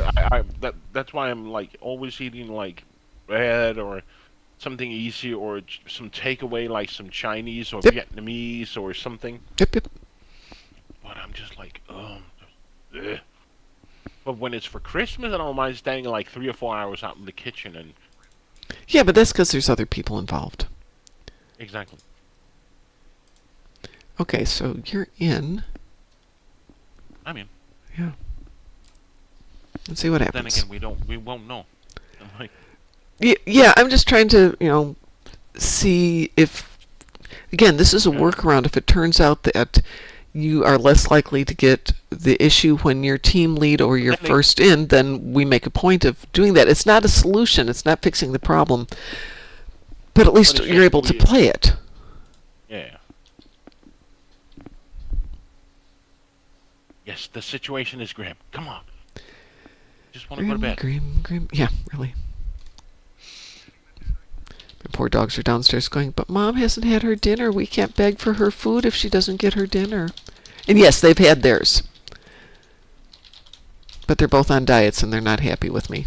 that's why I'm like always eating like bread or something easy or some takeaway like some Chinese or Yep. Vietnamese or something. Yep. But I'm just like, ugh. But when it's for Christmas, I don't mind staying like 3 or 4 hours out in the kitchen and. Yeah, but that's because there's other people involved. Exactly. Okay, so you're in. I'm in. Yeah. Let's see what happens. Then again, we won't know. I'm like, Yeah, I'm just trying to, see if, again, this is a workaround. If it turns out that you are less likely to get the issue when you're team lead or you're first in, then we make a point of doing that. It's not a solution. It's not fixing the problem. But at least you're able to play it. yeah. Yes, the situation is grim. Come on. Just want to go to bed. Grim. Yeah, really. My poor dogs are downstairs going, but Mom hasn't had her dinner. We can't beg for her food if she doesn't get her dinner. And yes, they've had theirs. But they're both on diets and they're not happy with me.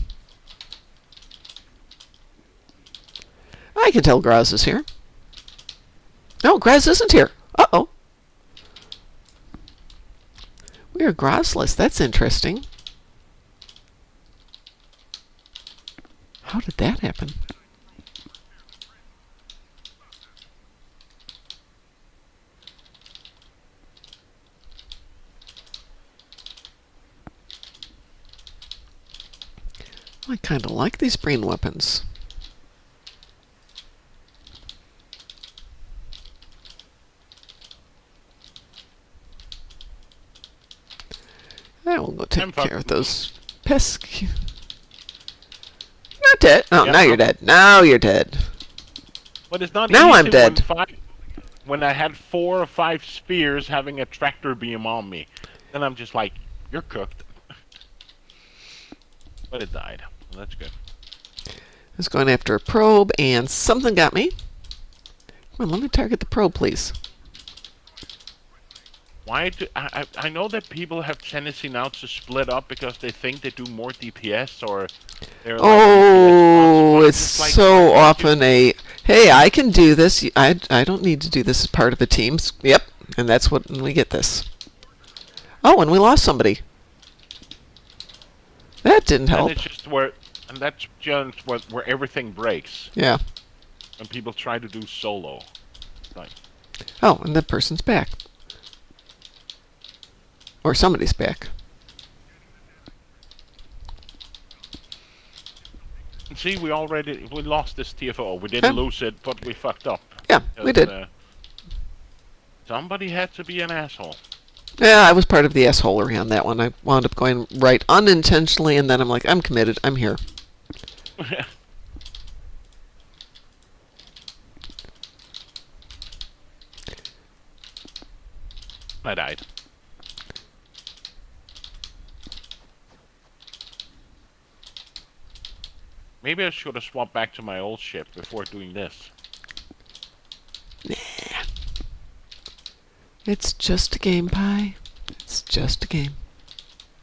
I can tell Graz is here. No, Graz isn't here. Uh-oh. We are Grazless. That's interesting. How did that happen? I kind of like these brain weapons. I will go take care of those pests. Not dead. Oh, Yeah, now you're dead. Now you're dead. But it's not Now easy I'm dead. When I had 4 or 5 spears having a tractor beam on me. Then I'm just like, you're cooked. But it died. Well, that's good. I was going after a probe and something got me. Come on, let me target the probe, please. Why do I know that people have tendency now to split up because they think they do more DPS or they're Oh, like, it's so often a, hey, I can do this. I don't need to do this as part of a team. Yep, and that's what we get this. Oh, and we lost somebody. That didn't help. that's just where everything breaks Yeah. when people try to do solo. Like, Oh, and that person's back. Or somebody's back. see, we lost this TFO. We didn't lose it, but we fucked up. Yeah, we did. Somebody had to be an asshole. Yeah, I was part of the assholery on that one. I wound up going right unintentionally, and then I'm like, I'm committed. I'm here. I died. Maybe I should have swapped back to my old ship before doing this. Nah. It's just a game, Pie. It's just a game.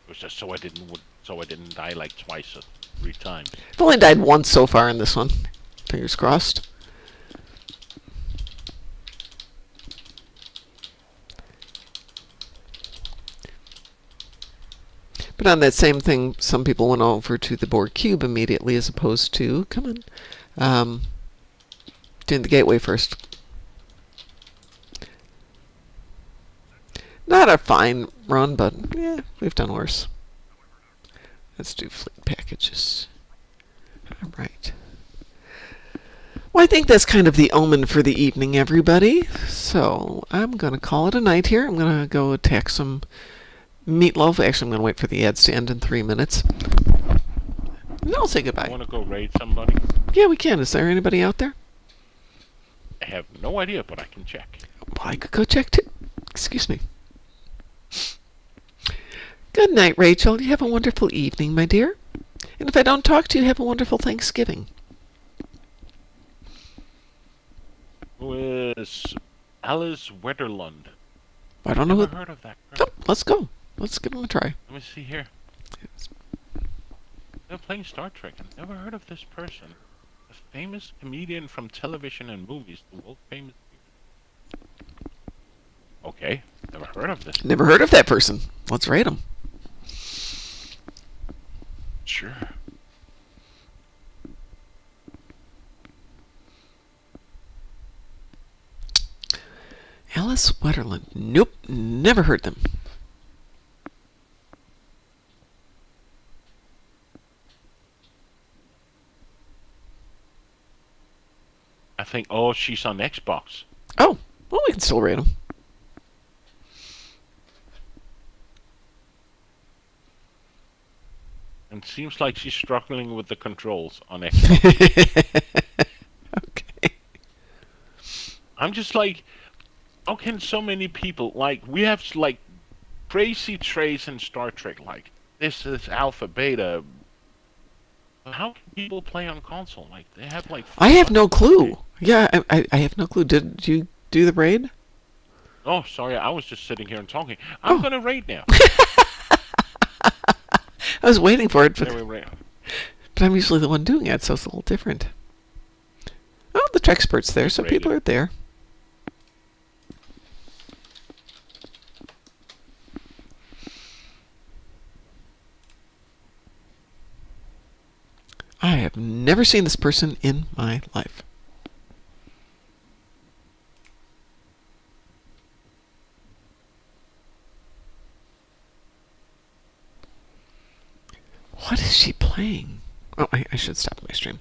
It was just so I didn't die like twice or 3 times. I've only died once so far in this one. Fingers crossed. But on that same thing, some people went over to the board cube immediately as opposed to, come on, doing the gateway first. Not a fine run, but yeah, we've done worse. Let's do fleet packages. All right. Well, I think that's kind of the omen for the evening, everybody. So I'm going to call it a night here. I'm going to go attack some meatloaf. Actually, I'm going to wait for the ads to end in 3 minutes. And I'll say goodbye. I want to go raid somebody. Yeah, we can. Is there anybody out there? I have no idea, but I can check. Well, I could go check too. Excuse me. Good night, Rachel. You have a wonderful evening, my dear. And if I don't talk to you, have a wonderful Thanksgiving. Who is Alice Wetterlund? I don't know Never who. heard of that girl. Oh, let's go. Let's give him a try. Let me see here. They're playing Star Trek. I've never heard of this person. A famous comedian from television and movies. The world famous. Okay, never heard of this. Never heard of that person. Let's rate him. Sure. Alice Wetterlund. Nope, never heard them. I think, oh, she's on Xbox. Oh, well, we can still rate him. And seems like she's struggling with the controls on Xbox. Okay. I'm just like, how can so many people, like, we have, like, crazy traits in Star Trek, like, this is alpha, beta. How can people play on console? Like, they have, like... I have no clue. Yeah, I have no clue. Did you do the raid? Oh, sorry, I was just sitting here and talking. I'm gonna raid now. I was waiting for it, but Anyway, I'm usually the one doing it, so it's a little different. Oh, the Trexpert's there, so people are there. I have never seen this person in my life. What is she playing? Oh, I should stop my stream.